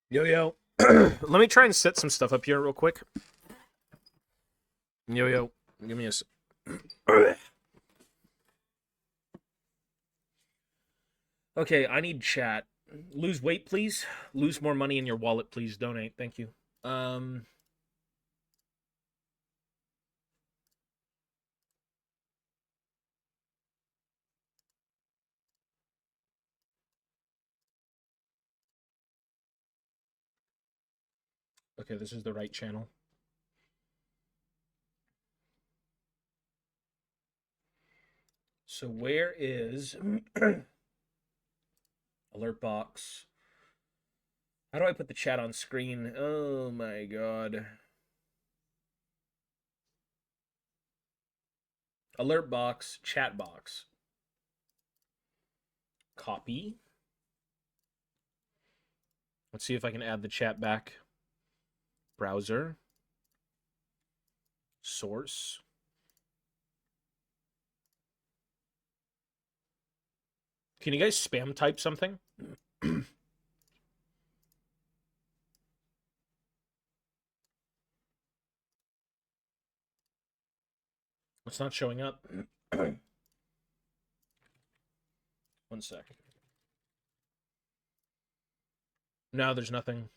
Yo, yo. Let me try and set some stuff up here real quick. Yo, yo. Give me a. Okay, I need chat. Lose weight, please. Lose more money in your wallet, please. Donate. Thank you. Um. Okay, this is the right channel. So where is alert box? How do I put the chat on screen? Oh my god. Alert box, chat box. Copy. Let's see if I can add the chat back. Browser. Source. Can you guys spam type something? It's not showing up. One sec. No, there's nothing.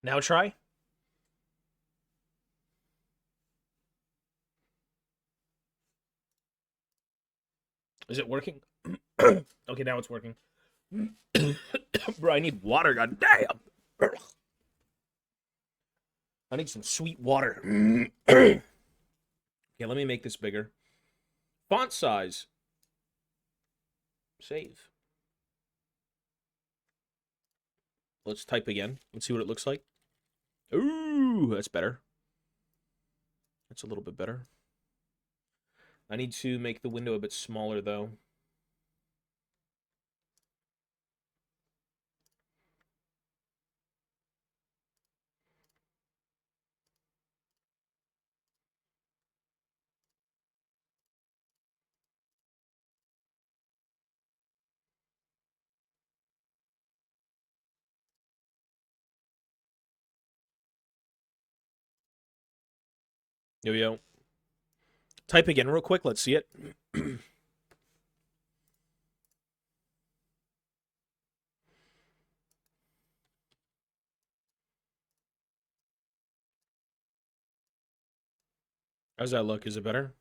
Now try. Is it working? Okay, now it's working. Bro, I need water, god damn. I need some sweet water. Okay, let me make this bigger. Font size. Save. Let's type again. Let's see what it looks like. Ooh, that's better. That's a little bit better. I need to make the window a bit smaller, though. Yo, yo. Type again real quick. Let's see it. How's that look? Is it better?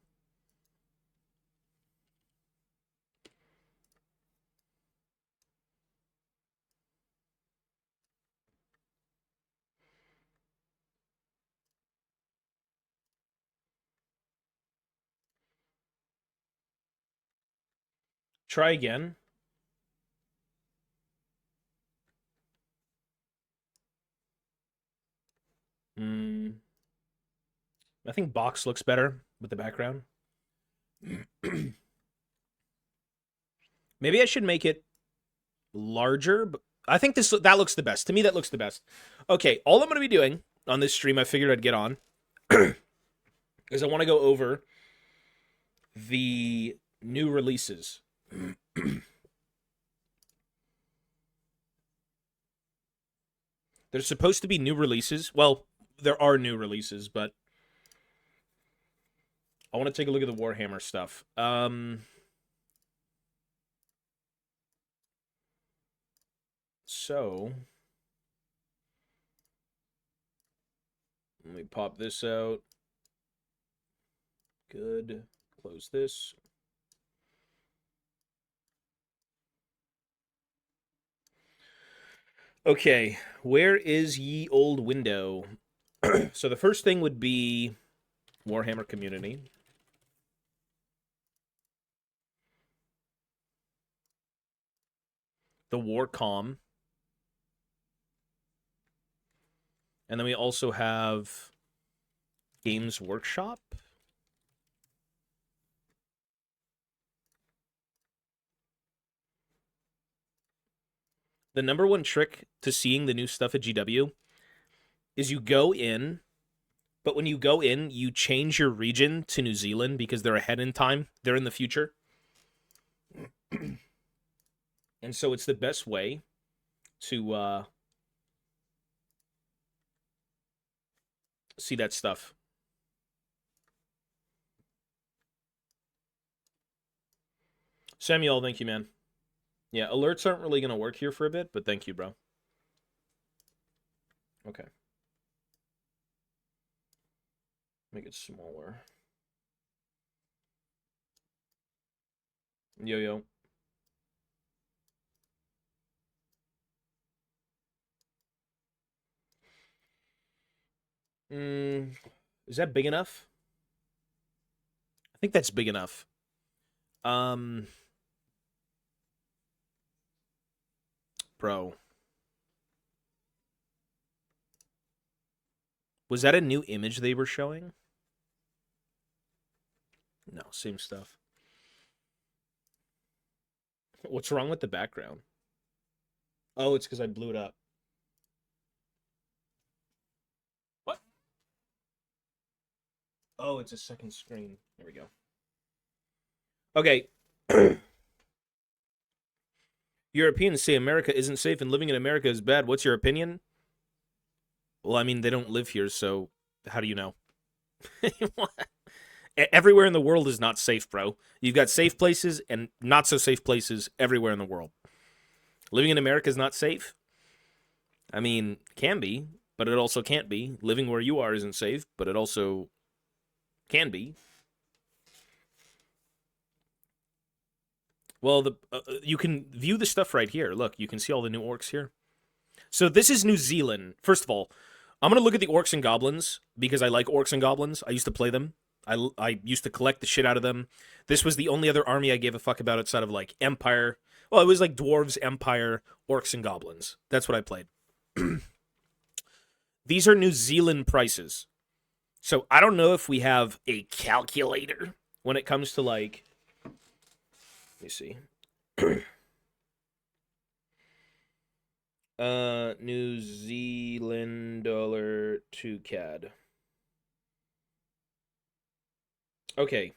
Try again. I think box looks better with the background. Maybe I should make it larger, but I think that looks the best. To me, that looks the best. Okay, all I'm going to be doing on this stream, I figured I'd get on, is I want to go over the new releases. There's supposed to be new releases. Well, there are new releases, but I want to take a look at the Warhammer stuff. So let me pop this out. Good. Close this. Okay, where is ye old window? So the first thing would be Warhammer Community. The Warcom. And then we also have Games Workshop. The number one trick to seeing the new stuff at GW is you go in But when you go in, you change your region to New Zealand because they're ahead in time. They're in the future. And so it's the best way to see that stuff. Samuel, thank you, man. Yeah, alerts aren't really going to work here for a bit, but thank you, bro. Okay. Make it smaller. Yo. Is that big enough? I think that's big enough. Bro. Was that a new image they were showing? No, same stuff. What's wrong with the background? Oh, it's because I blew it up. What? Oh, it's a second screen. There we go. Okay. Europeans say America isn't safe and living in America is bad. What's your opinion? Well, I mean, they don't live here, so how do you know? Everywhere in the world is not safe, bro. You've got safe places and not so safe places everywhere in the world. Living in America is not safe. I mean, can be, but it also can't be. Living where you are isn't safe, but it also can be. Well, you can view the stuff right here. Look, you can see all the new orcs here. So this is New Zealand. First of all, I'm going to look at the orcs and goblins because I like orcs and goblins. I used to play them. I used to collect the shit out of them. This was the only other army I gave a fuck about outside of, like, Empire. Well, it was like Dwarves, Empire, Orcs, and Goblins. That's what I played. These are New Zealand prices. So I don't know if we have a calculator when it comes to, like... Let me see. New Zealand dollar to CAD. Okay.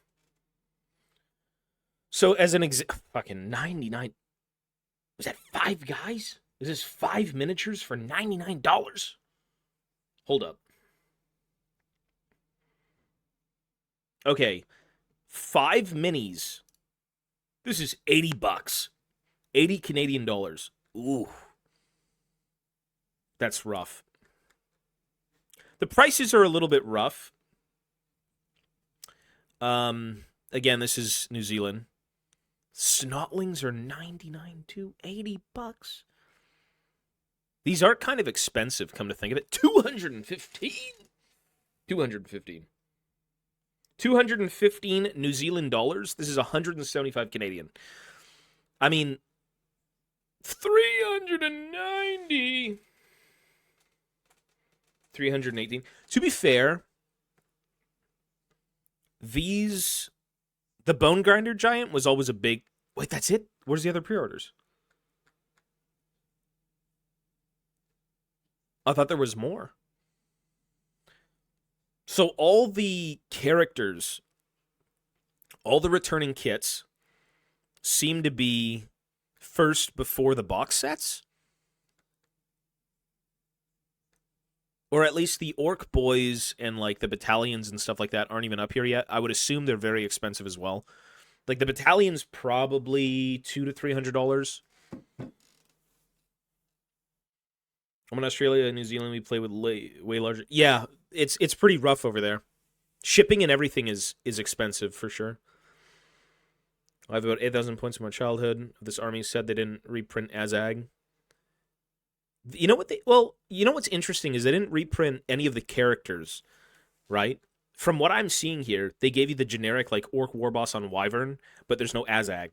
So as an fucking 99. Was that 5 guys? Is this 5 miniatures for $99? Hold up. Okay. 5 minis. This is $80. 80 Canadian dollars. Ooh. That's rough. The prices are a little bit rough. Again, this is New Zealand. Snotlings are 99 too. $80. These are kind of expensive, come to think of it. 215. 215 New Zealand dollars. This is 175 Canadian. I mean, 390. 318. To be fair, the Bone Grinder Giant was always a big... Wait, that's it? Where's the other pre-orders? I thought there was more. So all the characters, all the returning kits, seem to be first before the box sets? Or at least the Orc Boys and, like, the battalions and stuff like that aren't even up here yet. I would assume they're very expensive as well. Like, the battalion's probably $200 to $300. I'm in Australia and New Zealand. We play with way larger. Yeah, it's pretty rough over there. Shipping and everything is expensive for sure. I have about 8,000 points in my childhood. This army said they didn't reprint Azag. You know what you know what's interesting is they didn't reprint any of the characters, right? From what I'm seeing here, they gave you the generic, like, Orc Warboss on Wyvern, but there's no Azag.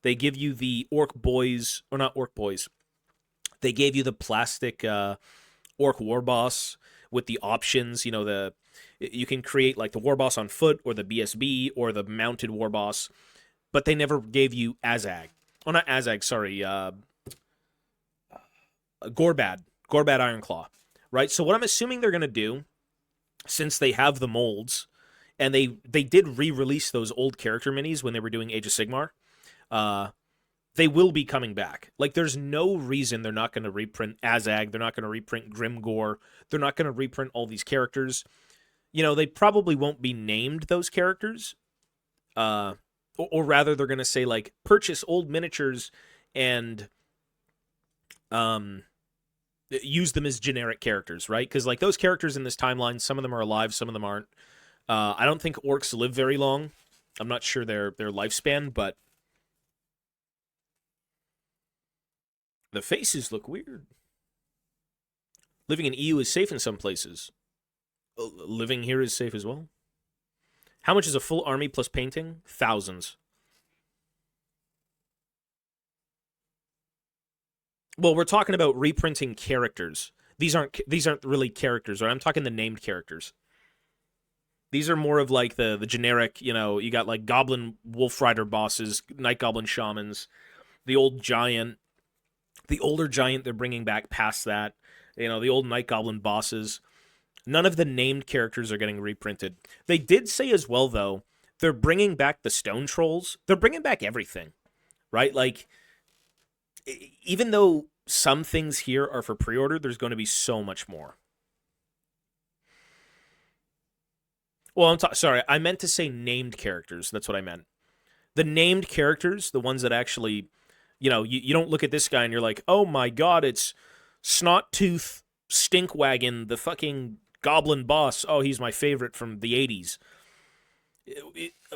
They give you the Orc Boys, or not Orc Boys. They gave you the plastic Orc Warboss with the options, you know, you can create, like, the Warboss on foot, or the BSB, or the mounted Warboss, but they never gave you Azag. Oh, not Azag, sorry, Gorbad Ironclaw, right? So what I'm assuming they're going to do since they have the molds, and they did re-release those old character minis when they were doing Age of Sigmar. Uh, they will be coming back. Like, there's no reason they're not going to reprint Azag. They're not going to reprint Grimgore. They're not going to reprint all these characters. You know, they probably won't be named those characters. Or rather, they're going to say, like, purchase old miniatures and use them as generic characters, right? Because, like, those characters in this timeline, some of them are alive, some of them aren't. I don't think orcs live very long. I'm not sure their lifespan, but the faces look weird. Living in EU is safe in some places. Living here is safe as well. How much is a full army plus painting? Thousands. Well, we're talking about reprinting characters. These aren't really characters, right? I'm talking the named characters. These are more of like the generic, you know, you got like Goblin Wolf Rider bosses, Night Goblin Shamans, the old giant, the older giant they're bringing back past that, you know, the old Night Goblin bosses. None of the named characters are getting reprinted. They did say as well, though, they're bringing back the Stone Trolls. They're bringing back everything, right? Like, even though some things here are for pre-order, there's going to be so much more. Well, sorry, I meant to say named characters. That's what I meant. The named characters, the ones that actually, you know, you don't look at this guy and you're like, oh my god, it's Snottooth Stinkwagon, the fucking goblin boss. Oh, he's my favorite from the 80s.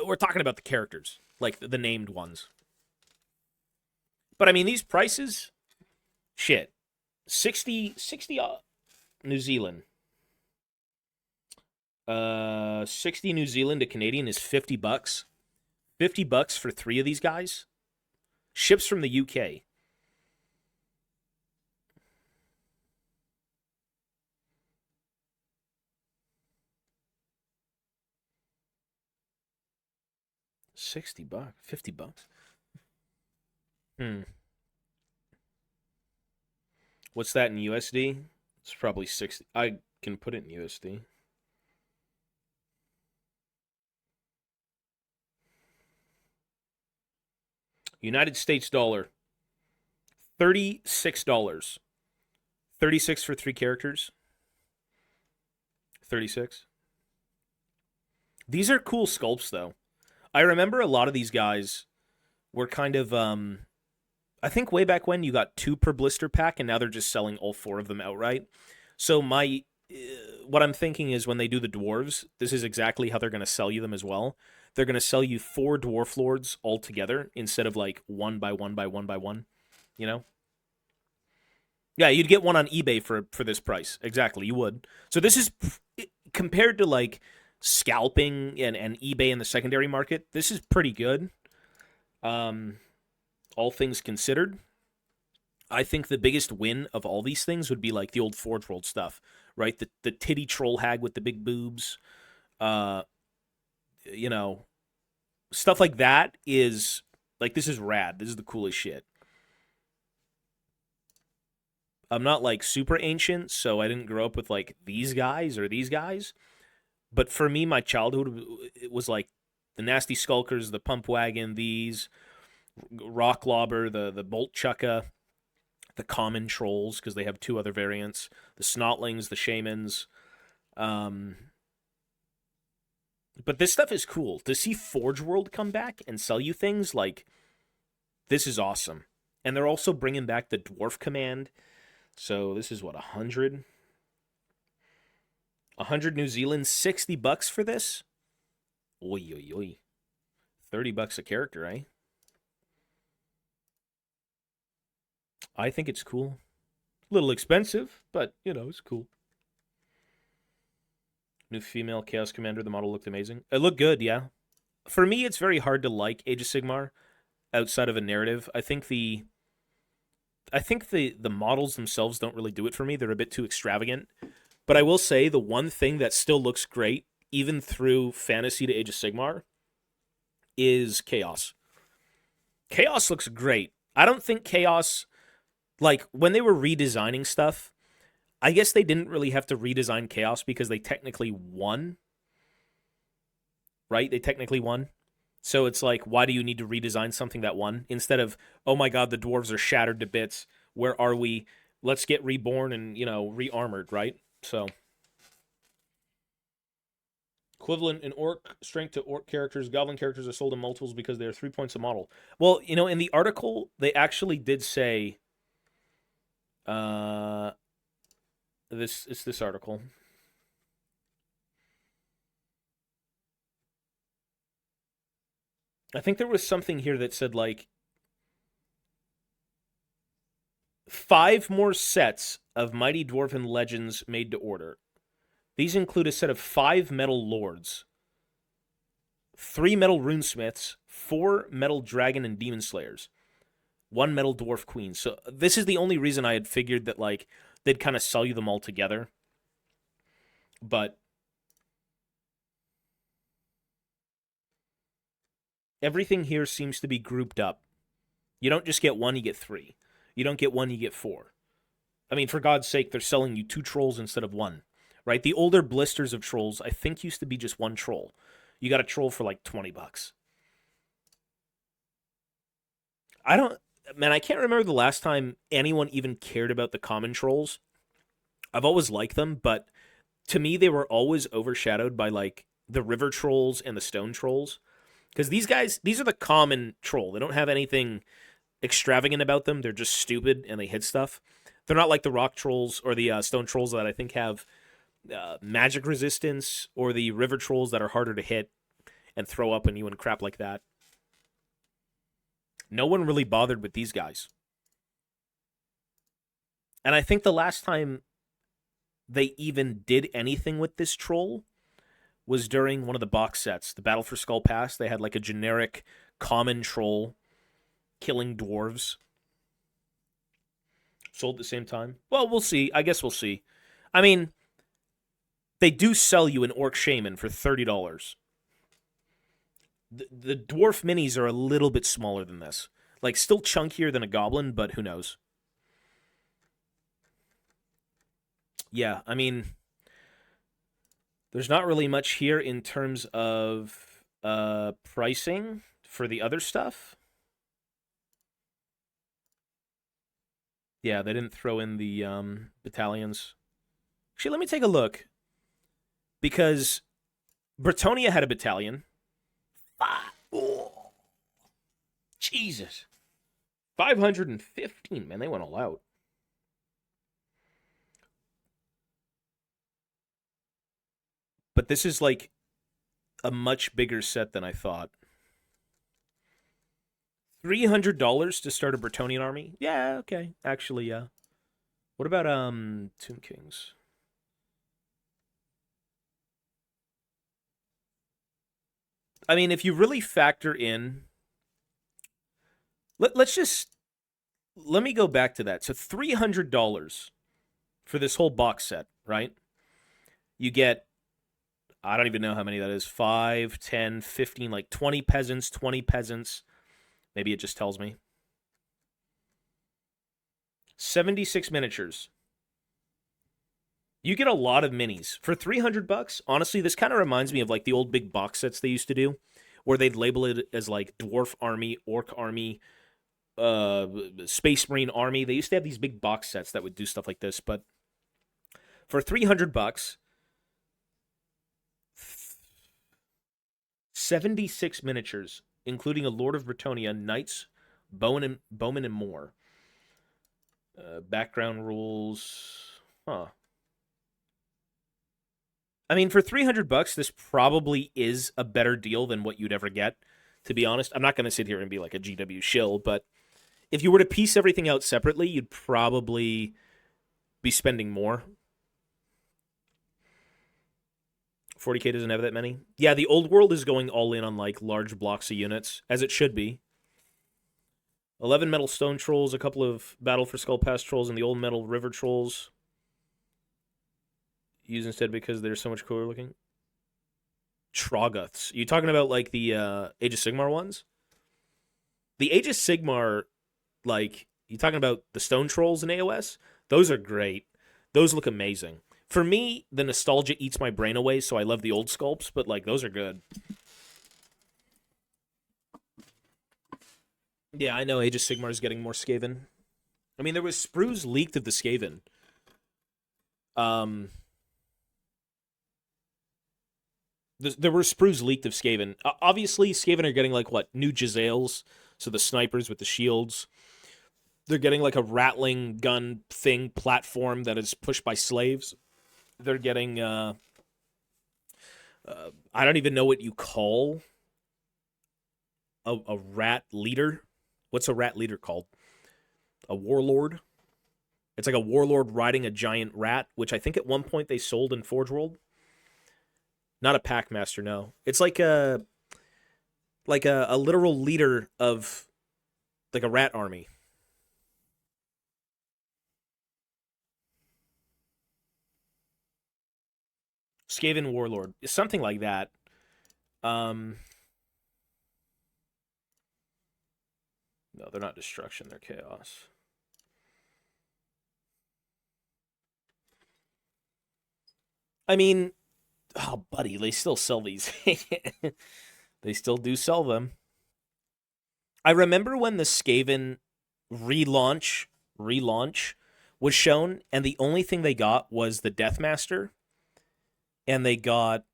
We're talking about the characters, like the named ones. But I mean, these prices, shit. 60 New Zealand. 60 New Zealand to Canadian is $50. $50 for 3 of these guys. Ships from the UK. $60, $50. What's that in USD? It's probably 60. I can put it in USD. United States dollar. $36. 36 for 3 characters. 36. These are cool sculpts, though. I remember a lot of these guys were kind of, I think way back when you got 2 per blister pack, and now they're just selling all 4 of them outright. So what I'm thinking is when they do the dwarves, this is exactly how they're going to sell you them as well. They're going to sell you 4 dwarf lords all together instead of like 1 by 1 by 1 by 1, you know? Yeah, you'd get one on eBay for this price. Exactly, you would. So this is, compared to like scalping and eBay in the secondary market, this is pretty good. All things considered, I think the biggest win of all these things would be like the old Forge World stuff, right? The titty troll hag with the big boobs, you know, stuff like that is like, this is rad. This is the coolest shit. I'm not like super ancient, so I didn't grow up with like these guys or these guys. But for me, my childhood, it was like the Nasty Skulkers, the Pump Wagon, these Rock Lobber, the Bolt Chucka, the Common Trolls, because they have 2 other variants, the Snotlings, the Shamans. But this stuff is cool. To see Forge World come back and sell you things, like, this is awesome. And they're also bringing back the Dwarf Command. So this is what, 100? 100 New Zealand, $60 for this? Oi, oi, oi. $30 a character, eh? I think it's cool. A little expensive, but, you know, it's cool. New female Chaos Commander. The model looked amazing. It looked good, yeah. For me, it's very hard to like Age of Sigmar outside of a narrative. I think the models themselves don't really do it for me. They're a bit too extravagant. But I will say the one thing that still looks great, even through Fantasy to Age of Sigmar, is Chaos. Chaos looks great. I don't think Chaos, like, when they were redesigning stuff, I guess they didn't really have to redesign Chaos because they technically won, right? They technically won. So it's like, why do you need to redesign something that won? Instead of, oh my god, the dwarves are shattered to bits. Where are we? Let's get reborn and, re-armored, right? So, equivalent in orc strength to orc characters. Goblin characters are sold in multiples because they are 3 points a model. Well, in the article, they actually did say, this article. I think there was something here that said, like, 5 more sets of Mighty Dwarven Legends made to order. These include a set of 5 metal lords, 3 metal runesmiths, 4 metal dragon and demon slayers, 1 metal dwarf queen. So this is the only reason I had figured that, like, they'd kind of sell you them all together. But everything here seems to be grouped up. You don't just get 1, you get 3. You don't get 1, you get 4. I mean, for God's sake, they're selling you 2 trolls instead of 1, right? The older blisters of trolls, I think, used to be just 1 troll. You got a troll for like $20. I can't remember the last time anyone even cared about the common trolls. I've always liked them, but to me, they were always overshadowed by, like, the river trolls and the stone trolls. Because these are the common troll. They don't have anything extravagant about them. They're just stupid and they hit stuff. They're not like the rock trolls or the stone trolls that I think have magic resistance, or the river trolls that are harder to hit and throw up on you and crap like that. No one really bothered with these guys. And I think the last time they even did anything with this troll was during one of the box sets, the Battle for Skull Pass. They had like a generic common troll killing dwarves sold at the same time. Well, we'll see. I guess we'll see. I mean, they do sell you an orc shaman for $30. The dwarf minis are a little bit smaller than this. Like, still chunkier than a goblin, but who knows? Yeah, I mean, there's not really much here in terms of pricing for the other stuff. Yeah, they didn't throw in the battalions. Actually, let me take a look. Because Bretonia had a battalion. Oh, Jesus. 515, man, they went all out. But this is like a much bigger set than I thought. $300 to start a Bretonian army? Yeah, okay. Actually, yeah. What about Tomb Kings? I mean, if you really factor in, let me go back to that. So $300 for this whole box set, right? You get, I don't even know how many that is, 5, 10, 15, like 20 peasants, 20 peasants. Maybe it just tells me. 76 miniatures. You get a lot of minis for $300. Honestly, this kind of reminds me of like the old big box sets they used to do, where they'd label it as like Dwarf Army, Orc Army, Space Marine Army. They used to have these big box sets that would do stuff like this, but for $300, 76 miniatures, including a Lord of Bretonia, Knights, Bowman, and more. Background rules, huh? I mean, for $300, this probably is a better deal than what you'd ever get, to be honest. I'm not going to sit here and be like a GW shill, but if you were to piece everything out separately, you'd probably be spending more. 40k doesn't have that many. Yeah, the old world is going all in on like large blocks of units, as it should be. 11 metal stone trolls, a couple of Battle for Skull Pass trolls, and the old metal river trolls. Use instead because they're so much cooler looking. Troggoths. You talking about like the Age of Sigmar ones? The Age of Sigmar, like, you talking about the stone trolls in AOS? Those are great. Those look amazing. For me, the nostalgia eats my brain away, so I love the old sculpts, but like those are good. Yeah, I know Age of Sigmar is getting more Skaven. I mean, there was sprues leaked of the Skaven. Um, there were sprues leaked of Skaven. Obviously, Skaven are getting like what new Jezzails, so the snipers with the shields. They're getting like a rattling gun thing platform that is pushed by slaves. They're getting I don't even know what you call a rat leader. What's a rat leader called? A warlord. It's like a warlord riding a giant rat, which I think at one point they sold in Forge World. Not a packmaster, no. It's like a literal leader of like a rat army. Skaven warlord, something like that. Um, no, they're not destruction. They're chaos. I mean, oh, buddy, they still sell these. They still do sell them. I remember when the Skaven relaunch was shown, and the only thing they got was the Deathmaster, and they got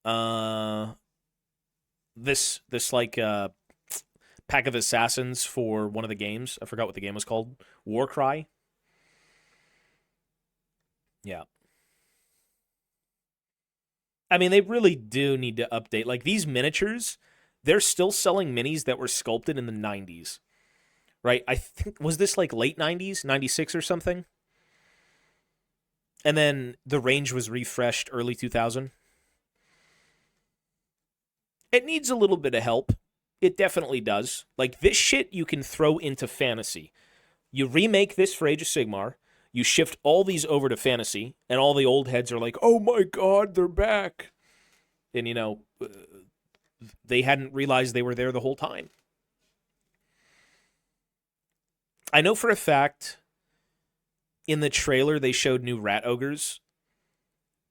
uh this like pack of assassins for one of the games. I forgot what the game was called. Warcry. Yeah. I mean, they really do need to update. Like these miniatures, they're still selling minis that were sculpted in the 90s, right? I think, was this like late 90s, 96 or something? And then the range was refreshed early 2000. It needs a little bit of help. It definitely does. Like this shit you can throw into fantasy. You remake this for Age of Sigmar, you shift all these over to fantasy, and all the old heads are like, oh my god, they're back. And, you know, they hadn't realized they were there the whole time. I know for a fact in the trailer they showed new rat ogres.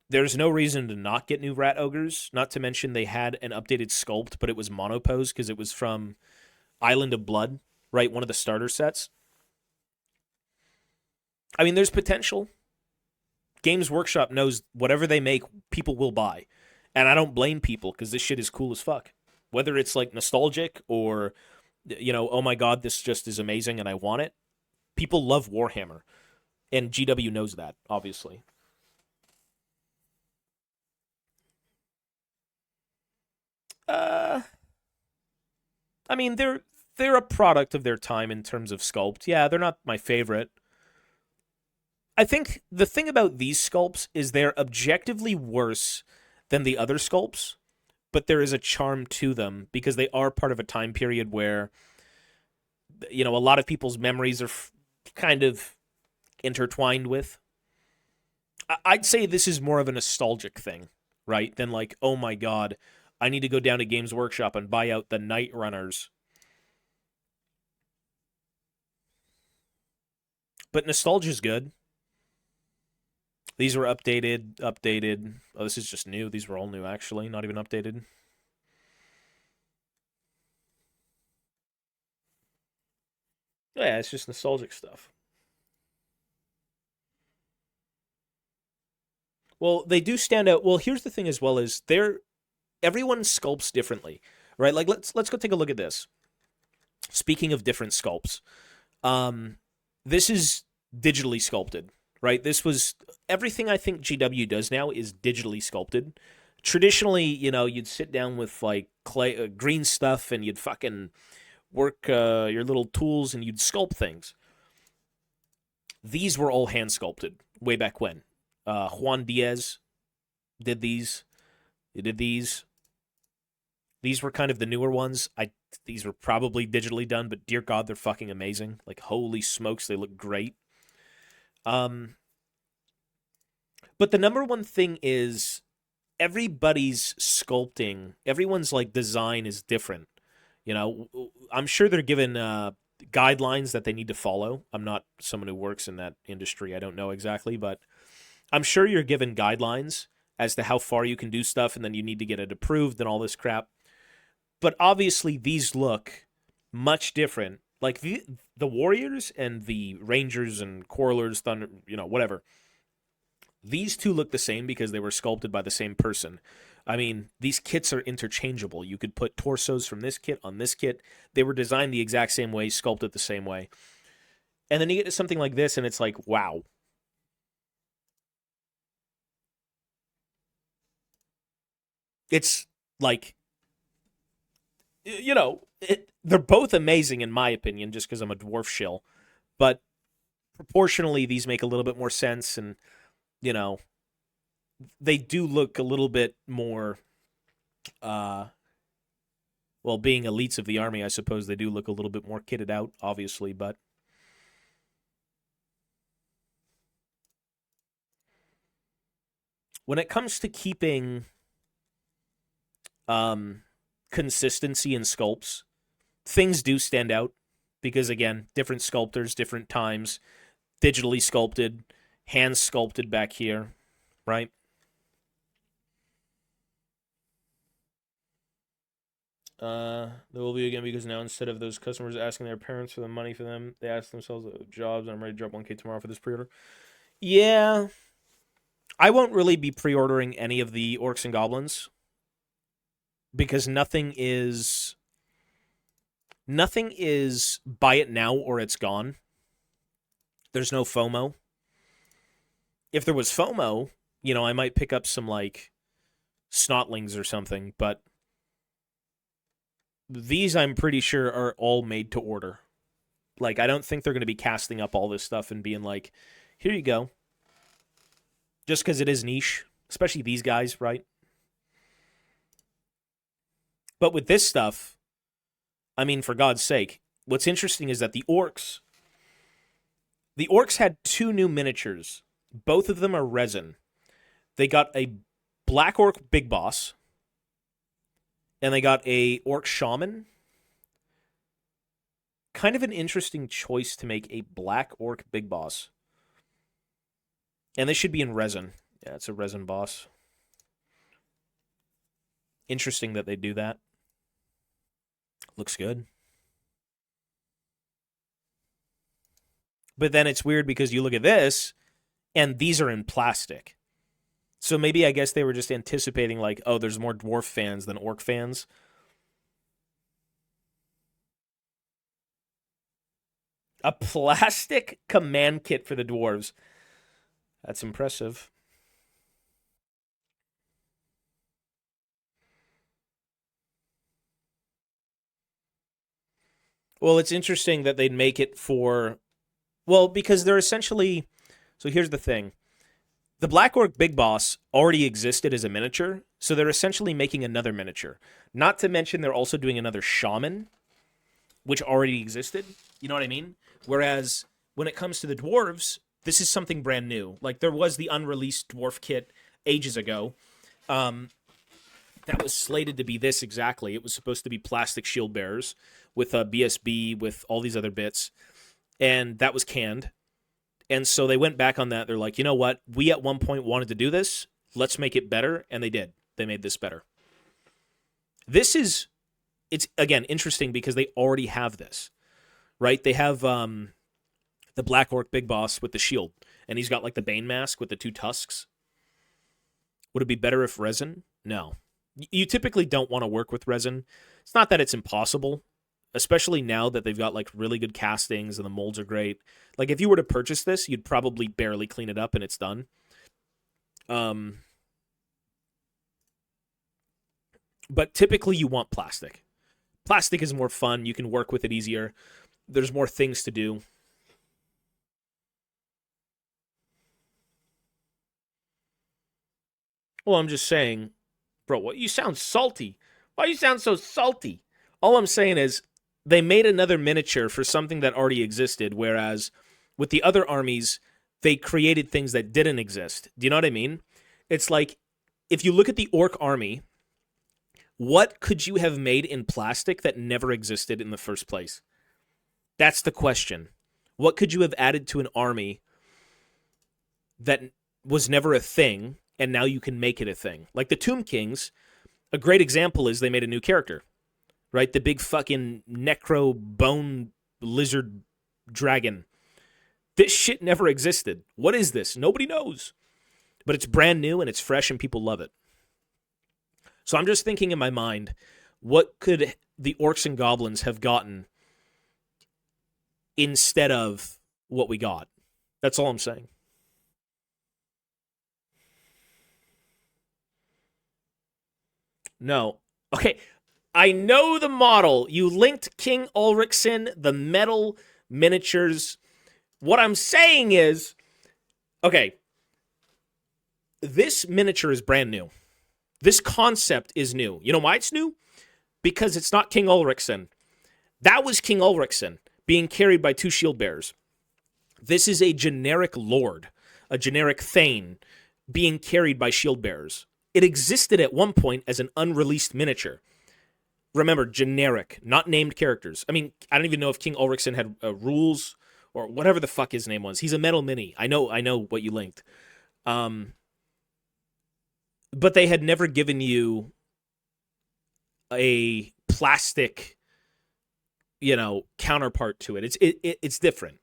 There's no reason to not get new rat ogres, not to mention they had an updated sculpt, but it was monopose because it was from Island of Blood, right? One of the starter sets. I mean, there's potential. Games Workshop knows whatever they make, people will buy. And I don't blame people because this shit is cool as fuck. Whether it's like nostalgic or, you know, oh my god, this just is amazing and I want it. People love Warhammer. And GW knows that, obviously. Uh, I mean, they're a product of their time in terms of sculpt. Yeah, they're not my favorite. I think the thing about these sculpts is they're objectively worse than the other sculpts, but there is a charm to them because they are part of a time period where, you know, a lot of people's memories are kind of intertwined with. I'd say this is more of a nostalgic thing, right? Than like, oh my god, I need to go down to Games Workshop and buy out the Night Runners. But nostalgia's good. These were updated. Oh, this is just new. These were all new, actually. Not even updated. Yeah, it's just nostalgic stuff. Well, they do stand out. Well, here's the thing as well is everyone sculpts differently, right? Like let's go take a look at this. Speaking of different sculpts, um, this is digitally sculpted, right? This was everything I think GW does now is digitally sculpted. Traditionally, you know, you'd sit down with like clay, green stuff, and you'd fucking work your little tools, and you'd sculpt things. These were all hand sculpted way back when. Juan Diaz did these. He did these. These were kind of the newer ones. These were probably digitally done, but dear God, they're fucking amazing. Like holy smokes, they look great. Um, but the number one thing is everybody's sculpting. Everyone's like design is different. You know, I'm sure they're given guidelines that they need to follow. I'm not someone who works in that industry. I don't know exactly, but I'm sure you're given guidelines as to how far you can do stuff, and then you need to get it approved and all this crap. But obviously, these look much different. Like the Warriors and the Rangers and Quarrelers, Thunder, whatever. These two look the same because they were sculpted by the same person. I mean, these kits are interchangeable. You could put torsos from this kit on this kit. They were designed the exact same way, sculpted the same way. And then you get to something like this, and it's like, wow. It's like, they're both amazing in my opinion, just because I'm a dwarf shill. But proportionally, these make a little bit more sense, and, they do look a little bit more, being elites of the army, I suppose they do look a little bit more kitted out, obviously, but when it comes to keeping consistency in sculpts, things do stand out because, again, different sculptors, different times, digitally sculpted, hand sculpted back here, right? There will be again because now instead of those customers asking their parents for the money for them, they ask themselves jobs. I'm ready to drop 1K tomorrow for this pre-order. Yeah, I won't really be pre-ordering any of the orcs and goblins because nothing is buy it now or it's gone. There's no FOMO. If there was FOMO, I might pick up some like snotlings or something, but these I'm pretty sure are all made to order. Like, I don't think they're going to be casting up all this stuff and being like, here you go. Just because it is niche, especially these guys, right? But with this stuff, I mean, for God's sake, what's interesting is that the orcs had 2 new miniatures. Both of them are resin. They got a Black Orc Big Boss, and they got a Orc Shaman. Kind of an interesting choice to make a Black Orc Big Boss. And this should be in resin. Yeah, it's a resin boss. Interesting that they do that. Looks good. But then it's weird because you look at this, and these are in plastic. So maybe I guess they were just anticipating like, oh, there's more dwarf fans than orc fans. A plastic command kit for the dwarves. That's impressive. Well, it's interesting that they'd make it for... Well, because they're essentially... So here's the thing. The Black Orc Big Boss already existed as a miniature, so they're essentially making another miniature. Not to mention they're also doing another Shaman, which already existed. You know what I mean? Whereas when it comes to the dwarves, this is something brand new. Like, there was the unreleased dwarf kit ages ago. That was slated to be this exactly. It was supposed to be plastic shield bearers with a BSB, with all these other bits. And that was canned. And so they went back on that. They're like, you know what? We at one point wanted to do this. Let's make it better. And they did. They made this better. It's, again, interesting because they already have this, right? They have the Black Orc Big Boss with the shield. And he's got like the Bane mask with the 2 tusks. Would it be better if resin? No. You typically don't want to work with resin. It's not that it's impossible, especially now that they've got like really good castings and the molds are great. Like, if you were to purchase this, you'd probably barely clean it up and it's done. But typically you want plastic. Plastic is more fun. You can work with it easier. There's more things to do. Well, I'm just saying, bro, what, you sound salty. Why you sound so salty? All I'm saying is they made another miniature for something that already existed, whereas with the other armies, they created things that didn't exist. Do you know what I mean? It's like, if you look at the Orc army, what could you have made in plastic that never existed in the first place? That's the question. What could you have added to an army that was never a thing, and now you can make it a thing? Like the Tomb Kings, a great example is they made a new character, right? The big fucking necro bone lizard dragon. This shit never existed. What is this? Nobody knows. But it's brand new and it's fresh and people love it. So I'm just thinking in my mind, what could the orcs and goblins have gotten instead of what we got? That's all I'm saying. No. Okay. I know the model. You linked King Ulrichson, the metal miniatures. What I'm saying is, okay, this miniature is brand new. This concept is new. You know why it's new? Because it's not King Ulrichson. That was King Ulrichson being carried by 2 shield bearers. This is a generic lord, a generic thane being carried by shield bearers. It existed at one point as an unreleased miniature. Remember, generic, not named characters. I mean, I don't even know if King Ulrichson had rules or whatever the fuck his name was. He's a metal mini. I know what you linked. But they had never given you a plastic, counterpart to it. It's different.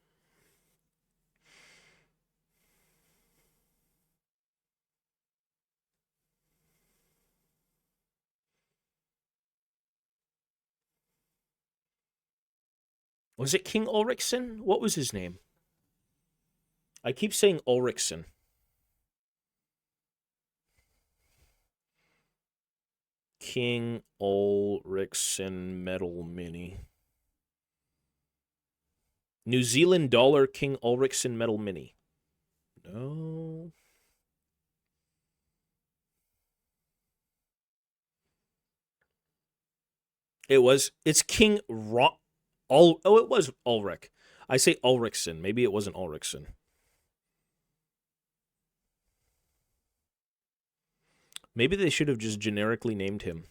Was it King Ulrichson? What was his name? I keep saying Ulrichson. King Ulrichson Metal Mini. New Zealand dollar King Ulrichson Metal Mini. No. It's King it was Ulrich. I say Ulrichson. Maybe it wasn't Ulrichson. Maybe they should have just generically named him.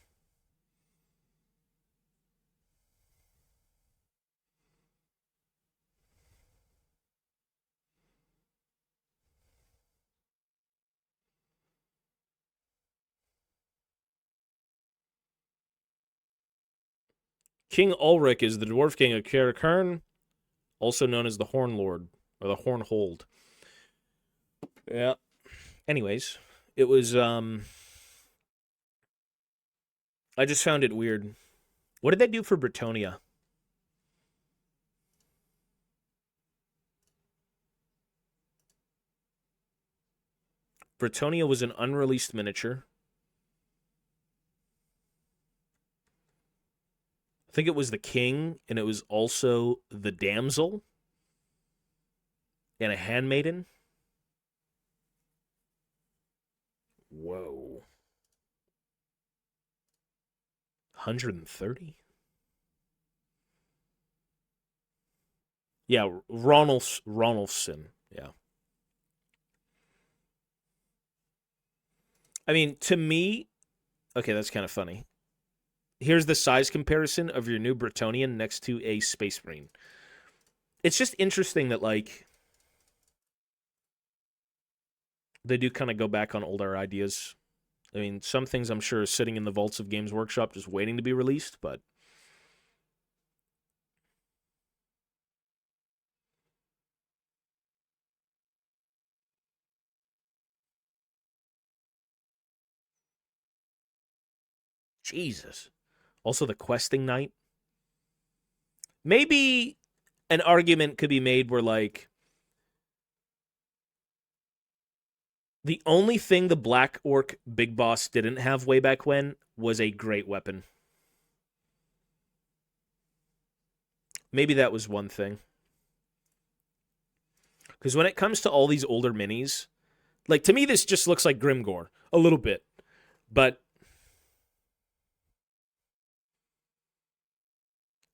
King Ulrich is the dwarf king of Carrickern, also known as the Horn Lord or the Horn Hold. Yeah. Anyways, it was I just found it weird. What did they do for Bretonia? Bretonia was an unreleased miniature. I think it was the king, and it was also the damsel and a handmaiden. Whoa. 130? Yeah, Ronaldson. Yeah. I mean, to me, okay, that's kind of funny. Here's the size comparison of your new Bretonian next to a Space Marine. It's just interesting that, they do kind of go back on older ideas. I mean, some things I'm sure are sitting in the vaults of Games Workshop just waiting to be released, but Jesus. Also, the questing knight. Maybe an argument could be made where, the only thing the Black Orc Big Boss didn't have way back when was a great weapon. Maybe that was one thing. Because when it comes to all these older minis, to me, this just looks like Grimgore. A little bit. But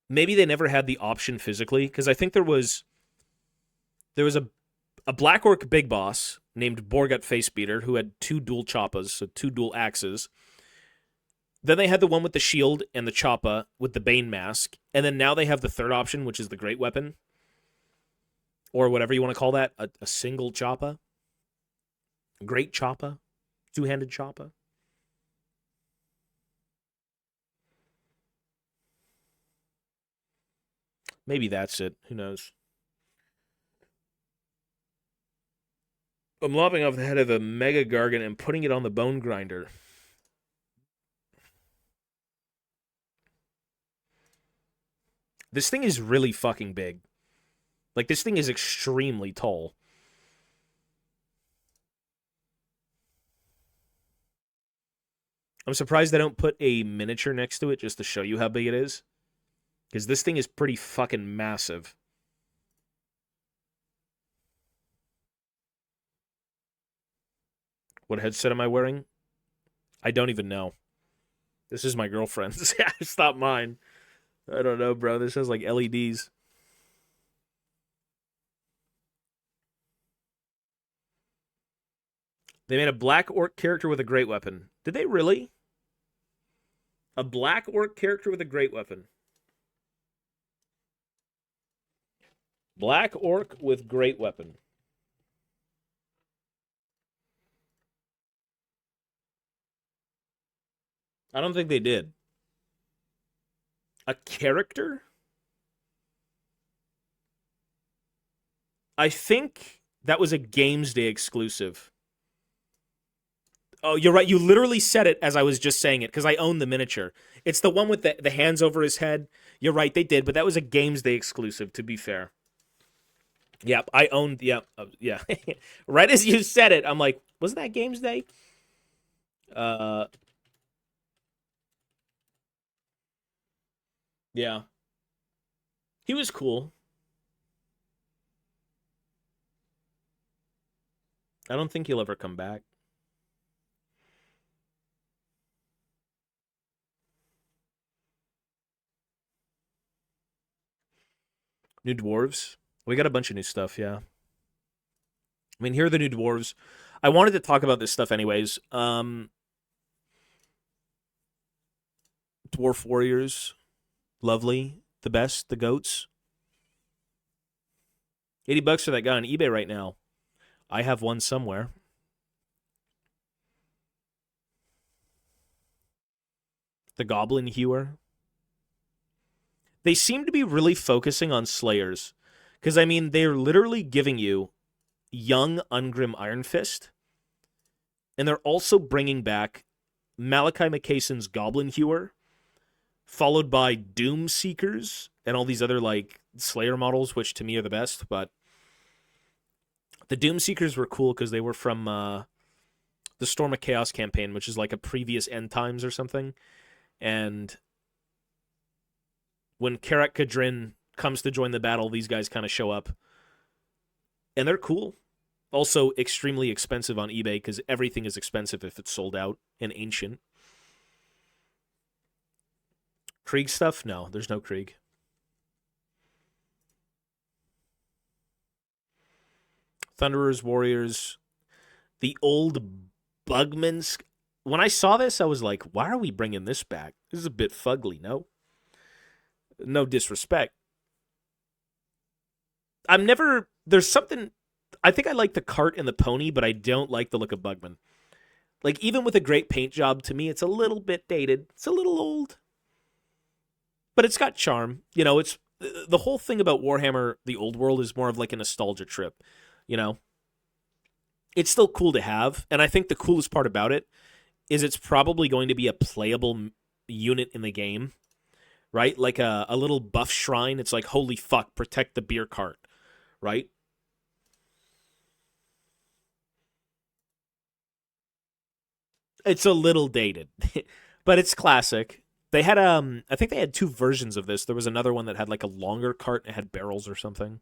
maybe they never had the option physically, because I think there was a Black Orc Big Boss named Borgut Facebeater who had 2 dual choppas, so 2 dual axes. Then they had the one with the shield and the choppa with the Bane mask. And then now they have the third option, which is the Great Weapon. Or whatever you want to call that. A single choppa. Great choppa. Two-handed choppa. Maybe that's it. Who knows? I'm lopping off the head of a Mega Gargant and putting it on the bone grinder. This thing is really fucking big. Like, this thing is extremely tall. I'm surprised they don't put a miniature next to it just to show you how big it is. Because this thing is pretty fucking massive. What headset am I wearing? I don't even know. This is my girlfriend's. It's not mine. I don't know, bro. This has like LEDs. They made a black orc character with a great weapon. Did they really? A black orc character with a great weapon. Black orc with great weapon. I don't think they did. A character? I think that was a Games Day exclusive. Oh, you're right. You literally said it as I was just saying it, because I own the miniature. It's the one with the hands over his head. You're right, they did, but that was a Games Day exclusive, to be fair. Yep, I owned, yep, yeah. Right as you said it, I'm like, wasn't that Games Day? Yeah. He was cool. I don't think he'll ever come back. New dwarves. We got a bunch of new stuff, yeah. I mean, here are the new dwarves. I wanted to talk about this stuff anyways. Dwarf warriors. Lovely. The best. The goats. $80 for that guy on eBay right now. I have one somewhere. The Goblin Hewer. They seem to be really focusing on Slayers. Because, I mean, they're literally giving you young Ungrim Iron Fist. And they're also bringing back Malachi McKayson's Goblin Hewer, followed by Doom Seekers and all these other, like, Slayer models, which to me are the best. But the Doom Seekers were cool because they were from the Storm of Chaos campaign, which is like a previous End Times or something. And when Karak Kadrin comes to join the battle, these guys kind of show up. And they're cool. Also extremely expensive on eBay because everything is expensive if it's sold out and ancient. Krieg stuff? No, there's no Krieg. Thunderers, Warriors. The old Bugman's. When I saw this, I was like, why are we bringing this back? This is a bit fugly, no? No disrespect. There's something, I think I like the cart and the pony, but I don't like the look of Bugman. Like, even with a great paint job, to me, it's a little bit dated. It's a little old. But it's got charm. You know, it's the whole thing about Warhammer, the old world, is more of like a nostalgia trip. You know? It's still cool to have, and I think the coolest part about it is it's probably going to be a playable unit in the game, right? Like a little buff shrine. It's like, holy fuck, protect the beer cart, right? It's a little dated, but it's classic. They had I think they had two versions of this. There was another one that had like a longer cart and it had barrels or something.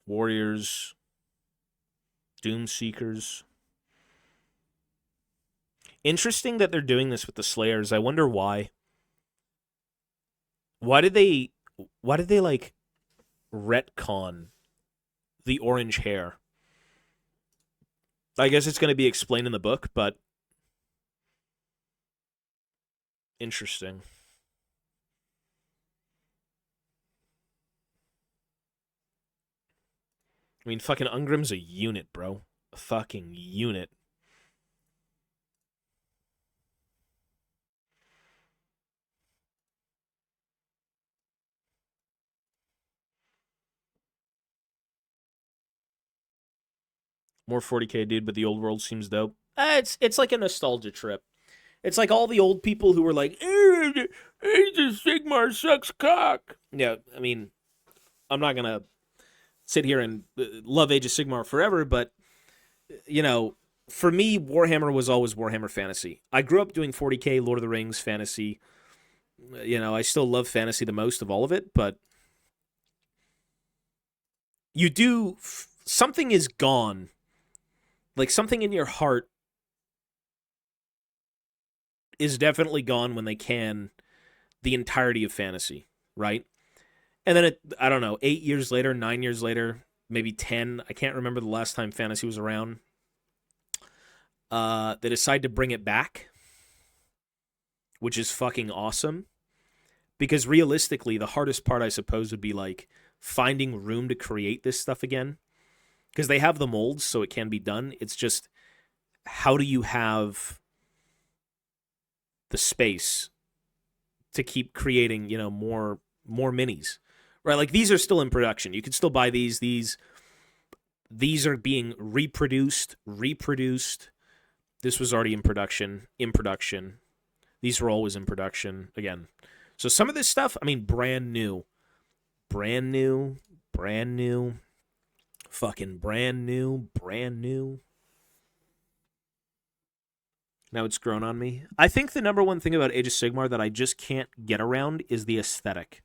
Warriors, Doom Seekers. Interesting that they're doing this with the Slayers. I wonder why. Why did they like retcon the orange hair? I guess it's going to be explained in the book, but Interesting. I mean, fucking Ungrim's a unit, bro. A fucking unit. More 40k, dude, but the old world seems dope. It's like a nostalgia trip. It's like all the old people who were like, Age of Sigmar sucks cock. Yeah, I mean, I'm not gonna sit here and love Age of Sigmar forever, but you know, for me, Warhammer was always Warhammer Fantasy. I grew up doing 40k, Lord of the Rings, fantasy. You know, I still love fantasy the most of all of it, but you do something is gone. Like something in your heart is definitely gone when they can the entirety of fantasy, right? And then I don't know, 8 years later, 9 years later, maybe 10, I can't remember the last time fantasy was around. They decide to bring it back, which is fucking awesome. Because realistically, the hardest part, I suppose, would be like finding room to create this stuff again. Because they have the molds, so it can be done. It's just, how do you have the space to keep creating, you know, more minis, right? Like these are still in production. You can still buy these. These are being reproduced. This was already in production. These were always in production again. So some of this stuff, I mean, brand new, fucking brand new. Now it's grown on me. I think the number one thing about Age of Sigmar that I just can't get around is the aesthetic.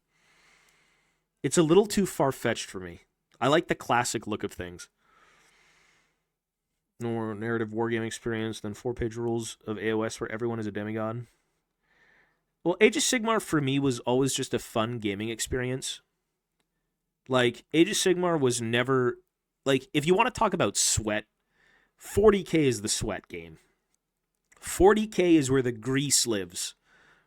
It's a little too far-fetched for me. I like the classic look of things. More narrative wargame experience than 4-page rules of AOS where everyone is a demigod. Well, Age of Sigmar for me was always just a fun gaming experience. Like, Age of Sigmar was never... Like, if you want to talk about sweat, 40k is the sweat game. 40k is where the grease lives,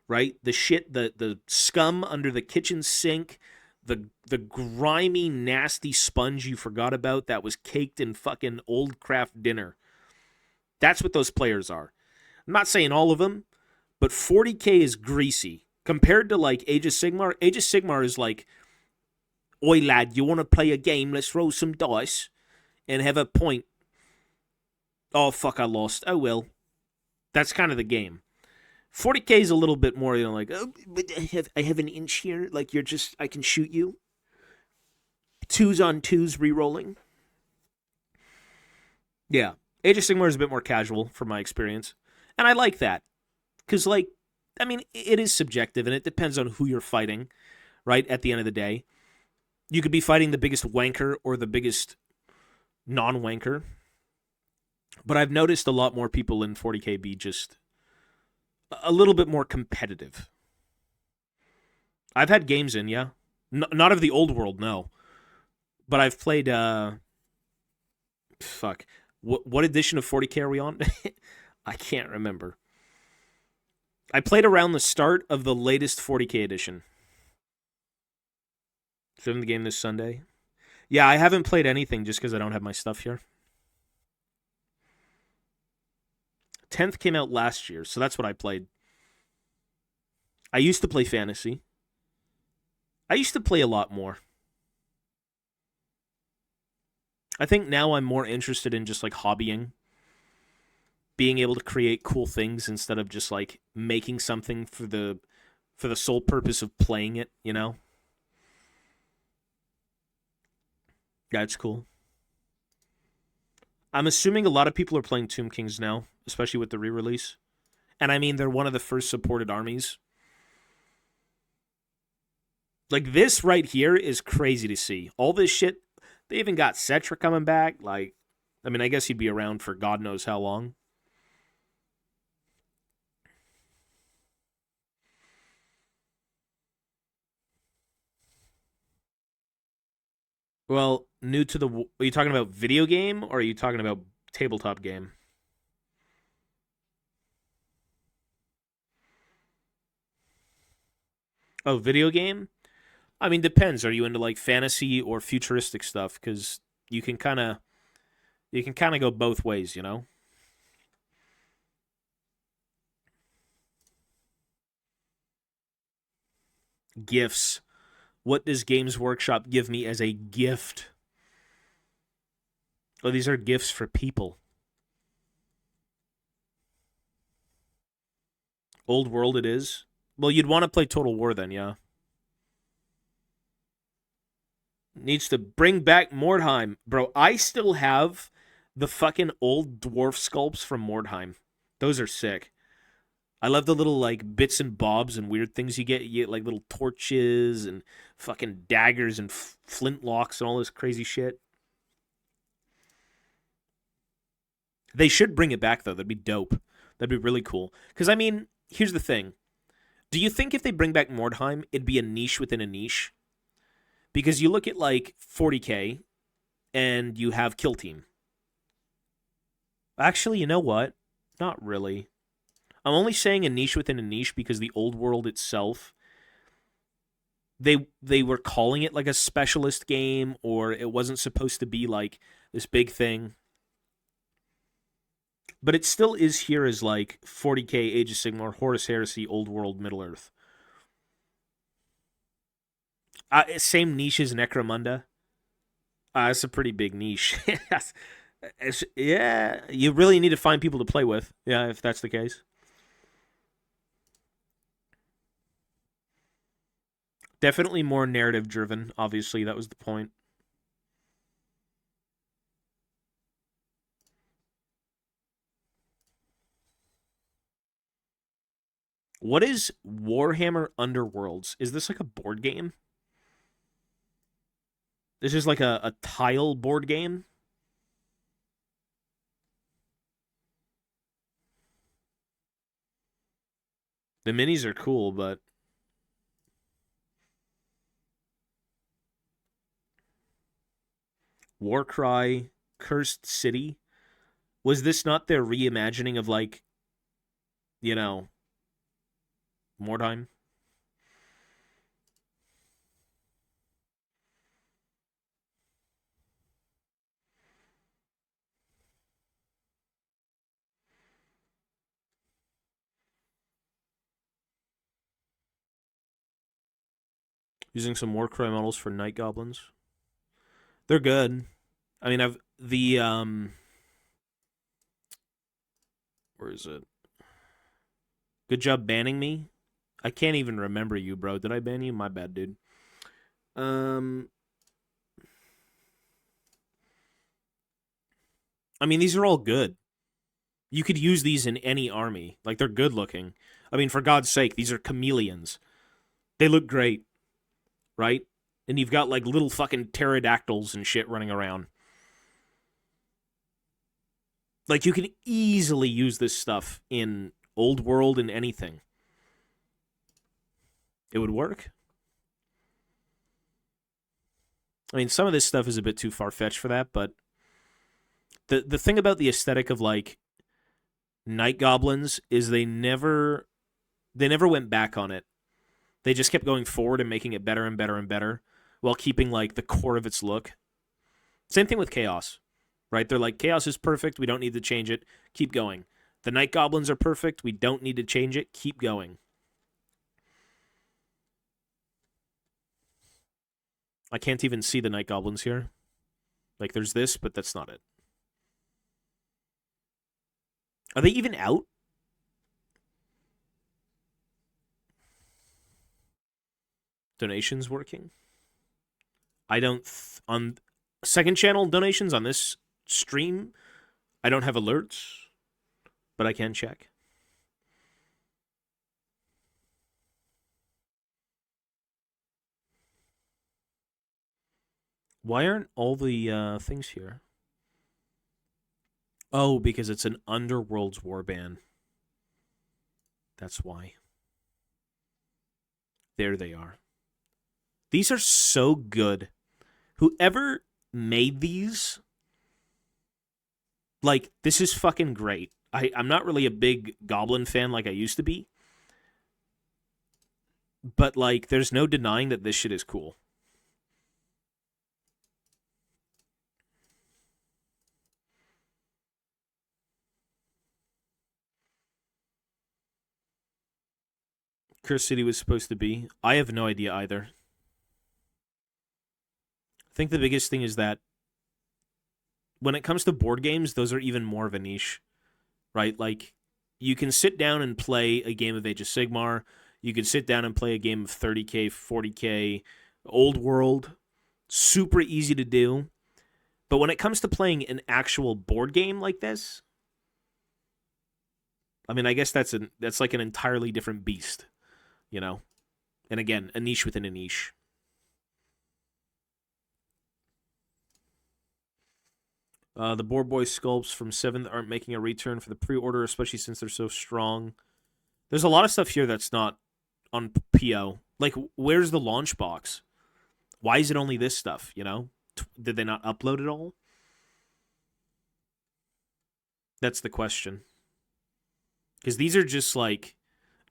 right? The shit, the scum under the kitchen sink, the grimy, nasty sponge you forgot about that was caked in fucking old craft dinner. That's what those players are. I'm not saying all of them, but 40k is greasy. Compared to, like, Age of Sigmar is like, oi, lad, you want to play a game? Let's roll some dice and have a point. Oh, fuck, I lost. Oh, well. That's kind of the game. 40k is a little bit more, you know, like, oh, but I have an inch here. Like, I can shoot you. 2s on 2s re-rolling. Yeah. Age of Sigmar is a bit more casual from my experience. And I like that. Because, like, I mean, it is subjective and it depends on who you're fighting, right? At the end of the day. You could be fighting the biggest wanker or the biggest non-wanker. But I've noticed a lot more people in 40k be just a little bit more competitive. I've had games in, yeah. Not of the old world, no. But I've played, fuck. What edition of 40k are we on? I can't remember. I played around the start of the latest 40k edition. Filming the game this Sunday. Yeah, I haven't played anything just because I don't have my stuff here. 10th came out last year, so that's what I played. I used to play fantasy. I used to play a lot more. I think now I'm more interested in just like hobbying. Being able to create cool things instead of just like making something for the sole purpose of playing it, you know? Yeah, it's cool. I'm assuming a lot of people are playing Tomb Kings now, especially with the re-release. And I mean, they're one of the first supported armies. Like, this right here is crazy to see. All this shit, they even got Cetra coming back. Like, I mean, I guess he'd be around for God knows how long. Well, new to the... Are you talking about video game, or are you talking about tabletop game? Oh, video game? I mean, depends. Are you into like fantasy or futuristic stuff? Because you can kind of go both ways, you know. Gifts. What does Games Workshop give me as a gift? Oh, these are gifts for people. Old World it is. Well, you'd want to play Total War then, yeah. Needs to bring back Mordheim. Bro, I still have the fucking old dwarf sculpts from Mordheim. Those are sick. I love the little like bits and bobs and weird things you get. You get like little torches and fucking daggers and flintlocks and all this crazy shit. They should bring it back though. That'd be dope. That'd be really cool. Because I mean, here's the thing. Do you think if they bring back Mordheim, it'd be a niche within a niche? Because you look at like 40k and you have Kill Team. Actually, you know what? Not really. I'm only saying a niche within a niche because the old world itself, they were calling it like a specialist game, or it wasn't supposed to be like this big thing. But it still is here as like 40k, Age of Sigmar, Horus Heresy, Old World, Middle Earth. Same niche as Necromunda. It's a pretty big niche. Yeah, you really need to find people to play with. Yeah, if that's the case. Definitely more narrative driven. Obviously, that was the point. What is Warhammer Underworlds? Is this like a board game? This is like a tile board game? The minis are cool, but Warcry, Cursed City. Was this not their reimagining of like, you know, Mordheim? Using some Warcry models for Night Goblins. They're good. I mean, I've the where is it? Good job banning me. I can't even remember you, bro. Did I ban you? My bad, dude. Um, I mean, these are all good. You could use these in any army. Like, they're good looking. I mean, for God's sake, these are chameleons. They look great, right? And you've got, like, little fucking pterodactyls and shit running around. Like, you can easily use this stuff in Old World and anything. It would work. I mean, some of this stuff is a bit too far-fetched for that, but the thing about the aesthetic of, like, Night Goblins is they never went back on it. They just kept going forward and making it better and better and better while keeping like the core of its look. Same thing with Chaos, right? They're like, Chaos is perfect. We don't need to change it. Keep going. The Night Goblins are perfect. We don't need to change it. Keep going. I can't even see the Night Goblins here. Like, there's this, but that's not it. Are they even out? Donations working? I don't... on second channel donations on this stream, I don't have alerts, but I can check. Why aren't all the things here? Oh, because it's an Underworld's warband. That's why. There they are. These are so good. Whoever made these, like, this is fucking great. I'm not really a big Goblin fan like I used to be. But, like, there's no denying that this shit is cool. Curse City was supposed to be. I have no idea either. I think the biggest thing is that when it comes to board games, those are even more of a niche, right? Like, you can sit down and play a game of Age of Sigmar. You can sit down and play a game of 30K, 40K, Old World. Super easy to do. But when it comes to playing an actual board game like this, I mean, I guess that's like an entirely different beast, you know? And again, a niche within a niche. The Board Boy sculpts from 7th aren't making a return for the pre-order, especially since they're so strong. There's a lot of stuff here that's not on PO. Like, where's the launch box? Why is it only this stuff, you know? Did they not upload it all? That's the question. Because these are just, like,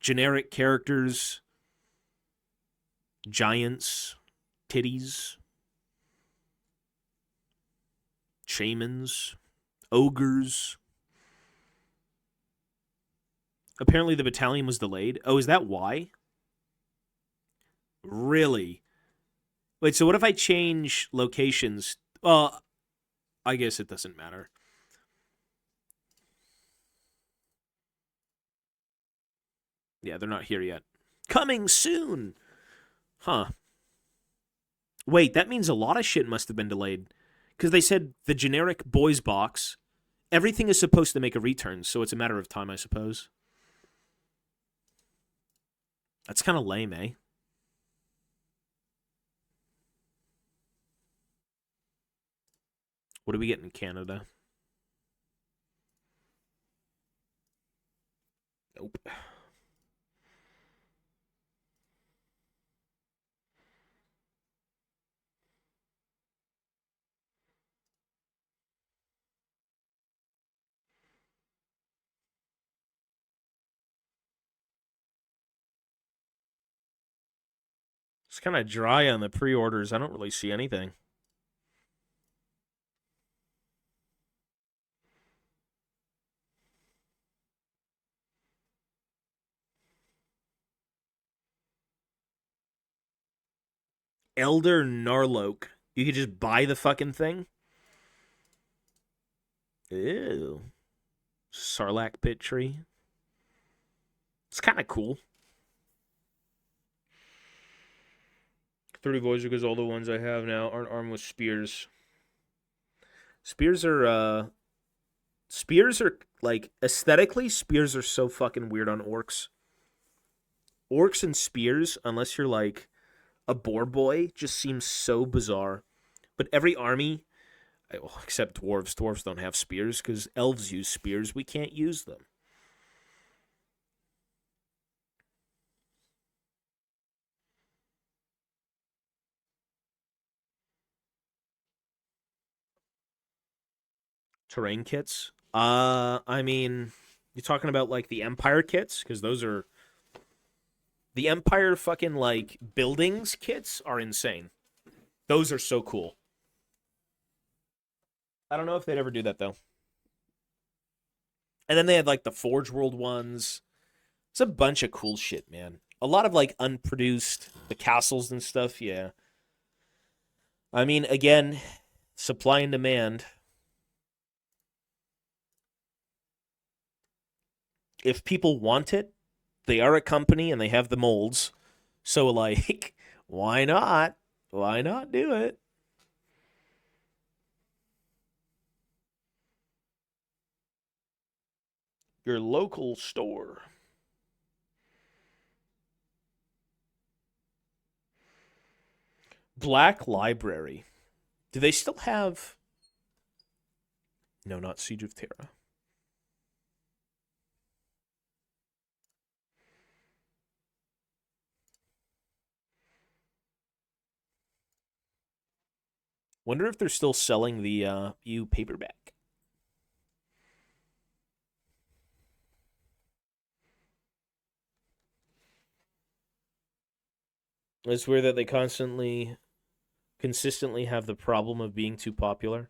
generic characters, giants, titties, shamans, ogres. Apparently the battalion was delayed. Oh, is that why? Really? Wait, so what if I change locations? Well, I guess it doesn't matter. Yeah, they're not here yet. Coming soon! Huh. Wait, that means a lot of shit must have been delayed. Because they said the generic boys box, everything is supposed to make a return, so it's a matter of time, I suppose. That's kind of lame, eh? What do we get in Canada? Nope. It's kind of dry on the pre-orders. I don't really see anything. Elder Narloke. You could just buy the fucking thing? Ew. Sarlacc pit tree. It's kind of cool. 30 Voyager because all the ones I have now aren't armed with spears. Spears are like aesthetically, spears are so fucking weird on orcs. Orcs and spears, unless you're like a boar boy, just seems so bizarre. But every army, except dwarves, dwarves don't have spears because elves use spears. We can't use them. Terrain kits. I mean, you're talking about like the Empire kits because those are the Empire fucking like buildings kits are insane. Those are so cool. I don't know if they'd ever do that though. And then they had like the Forge World ones. It's a bunch of cool shit, man. A lot of like unproduced the castles and stuff. Yeah. I mean, again, supply and demand. If people want it, they are a company and they have the molds. So like, why not? Why not do it? Your local store. Black Library. Do they still have? No, not Siege of Terra. Wonder if they're still selling the EU paperback. It's weird that they consistently have the problem of being too popular.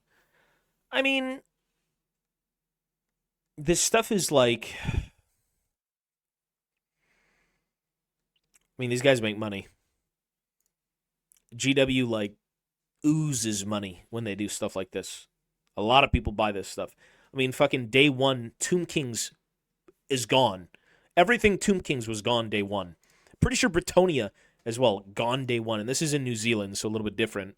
I mean, this stuff is like, I mean, these guys make money. GW like oozes money when they do stuff like this. A lot of people buy this stuff. I mean, fucking day one, Tomb Kings is gone. Everything Tomb Kings was gone day one. Pretty sure Britonia as well, gone day one. And this is in New Zealand, so a little bit different.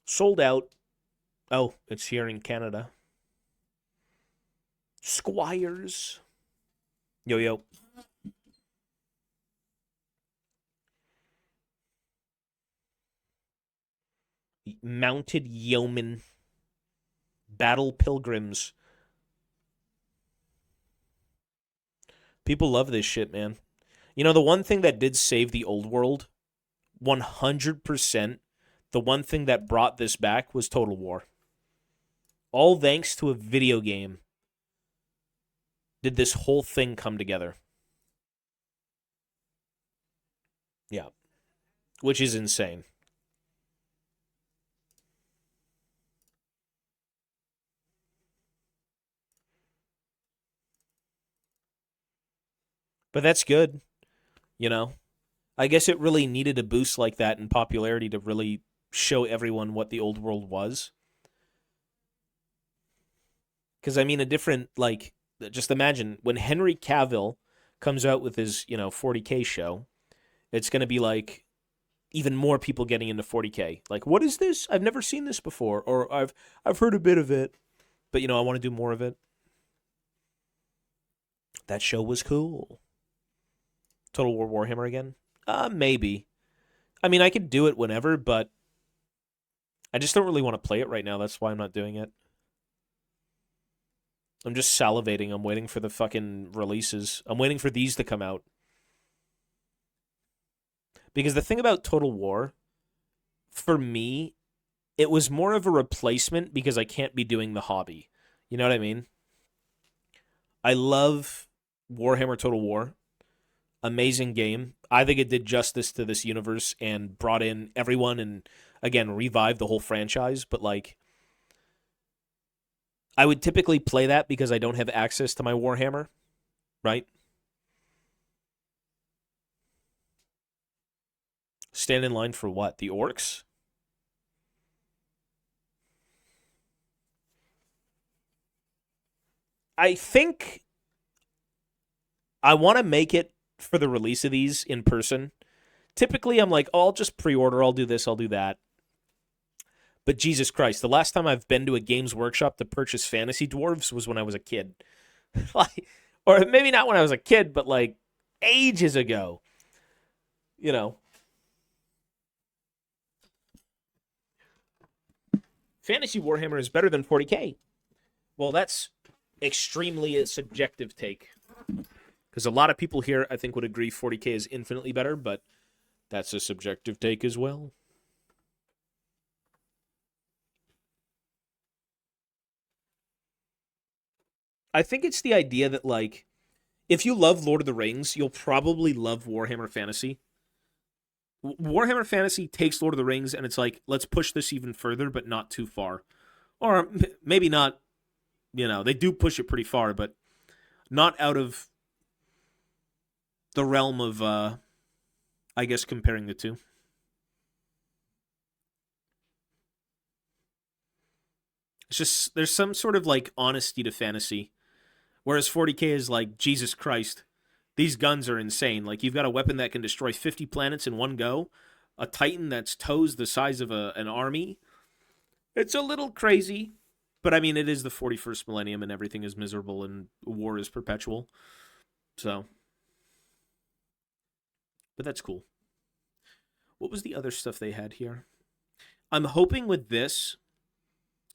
Sold out. Oh, it's here in Canada. Squires. Yo, yo. Mounted yeomen. Battle pilgrims. People love this shit, man. You know, the one thing that did save the old world, 100%, the one thing that brought this back was Total War. All thanks to a video game did this whole thing come together. Yeah. Which is insane. But that's good, you know? I guess it really needed a boost like that in popularity to really show everyone what the old world was. Because, I mean, a different, like, just imagine when Henry Cavill comes out with his, 40K show, it's going to be like even more people getting into 40K. Like, what is this? I've never seen this before, or I've heard a bit of it, but I want to do more of it. That show was cool. Total War Warhammer again? Maybe. I mean, I could do it whenever, but I just don't really want to play it right now. That's why I'm not doing it. I'm just salivating. I'm waiting for the fucking releases. I'm waiting for these to come out. Because the thing about Total War, for me, it was more of a replacement because I can't be doing the hobby. You know what I mean? I love Warhammer Total War. Amazing game. I think it did justice to this universe and brought in everyone and, again, revived the whole franchise. But, like, I would typically play that because I don't have access to my Warhammer, right? Stand in line for what? The orcs? I think I want to make it for the release of these in person. Typically, I'm like, oh, I'll just pre-order. I'll do this. I'll do that. But Jesus Christ, the last time I've been to a Games Workshop to purchase Fantasy Dwarves was when I was a kid. Like, or maybe not when I was a kid, but like ages ago. You know, Fantasy Warhammer is better than 40K. Well, that's extremely a subjective take. Because a lot of people here, I think, would agree 40K is infinitely better, but that's a subjective take as well. I think it's the idea that, like, if you love Lord of the Rings, you'll probably love Warhammer Fantasy. Warhammer Fantasy takes Lord of the Rings and it's like, let's push this even further, but not too far. Or maybe not, they do push it pretty far, but not out of the realm of, I guess, comparing the two. It's just, there's some sort of like honesty to fantasy. Whereas 40K is like, Jesus Christ, these guns are insane. Like, you've got a weapon that can destroy 50 planets in one go, a Titan that's toes the size of an army. It's a little crazy, but I mean, it is the 41st millennium and everything is miserable and war is perpetual. So, but that's cool. What was the other stuff they had here? I'm hoping with this.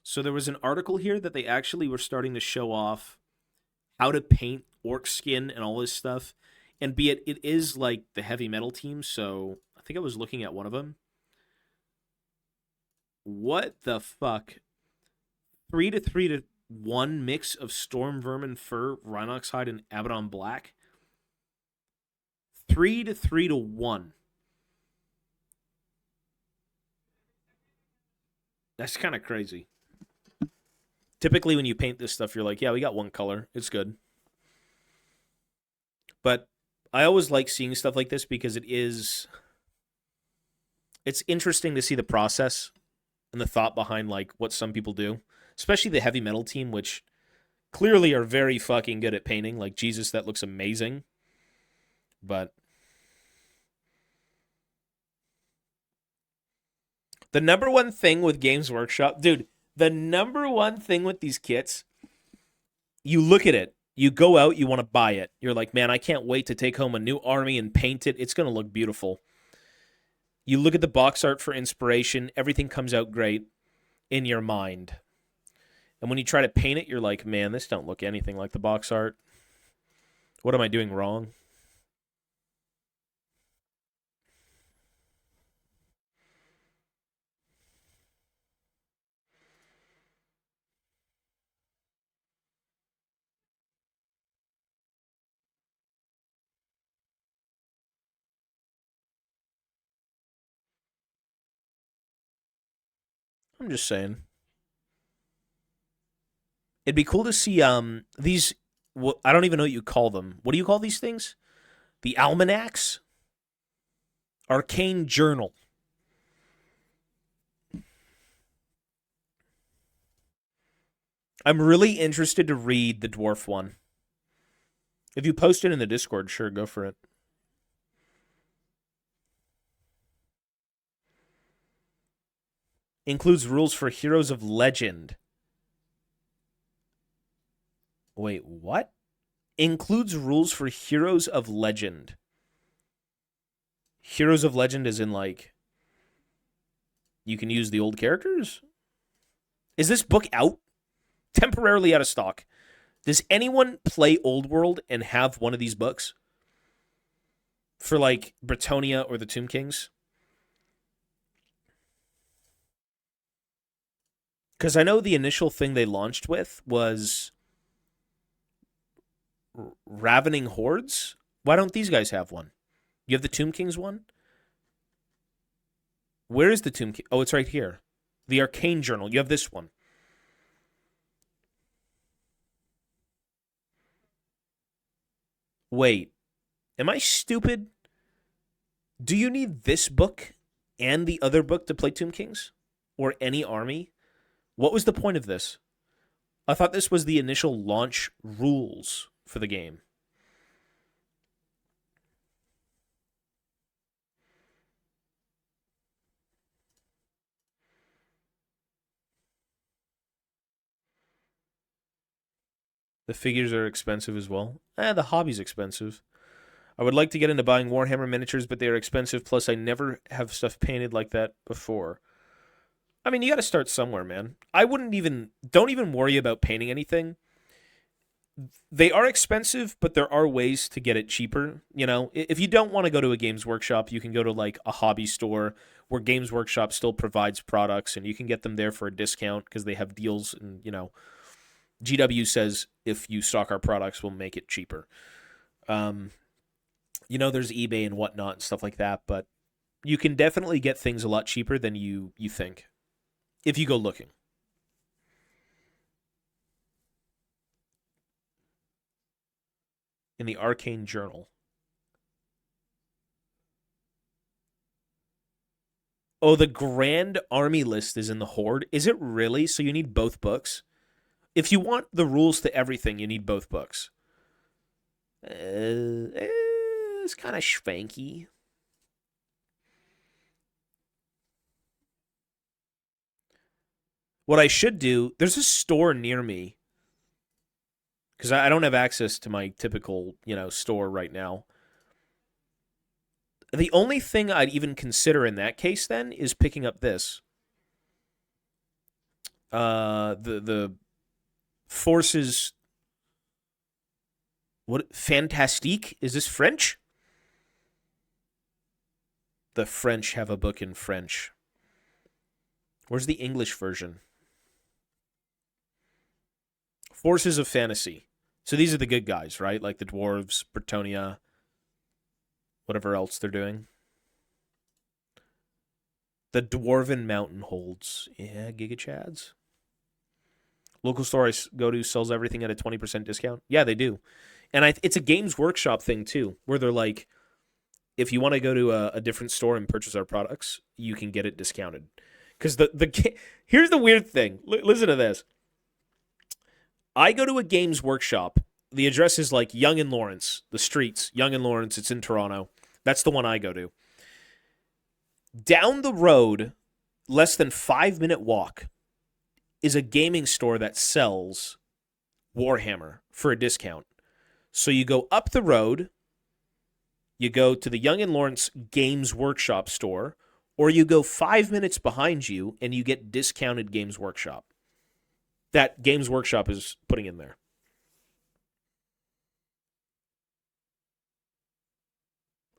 So there was an article here that they actually were starting to show off how to paint orc skin and all this stuff. And be it is like the heavy metal team, so I think I was looking at one of them. What the fuck? 3-3-1 mix of Storm Vermin Fur, Rhinox Hide, and Abaddon Black. 3-3-1. That's kind of crazy. Typically, when you paint this stuff, you're like, yeah, we got one color. It's good. But I always like seeing stuff like this because it's interesting to see the process and the thought behind like what some people do, especially the heavy metal team, which clearly are very fucking good at painting. Like, Jesus, that looks amazing. But the number one thing with Games Workshop, dude, the number one thing with these kits, you look at it, you go out, you want to buy it. You're like, man, I can't wait to take home a new army and paint it. It's going to look beautiful. You look at the box art for inspiration, everything comes out great in your mind. And when you try to paint it, you're like, man, this don't look anything like the box art. What am I doing wrong? I'm just saying. It'd be cool to see these. I don't even know what you call them. What do you call these things? The almanacs? Arcane Journal. I'm really interested to read the dwarf one. If you post it in the Discord, sure, go for it. Includes rules for Heroes of Legend. Wait, what? Includes rules for Heroes of Legend. Heroes of Legend is in like you can use the old characters? Is this book out? Temporarily out of stock. Does anyone play Old World and have one of these books? For like Bretonia or the Tomb Kings? Because I know the initial thing they launched with was Ravening Hordes. Why don't these guys have one? You have the Tomb Kings one? Where is the Tomb King? Oh, it's right here. The Arcane Journal. You have this one. Wait. Am I stupid? Do you need this book and the other book to play Tomb Kings? Or any army? What was the point of this? I thought this was the initial launch rules for the game. The figures are expensive as well. The hobby's expensive. I would like to get into buying Warhammer miniatures, but they are expensive. Plus, I never have stuff painted like that before. I mean, you got to start somewhere, man. Don't even worry about painting anything. They are expensive, but there are ways to get it cheaper. You know, if you don't want to go to a Games Workshop, you can go to like a hobby store where Games Workshop still provides products and you can get them there for a discount because they have deals. And, you know, GW says if you stock our products, we'll make it cheaper. You know, there's eBay and whatnot and stuff like that, but you can definitely get things a lot cheaper than you think if you go looking. In the Arcane Journal. Oh, the Grand Army list is in the Horde. Is it really? So you need both books? If you want the rules to everything, you need both books. It's kind of schwanky. What I should do, there's a store near me because I don't have access to my typical, store right now. The only thing I'd even consider in that case then is picking up this. The Forces. What? Fantastique? Is this French? The French have a book in French. Where's the English version? Forces of Fantasy. So these are the good guys, right? Like the dwarves, Bretonia, whatever else they're doing. The Dwarven Mountain Holds. Yeah, Giga Chads. Local store I go to sells everything at a 20% discount. Yeah, they do. And it's a Games Workshop thing, too, where they're like, if you want to go to a different store and purchase our products, you can get it discounted. Because here's the weird thing. Listen to this. I go to a Games Workshop. The address is like Yonge and Lawrence, the streets. Yonge and Lawrence, it's in Toronto. That's the one I go to. Down the road, less than 5-minute walk, is a gaming store that sells Warhammer for a discount. So you go up the road, you go to the Yonge and Lawrence Games Workshop store, or you go 5 minutes behind you and you get discounted Games Workshop. That Games Workshop is putting in there.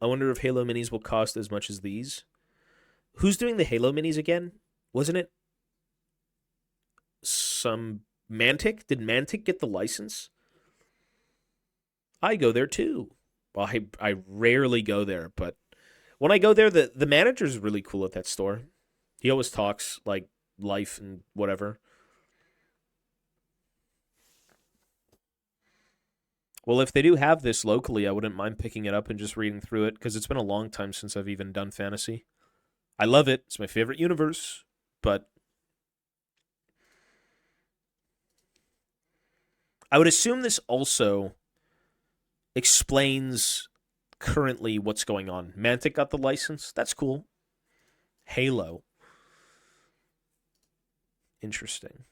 I wonder if Halo minis will cost as much as these. Who's doing the Halo minis again? Wasn't it some Mantic? Did Mantic get the license? I go there too. Well, I rarely go there, but when I go there, the manager's really cool at that store. He always talks like life and whatever. Well, if they do have this locally, I wouldn't mind picking it up and just reading through it, because it's been a long time since I've even done fantasy. I love it. It's my favorite universe, but I would assume this also explains currently what's going on. Mantic got the license. That's cool. Halo. Interesting.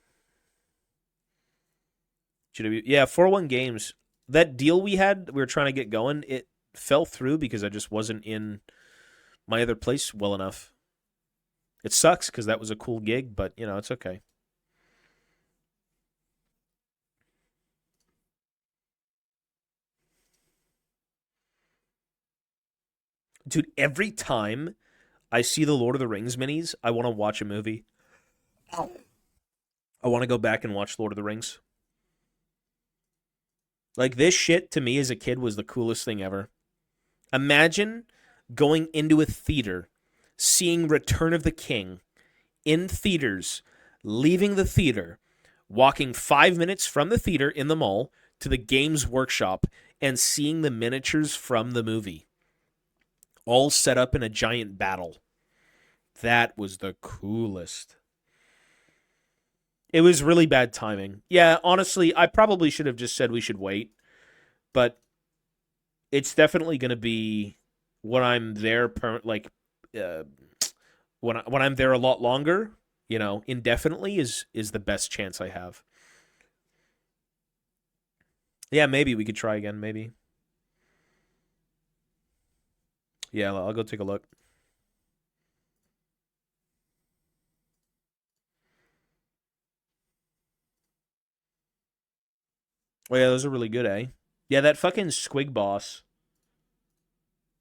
GW. Yeah, 401 Games. That deal we were trying to get going, it fell through because I just wasn't in my other place well enough. It sucks because that was a cool gig, but, it's okay. Dude, every time I see the Lord of the Rings minis, I want to watch a movie. I want to go back and watch Lord of the Rings. Like, this shit to me as a kid was the coolest thing ever. Imagine going into a theater, seeing Return of the King in theaters, leaving the theater, walking 5 minutes from the theater in the mall to the Games Workshop, and seeing the miniatures from the movie all set up in a giant battle. That was the coolest. It was really bad timing. Yeah, honestly, I probably should have just said we should wait. But it's definitely going to be when I'm there, when I'm there a lot longer, indefinitely is the best chance I have. Yeah, maybe we could try again, maybe. Yeah, I'll go take a look. Oh, yeah, those are really good, eh? Yeah, that fucking Squig Boss.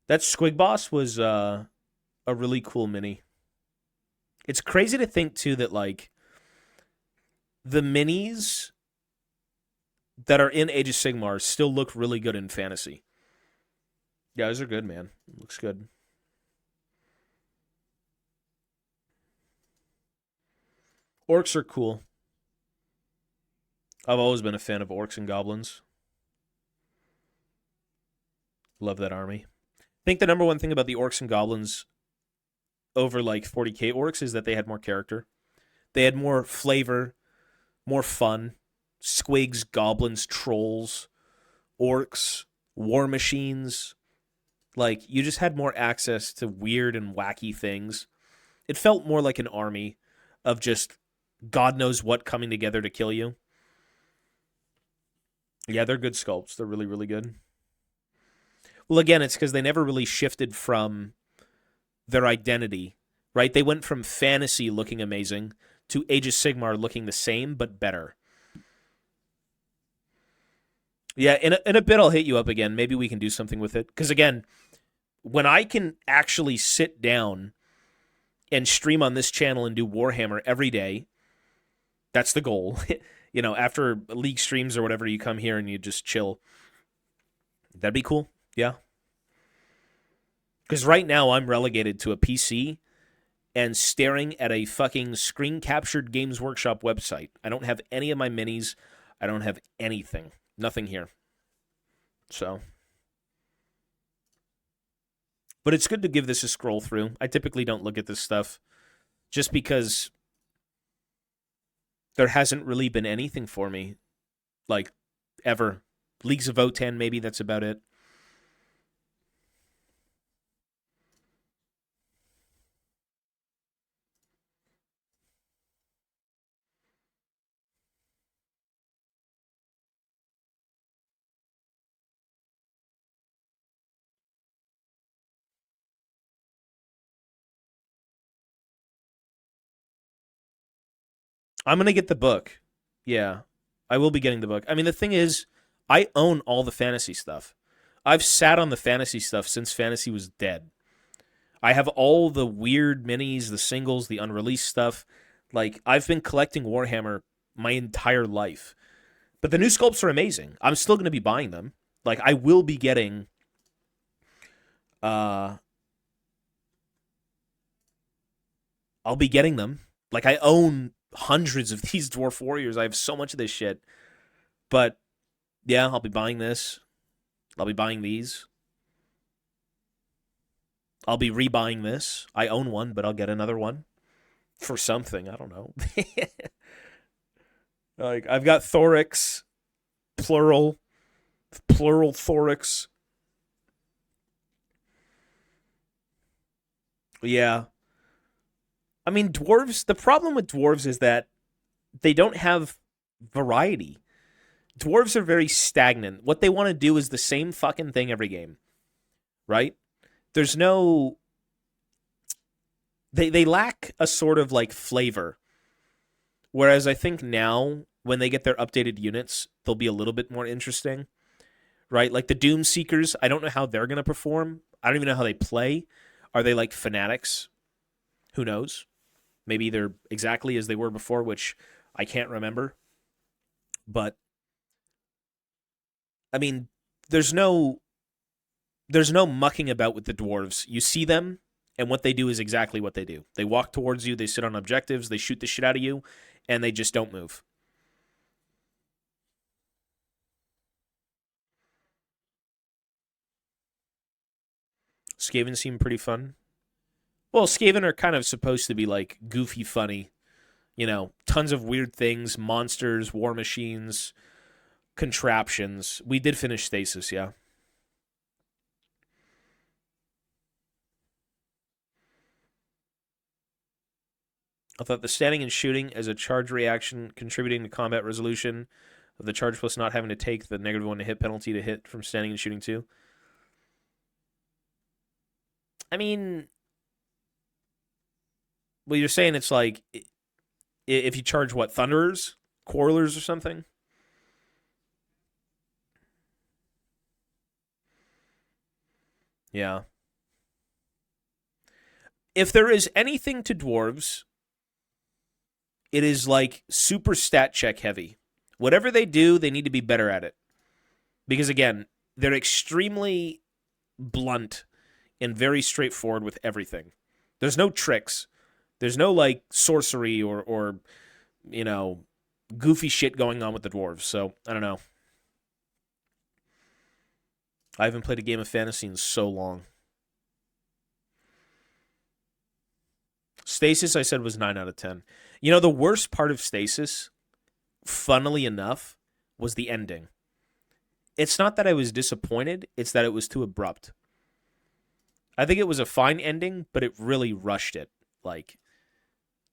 That Squig Boss was a really cool mini. It's crazy to think, too, that, like, the minis that are in Age of Sigmar still look really good in fantasy. Yeah, those are good, man. Looks good. Orcs are cool. I've always been a fan of orcs and goblins. Love that army. I think the number one thing about the orcs and goblins over like 40k orcs is that they had more character. They had more flavor, more fun. Squigs, goblins, trolls, orcs, war machines. Like, you just had more access to weird and wacky things. It felt more like an army of just God knows what coming together to kill you. Yeah, they're good sculpts. They're really, really good. Well, again, it's because they never really shifted from their identity, right? They went from fantasy looking amazing to Age of Sigmar looking the same, but better. Yeah, in a bit I'll hit you up again. Maybe we can do something with it. Because, again, when I can actually sit down and stream on this channel and do Warhammer every day, that's the goal. You know, after league streams or whatever, you come here and you just chill. That'd be cool. Yeah. Because right now I'm relegated to a PC and staring at a fucking screen captured Games Workshop website. I don't have any of my minis. I don't have anything. Nothing here. So. But it's good to give this a scroll through. I typically don't look at this stuff just because there hasn't really been anything for me, like, ever. Leagues of Votan, maybe that's about it. I'm going to get the book. Yeah, I will be getting the book. I mean, the thing is, I own all the fantasy stuff. I've sat on the fantasy stuff since fantasy was dead. I have all the weird minis, the singles, the unreleased stuff. Like, I've been collecting Warhammer my entire life. But the new sculpts are amazing. I'm still going to be buying them. Like, I will be getting I'll be getting them. Like, I own hundreds of these Dwarf Warriors. I have so much of this shit. But yeah, I'll be buying this. I'll be buying these. I'll be rebuying this. I own one, but I'll get another one for something. I don't know. Like, I've got Thorax, plural Thorax. Yeah. I mean, dwarves, the problem with dwarves is that they don't have variety. Dwarves are very stagnant. What they want to do is the same fucking thing every game, right? There's no. They lack a sort of like flavor. Whereas I think now, when they get their updated units, they'll be a little bit more interesting, right? Like the Doom Seekers, I don't know how they're going to perform. I don't even know how they play. Are they like fanatics? Who knows? Maybe they're exactly as they were before, which I can't remember. But I mean, there's no mucking about with the dwarves. You see them, and what they do is exactly what they do. They walk towards you, they sit on objectives, they shoot the shit out of you, and they just don't move. Skaven seem pretty fun. Well, Skaven are kind of supposed to be like goofy funny. You know, tons of weird things, monsters, war machines, contraptions. We did finish Stasis, yeah. I thought the standing and shooting as a charge reaction contributing to combat resolution of the charge plus not having to take the -1 to hit penalty to hit from standing and shooting too. I mean, well, you're saying it's like if you charge what, Thunderers, Quarrelers, or something. Yeah. If there is anything to dwarves, it is like super stat check heavy. Whatever they do, they need to be better at it. Because again, they're extremely blunt and very straightforward with everything. There's no tricks. There's no like sorcery or you know, goofy shit going on with the dwarves. So, I don't know. I haven't played a game of fantasy in so long. Stasis, I said, was 9 out of 10. You know, the worst part of Stasis, funnily enough, was the ending. It's not that I was disappointed, it's that it was too abrupt. I think it was a fine ending, but it really rushed it. Like,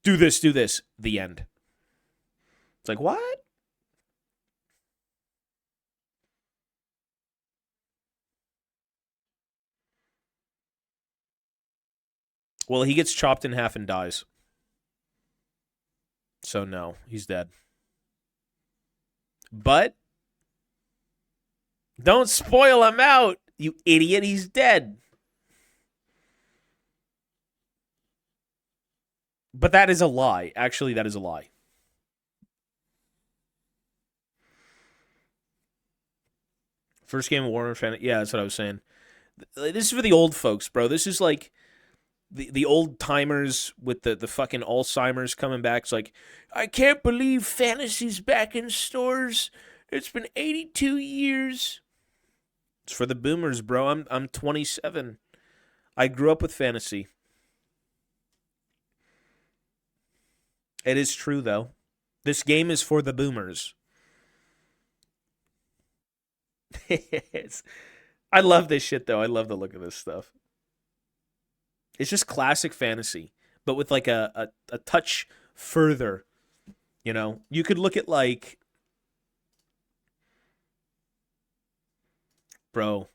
do this, the end. It's like, what? Well, he gets chopped in half and dies. So, no, he's dead. But don't spoil him out, you idiot. He's dead. But that is a lie. Actually, that is a lie. First game of Warhammer fan. Yeah, that's what I was saying. This is for the old folks, bro. This is like the old timers with the fucking Alzheimer's coming back. It's like, I can't believe fantasy's back in stores. It's been 82 years. It's for the boomers, bro. I'm 27. I grew up with fantasy. It is true though. This game is for the boomers. I love this shit though. I love the look of this stuff. It's just classic fantasy, but with like a touch further. You know, you could look at like, bro,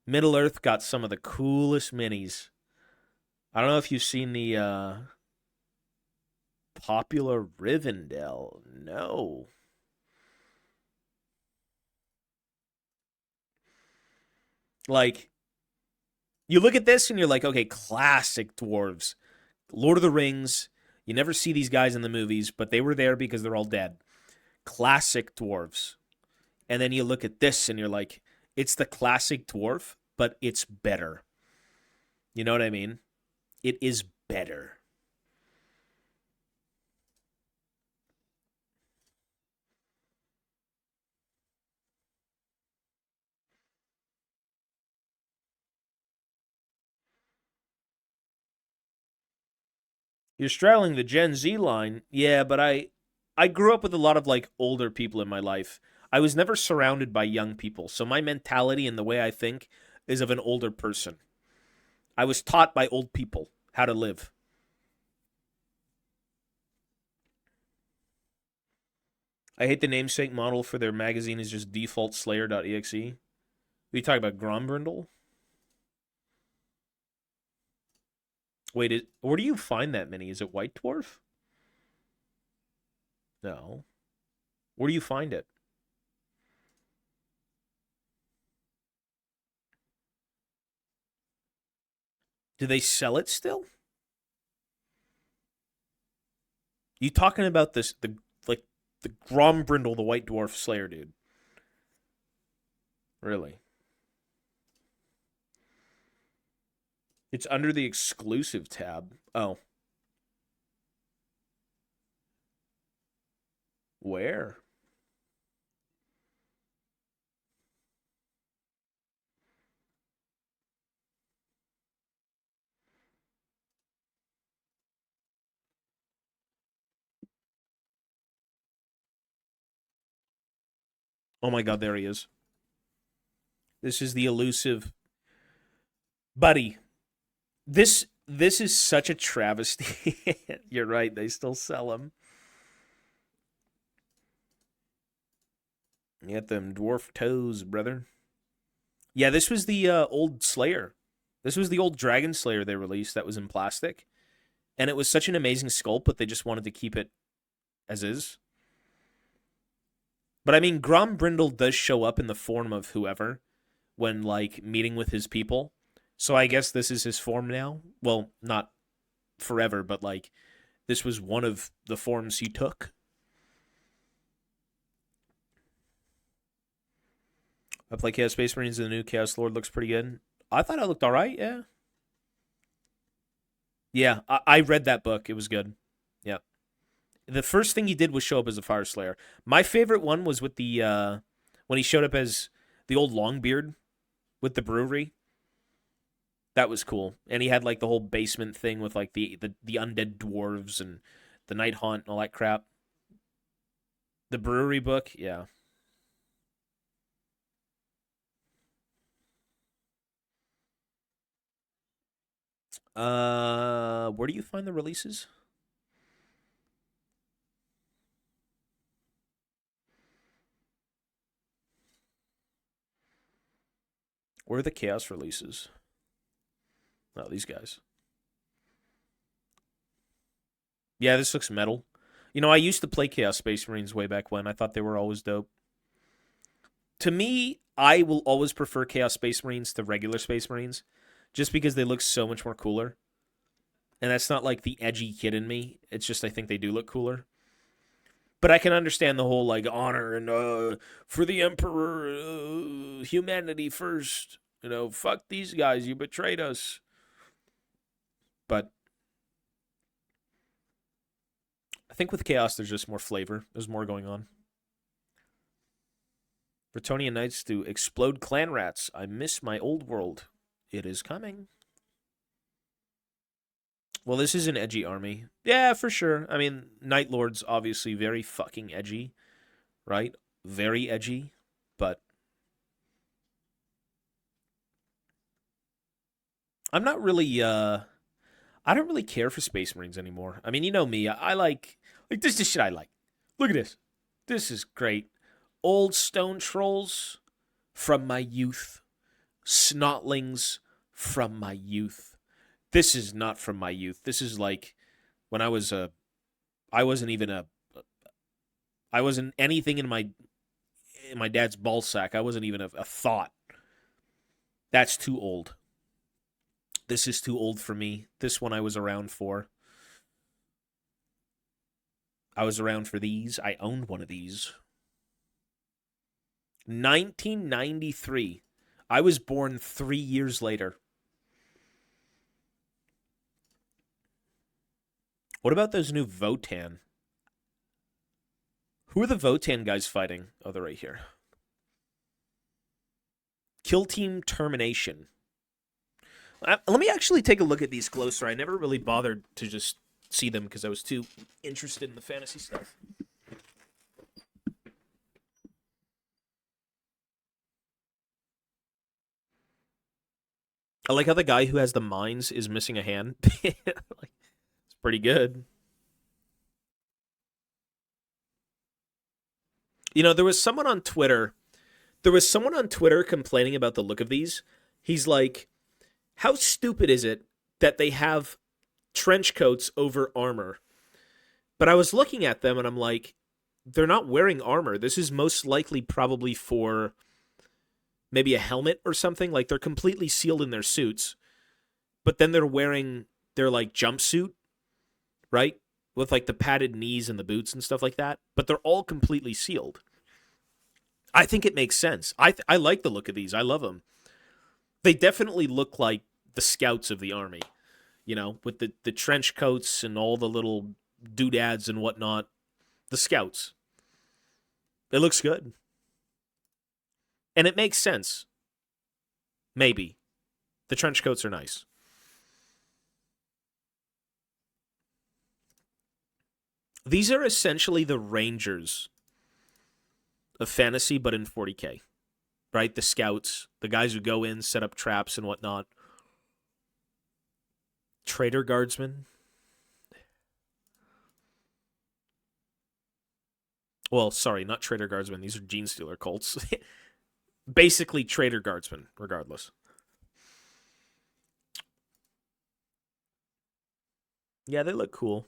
Middle Earth got some of the coolest minis. I don't know if you've seen the popular Rivendell. No. Like, you look at this and you're like, okay, classic dwarves. Lord of the Rings. You never see these guys in the movies, but they were there because they're all dead. Classic dwarves. And then you look at this and you're like, it's the classic dwarf, but it's better. You know what I mean? It is better. You're straddling the Gen Z line. Yeah, but I grew up with a lot of like older people in my life. I was never surrounded by young people. So my mentality and the way I think is of an older person. I was taught by old people how to live. I hate the namesake model for their magazine is just default slayer.exe. We talk about Grombrindle? Wait, where do you find that mini? Is it White Dwarf? No. Where do you find it? Do they sell it still? You talking about this the Grombrindle, the White Dwarf Slayer dude? Really? It's under the exclusive tab. Oh. Where? Oh my god, there he is. This is the elusive buddy. This is such a travesty. You're right, they still sell them. You got them dwarf toes, brother. Yeah, this was the old Slayer. This was the old Dragon Slayer they released that was in plastic. And it was such an amazing sculpt, but they just wanted to keep it as is. But I mean, Grombrindle does show up in the form of whoever when, like, meeting with his people. So I guess this is his form now. Well, not forever, but, like, this was one of the forms he took. I play Chaos Space Marines and the new Chaos Lord looks pretty good. I thought it looked all right, yeah. Yeah, I read that book. It was good. Yeah. The first thing he did was show up as a Fire Slayer. My favorite one was with the when he showed up as the old Longbeard with the brewery. That was cool. And he had like the whole basement thing with like the undead dwarves and the night haunt and all that crap. The brewery book, yeah. Where do you find the releases? Where are the Chaos releases? Oh, these guys. Yeah, this looks metal. You know, I used to play Chaos Space Marines way back when. I thought they were always dope. To me, I will always prefer Chaos Space Marines to regular Space Marines just because they look so much more cooler. And that's not like the edgy kid in me. It's just I think they do look cooler. But I can understand the whole like honor and for the emperor, humanity first. You know, fuck these guys, you betrayed us. But I think with Chaos, there's just more flavor. There's more going on. Bretonian Knights to explode clan rats. I miss my old world. It is coming. Well, this is an edgy army. Yeah, for sure. I mean, Night Lord's obviously very fucking edgy, right? Very edgy, but I'm not really I don't really care for Space Marines anymore. I mean, you know me. I like this is shit I like. Look at this. This is great. Old stone trolls from my youth. Snotlings from my youth. This is not from my youth. This is like when I was I wasn't even I wasn't anything in my dad's ball sack. I wasn't even a thought. That's too old. This is too old for me. This one I was around for. I was around for these. I owned one of these. 1993. I was born 3 years later. What about those new Votan? Who are the Votan guys fighting? Oh, they're right here. Kill Team Termination. Let me actually take a look at these closer. I never really bothered to just see them because I was too interested in the fantasy stuff. I like how the guy who has the mines is missing a hand. It's pretty good. You know, there was someone on Twitter. There was someone on Twitter complaining about the look of these. He's like, how stupid is it that they have trench coats over armor? But I was looking at them and I'm like, they're not wearing armor. This is most likely probably for maybe a helmet or something. Like they're completely sealed in their suits. But then they're wearing their like jumpsuit, right? With like the padded knees and the boots and stuff like that. But they're all completely sealed. I think it makes sense. I like the look of these. I love them. They definitely look like the scouts of the army, you know, with the trench coats and all the little doodads and whatnot. The scouts. It looks good. And it makes sense. Maybe. The trench coats are nice. These are essentially the Rangers of fantasy, but in 40K. Right? The scouts, the guys who go in, set up traps and whatnot. Trader Guardsmen. Well, sorry, not Trader Guardsmen. These are Gene Stealer cults. Basically, Trader Guardsmen, regardless. Yeah, they look cool.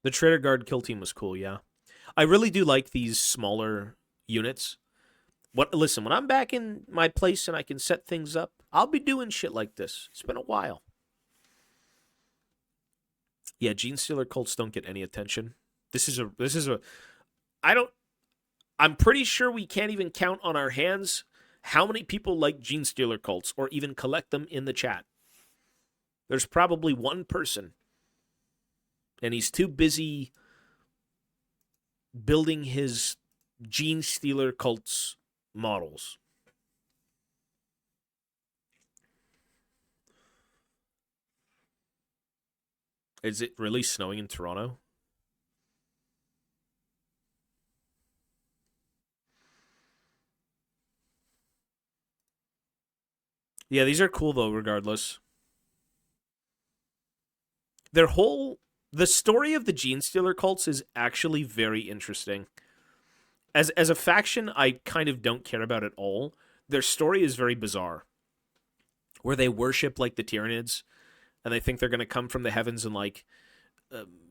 The Trader Guard kill team was cool, yeah. I really do like these smaller units. Listen, when I'm back in my place and I can set things up, I'll be doing shit like this. It's been a while. Yeah, Gene Stealer cults don't get any attention. I'm pretty sure we can't even count on our hands how many people like Gene Stealer cults or even collect them in the chat. There's probably one person. And he's too busy building his Gene Stealer cults models. Is it really snowing in Toronto? Yeah, these are cool though, regardless. The story of the Gene Stealer cults is actually very interesting. As a faction, I kind of don't care about at all. Their story is very bizarre. Where they worship like the Tyranids, and they think they're going to come from the heavens and like,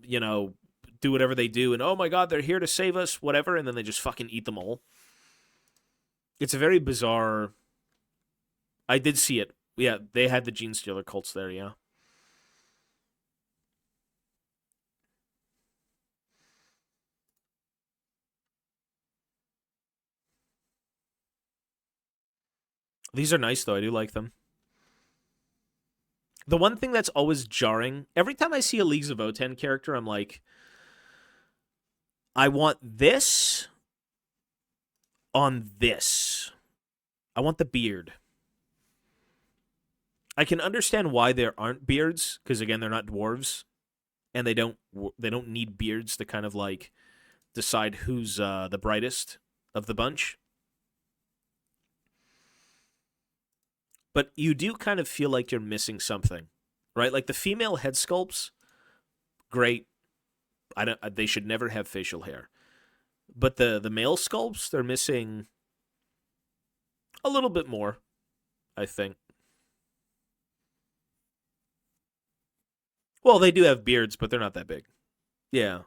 you know, do whatever they do, and oh my god, they're here to save us, whatever, and then they just fucking eat them all. It's a very bizarre. I did see it. Yeah, they had the Gene Stealer cults there, yeah. These are nice, though. I do like them. The one thing that's always jarring, every time I see a Leagues of Votann character, I'm like, I want this on this. I want the beard. I can understand why there aren't beards, because again, they're not dwarves, and they don't need beards to kind of like decide who's the brightest of the bunch. But you do kind of feel like you're missing something, right? Like the female head sculpts, great. I don't. They should never have facial hair. But the male sculpts, they're missing a little bit more, I think. Well, they do have beards, but they're not that big. Yeah.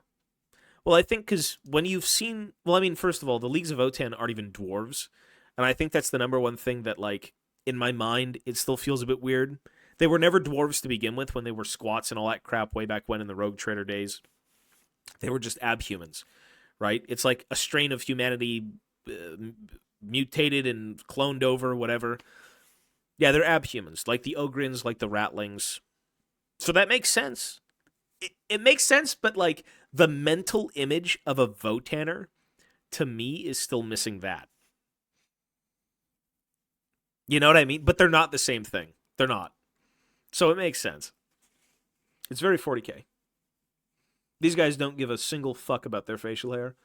Well, I think because when you've seen, well, I mean, first of all, the Leagues of Votann aren't even dwarves, and I think that's the number one thing that, like, in my mind, it still feels a bit weird. They were never dwarves to begin with when they were squats and all that crap way back when in the Rogue Trader days. They were just abhumans, right? It's like a strain of humanity mutated and cloned over, whatever. Yeah, they're abhumans, like the Ogrins, like the Ratlings. So that makes sense. It makes sense, but like the mental image of a Votanner to me is still missing that. You know what I mean? But they're not the same thing. They're not. So it makes sense. It's very 40k. These guys don't give a single fuck about their facial hair.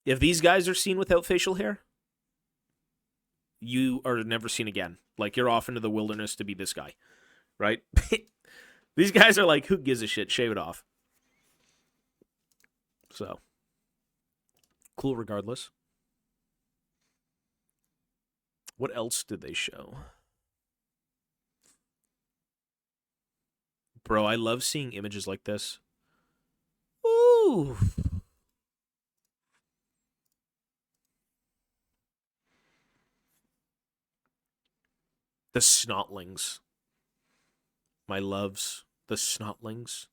If these guys are seen without facial hair, you are never seen again. Like you're off into the wilderness to be this guy, right? These guys are like, who gives a shit? Shave it off. So, cool regardless. What else did they show? Bro, I love seeing images like this. Ooh. The snotlings. My loves. The snotlings.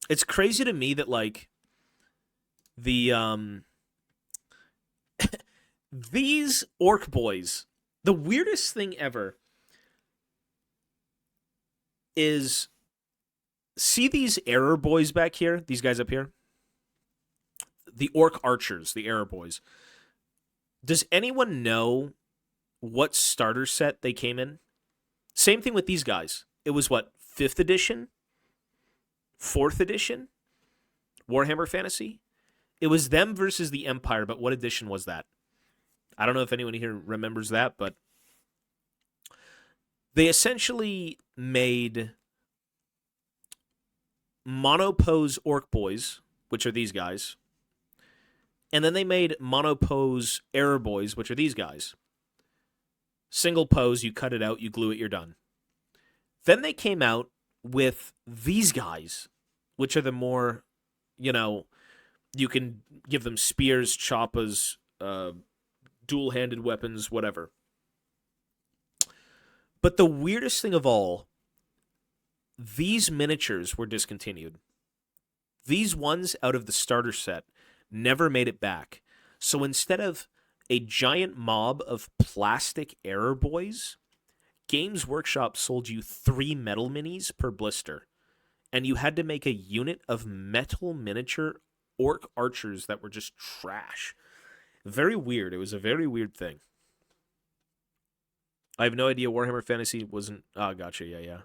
It's crazy to me that, like, the, these orc boys, the weirdest thing ever is, see these error boys back here? These guys up here? The orc archers, the error boys. Does anyone know what starter set they came in? Same thing with these guys. It was what, 5th edition? 4th edition? Warhammer Fantasy? It was them versus the Empire, but what edition was that? I don't know if anyone here remembers that, but they essentially made monopose orc boys, which are these guys, and then they made monopose error boys, which are these guys. Single pose, you cut it out, you glue it, you're done. Then they came out with these guys, which are the more, you know, you can give them spears, choppas, dual-handed weapons, whatever. But the weirdest thing of all, these miniatures were discontinued. These ones out of the starter set never made it back. So instead of a giant mob of plastic error boys, Games Workshop sold you 3 metal minis per blister. And you had to make a unit of metal miniature orc archers that were just trash. Very weird. It was a very weird thing. I have no idea Warhammer Fantasy wasn't... Oh, gotcha. Yeah.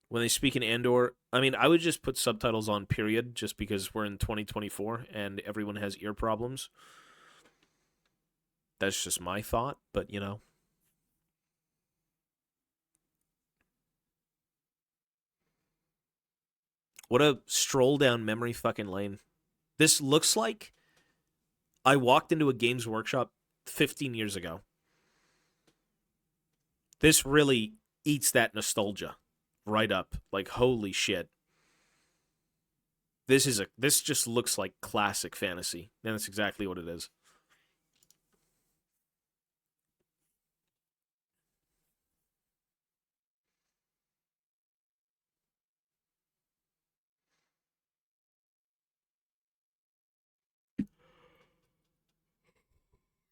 When they speak in Andor, I mean, I would just put subtitles on, period, just because we're in 2024 and everyone has ear problems. That's just my thought, but, you know. What a stroll down memory fucking lane. This looks like I walked into a Games Workshop 15 years ago. This really eats that nostalgia right up. Like, holy shit. This just looks like classic fantasy. And that's exactly what it is.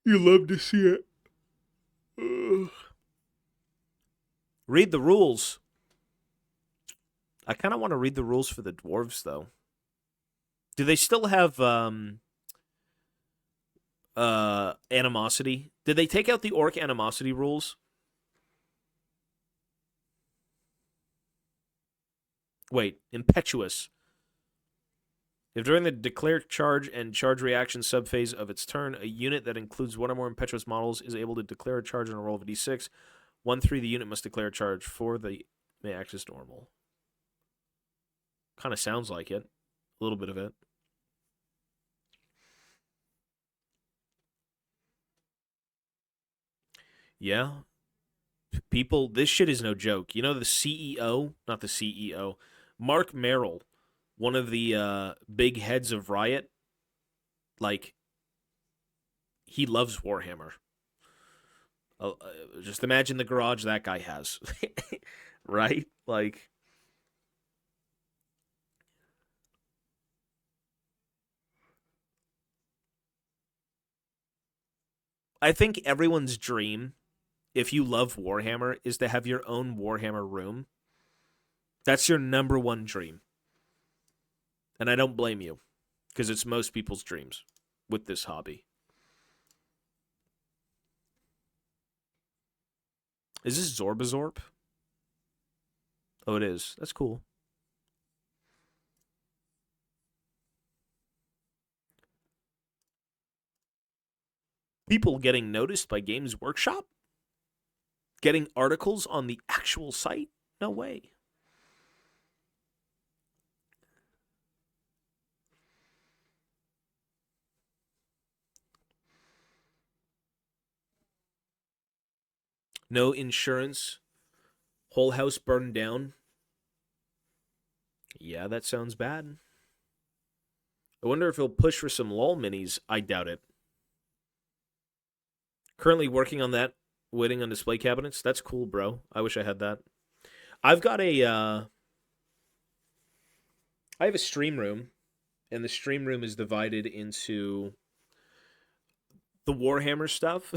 You love to see it. Ugh. Read the rules. I kind of want to read the rules for the dwarves, though. Do they still have animosity? Did they take out the orc animosity rules? Wait, impetuous. If during the declare charge and charge reaction subphase of its turn, a unit that includes one or more impetuous models is able to declare a charge on a roll of a d6, 1/3 the unit must declare a charge. 4 the may act as normal. Kind of sounds like it. A little bit of it. Yeah. People, this shit is no joke. You know the CEO? Not the CEO. Mark Merrill, one of the big heads of Riot, like, he loves Warhammer. Just imagine the garage that guy has. Right? Like, I think everyone's dream, if you love Warhammer, is to have your own Warhammer room. That's your number one dream. And I don't blame you, because it's most people's dreams with this hobby. Is this Zorbazorp? Oh, it is. That's cool. People getting noticed by Games Workshop? Getting articles on the actual site? No way. No insurance. Whole house burned down. Yeah, that sounds bad. I wonder if he'll push for some LOL minis. I doubt it. Currently working on that, waiting on display cabinets. That's cool, bro. I wish I had that. I've got I have a stream room, and the stream room is divided into the Warhammer stuff.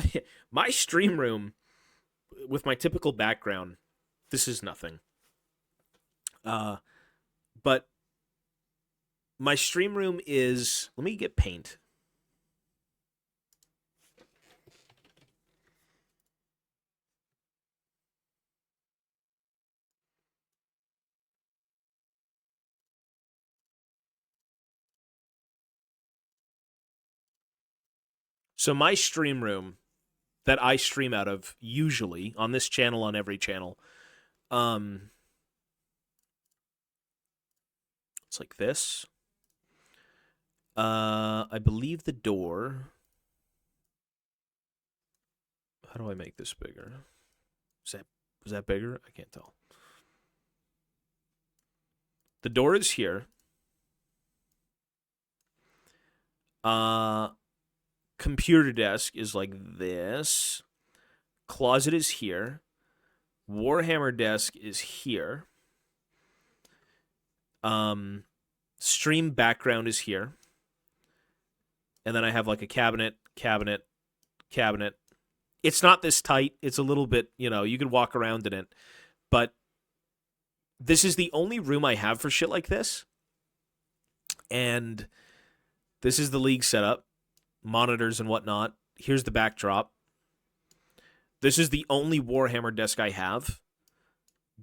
My stream room, with my typical background, this is nothing. But my stream room is. Let me get paint. So my stream room that I stream out of usually on this channel, on every channel, it's like this. I believe the door. How do I make this bigger? Is that bigger? I can't tell. The door is here. Computer desk is like this. Closet is here. Warhammer desk is here. Stream background is here. And then I have like a cabinet. It's not this tight. It's a little bit, you could walk around in it. But this is the only room I have for shit like this. And this is the league setup. Monitors and whatnot. Here's the backdrop. This is the only Warhammer desk I have.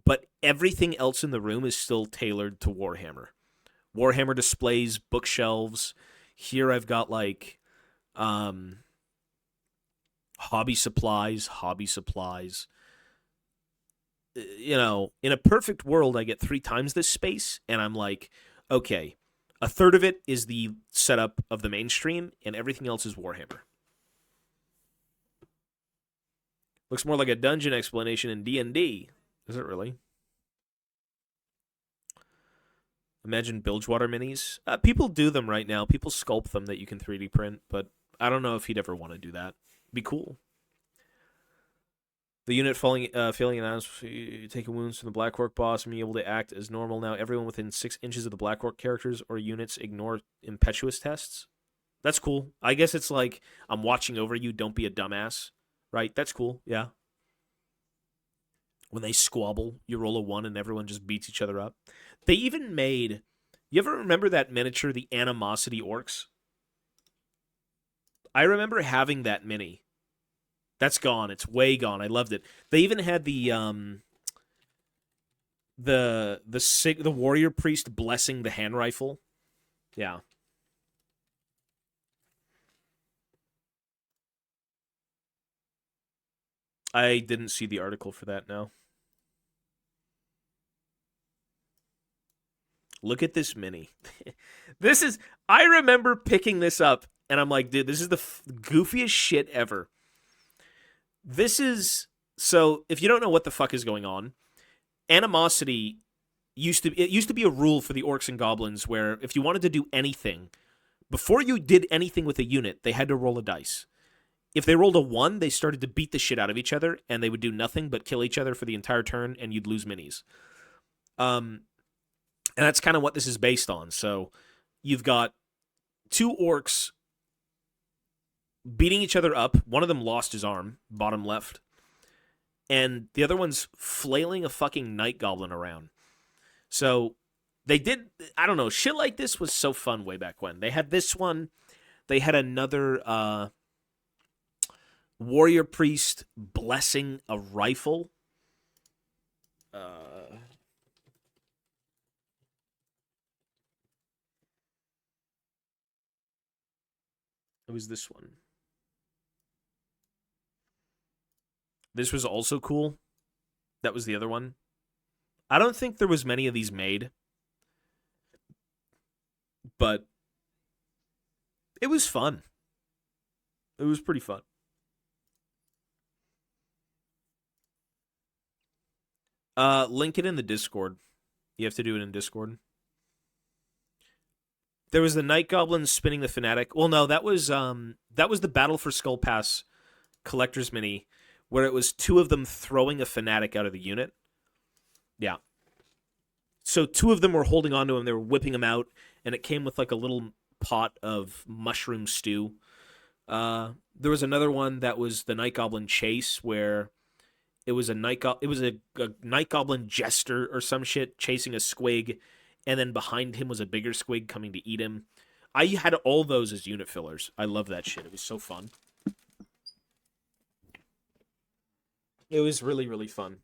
But everything else in the room is still tailored to Warhammer. Warhammer displays, bookshelves. Here I've got like hobby supplies. In a perfect world, I get 3 times this space, and I'm like, okay, a third of it is the setup of the mainstream, and everything else is Warhammer. Looks more like a dungeon explanation in D&D. Is it really? Imagine Bilgewater minis. People do them right now. People sculpt them that you can 3D print, but I don't know if he'd ever want to do that. Be cool. The unit failing announced taking wounds from the Black Orc boss and being able to act as normal now. Everyone within 6 inches of the Black Orc characters or units ignore impetuous tests. That's cool. I guess it's like, I'm watching over you, don't be a dumbass. Right? That's cool. Yeah. When they squabble, you roll a 1 and everyone just beats each other up. They even made. You ever remember that miniature, the Animosity Orcs? I remember having that mini. That's gone. It's way gone. I loved it. They even had the warrior priest blessing the hand rifle. Yeah. I didn't see the article for that, no. Look at this mini. This is. I remember picking this up, and I'm like, dude, this is the goofiest shit ever. This is. So, if you don't know what the fuck is going on, Animosity used to be a rule for the orcs and goblins where if you wanted to do anything, before you did anything with a unit, they had to roll a dice. If they rolled a 1, they started to beat the shit out of each other, and they would do nothing but kill each other for the entire turn, and you'd lose minis. And that's kind of what this is based on. So you've got 2 orcs beating each other up. One of them lost his arm, bottom left. And the other one's flailing a fucking night goblin around. So they did, I don't know, shit like this was so fun way back when. They had this one. They had another warrior priest blessing a rifle. It was this one. This was also cool. That was the other one. I don't think there was many of these made, but it was fun. It was pretty fun. Link it in the Discord. You have to do it in Discord. There was the Night Goblin spinning the Fanatic. Well, no, that was the Battle for Skull Pass collector's mini, where it was 2 of them throwing a Fanatic out of the unit. Yeah. So 2 of them were holding onto him. They were whipping him out, and it came with like a little pot of mushroom stew. There was another one that was the Night Goblin Chase, where it was a night goblin jester or some shit chasing a squig, and then behind him was a bigger squig coming to eat him. I had all those as unit fillers. I love that shit. It was so fun. It was really, really fun.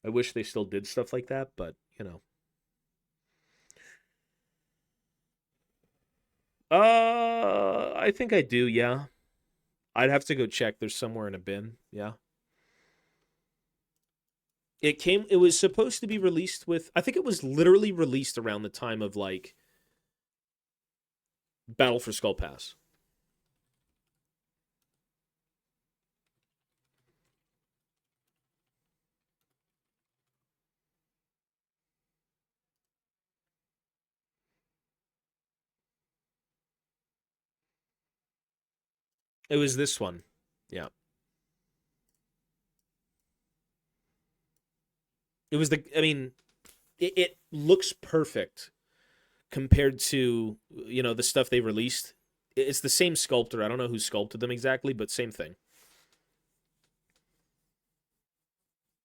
I wish they still did stuff like that, but, you know. I think I do, yeah. I'd have to go check. There's somewhere in a bin, yeah. It was supposed to be released with, I think it was literally released around the time of, like, Battle for Skull Pass. It was this one. Yeah. It was I mean, it looks perfect compared to, the stuff they released. It's the same sculptor. I don't know who sculpted them exactly, but same thing.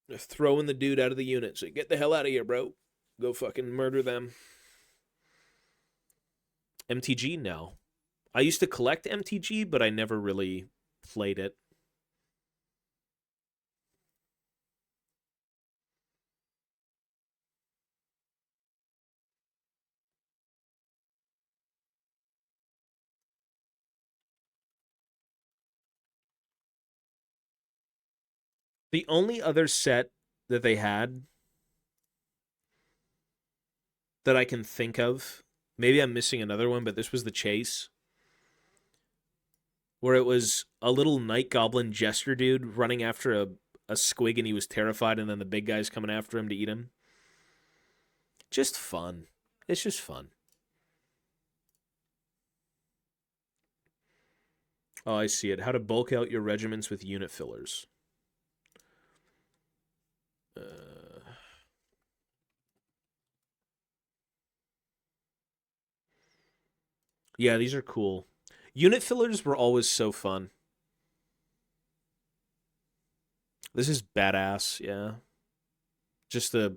They're throwing the dude out of the unit. So get the hell out of here, bro. Go fucking murder them. MTG? No. I used to collect MTG, but I never really played it. The only other set that they had that I can think of, maybe I'm missing another one, but this was the Chase, where it was a little night goblin jester dude running after a squig, and he was terrified, and then the big guy's coming after him to eat him. Just fun. It's just fun. Oh, I see it. How to bulk out your regiments with unit fillers. Yeah, these are cool. Unit fillers were always so fun. This is badass, yeah. Just a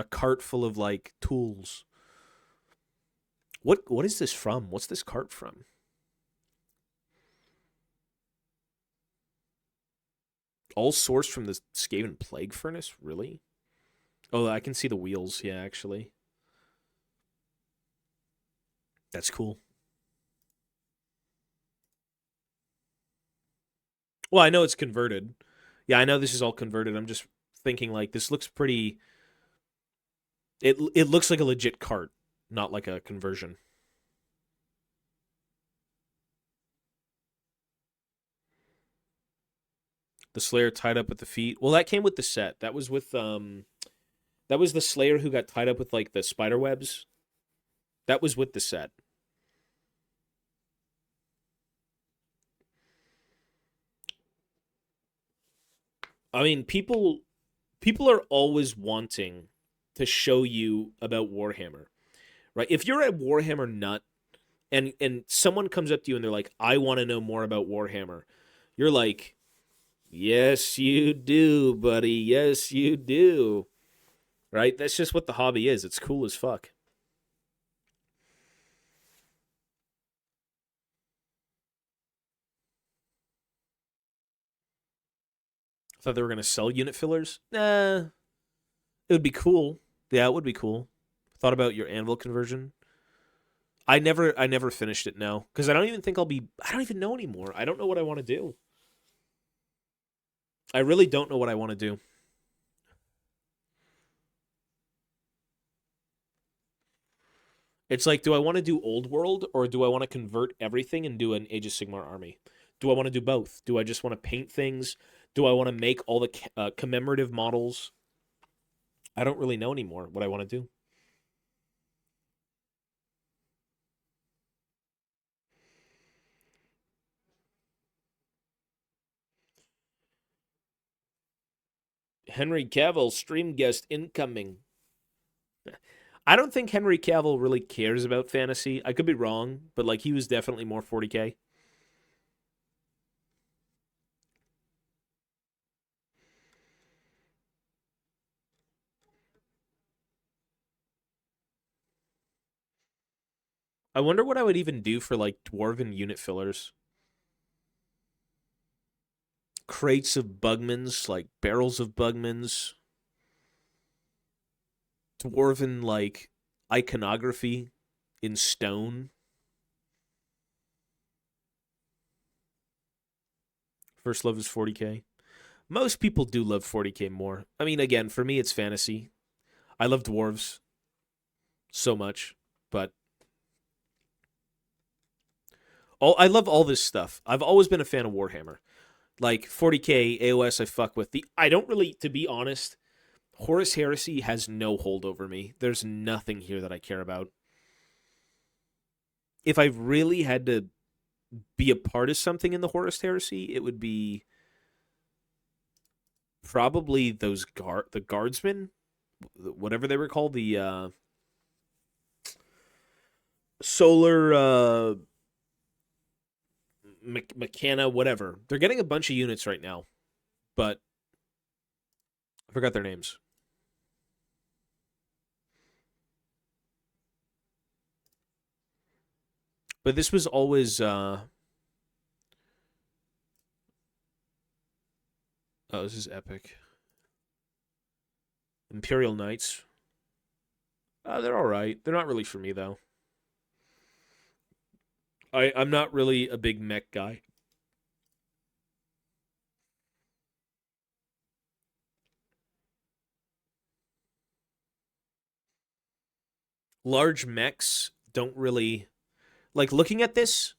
cart full of like tools. What is this from? What's this cart from? All sourced from the Skaven Plague Furnace? Really? Oh, I can see the wheels, yeah, actually. That's cool. Well, I know it's converted. Yeah, I know this is all converted. I'm just thinking like this looks pretty it looks like a legit cart, not like a conversion. The Slayer tied up with the feet. Well, that came with the set. That was with that was the Slayer who got tied up with like the spider webs. That was with the set. I mean, people are always wanting to show you about Warhammer, right? If you're a Warhammer nut and someone comes up to you and they're like, "I want to know more about Warhammer," you're like, "Yes, you do, buddy. Yes, you do." Right? That's just what the hobby is. It's cool as fuck. I thought they were gonna sell unit fillers. Nah, it would be cool. Yeah, it would be cool. Thought about your anvil conversion. I never finished it now because I don't even think I'll be. I don't even know anymore. I don't know what I want to do. I really don't know what I want to do. It's like, do I want to do old world or do I want to convert everything and do an Age of Sigmar army? Do I want to do both? Do I just want to paint things? Do I want to make all the commemorative models? I don't really know anymore what I want to do. Henry Cavill stream guest incoming. I don't think Henry Cavill really cares about fantasy. I could be wrong, but like he was definitely more 40K. I wonder what I would even do for like dwarven unit fillers. Crates of Bugmans, like barrels of Bugmans, dwarven like iconography in stone. First love is 40K. Most people do love 40K more. I mean, again, for me, it's fantasy. I love dwarves so much, but I love all this stuff. I've always been a fan of Warhammer. Like 40K AOS, I fuck with. I don't really, to be honest, Horus Heresy has no hold over me. There's nothing here that I care about. If I really had to be a part of something in the Horus Heresy, it would be probably the guardsmen, whatever they were called, the solar Mechana, whatever. They're getting a bunch of units right now, but I forgot their names. But this was always oh, this is epic. Imperial Knights. They're all right. They're not really for me though. I'm not really a big mech guy. Large mechs don't really like looking at this.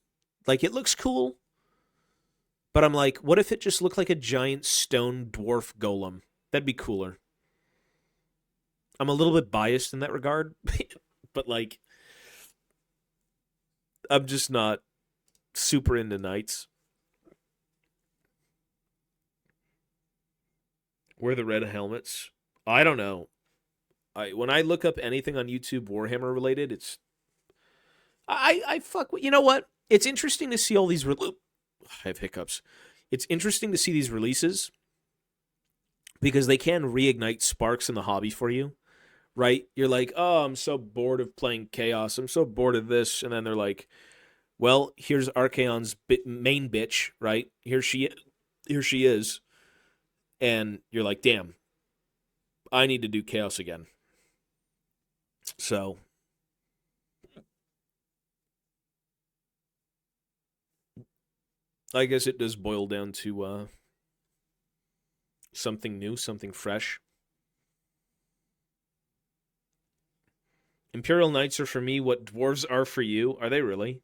Like it looks cool, but I'm like, what if it just looked like a giant stone dwarf golem? That'd be cooler. I'm a little bit biased in that regard, but like, I'm just not super into knights. Wear the red helmets. I don't know. When I look up anything on YouTube Warhammer related, I fuck with, you know what? It's interesting to see all these. I have hiccups. It's interesting to see these releases because they can reignite sparks in the hobby for you, right? You're like, oh, I'm so bored of playing Chaos. I'm so bored of this. And then they're like, well, here's Archaon's main bitch, right? Here she is. And you're like, damn, I need to do Chaos again. So I guess it does boil down to something new, something fresh. Imperial Knights are for me what dwarves are for you. Are they really?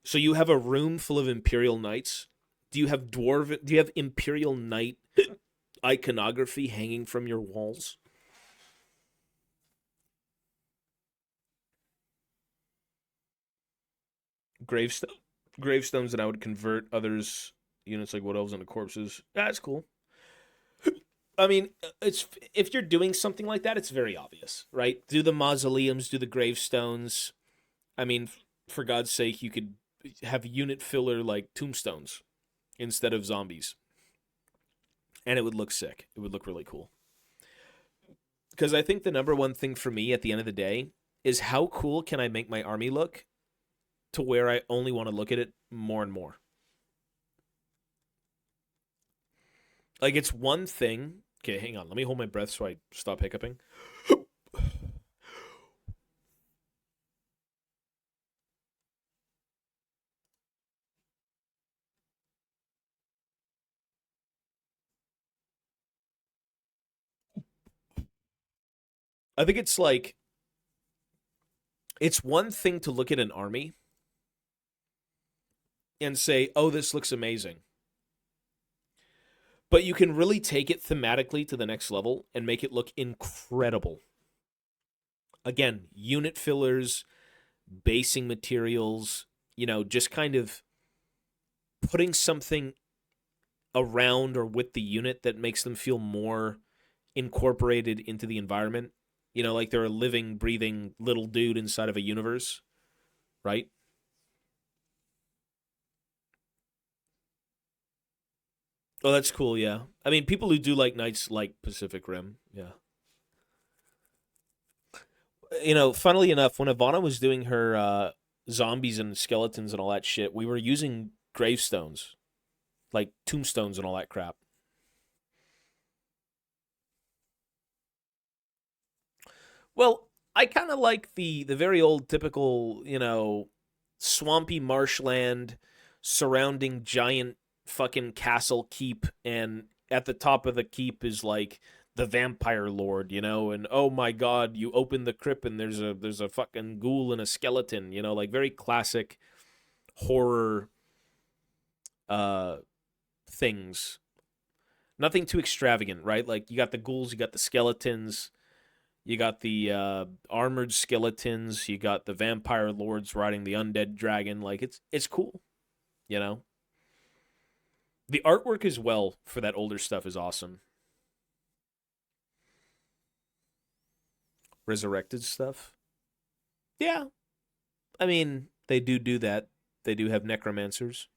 So you have a room full of Imperial Knights. Do you have Imperial Knight iconography hanging from your walls? Gravestones that I would convert others units like Wood Elves into corpses. That's cool. I mean, it's if you're doing something like that, it's very obvious, right? Do the mausoleums, do the gravestones. I mean, for God's sake, you could have unit filler like tombstones instead of zombies, and it would look sick. It would look really cool. Because I think the number one thing for me at the end of the day is how cool can I make my army look to where I only want to look at it more and more. Like, it's one thing. Okay, hang on. Let me hold my breath so I stop hiccuping. I think it's like, it's one thing to look at an army and say, oh, this looks amazing. But you can really take it thematically to the next level and make it look incredible. Again, unit fillers, basing materials, just kind of putting something around or with the unit that makes them feel more incorporated into the environment. Like they're a living, breathing little dude inside of a universe, right? Oh, that's cool, yeah. I mean, people who do like Knights like Pacific Rim, yeah. Funnily enough, when Ivana was doing her zombies and skeletons and all that shit, we were using gravestones, like tombstones and all that crap. Well, I kind of like the very old typical, swampy marshland surrounding giant fucking castle keep, and at the top of the keep is like the vampire lord, and oh my god, you open the crypt and there's a fucking ghoul and a skeleton, like very classic horror uh things. Nothing too extravagant, right? Like you got the ghouls, you got the skeletons, you got the armored skeletons, you got the vampire lords riding the undead dragon. Like it's cool, you know. The artwork as well for that older stuff is awesome. Resurrected stuff. Yeah, I mean they do that. They do have necromancers.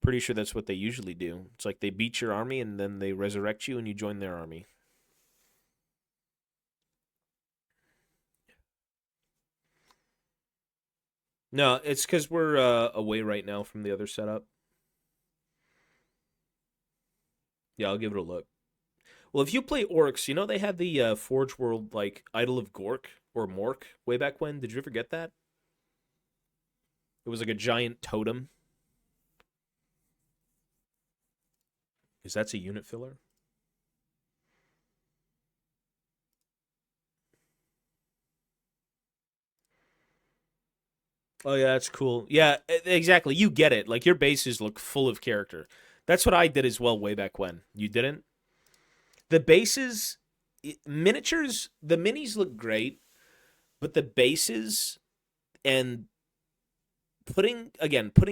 Pretty sure that's what they usually do. It's like they beat your army and then they resurrect you and you join their army. No, it's because we're away right now from the other setup. Yeah, I'll give it a look. Well, if you play Orcs, they had the Forge World like Idol of Gork or Mork way back when. Did you ever get that? It was like a giant totem. Because that's a unit filler. Oh yeah, that's cool. Yeah, exactly. You get it. Like your bases look full of character. That's what I did as well way back when. You didn't? The bases, miniatures, the minis look great, but the bases and putting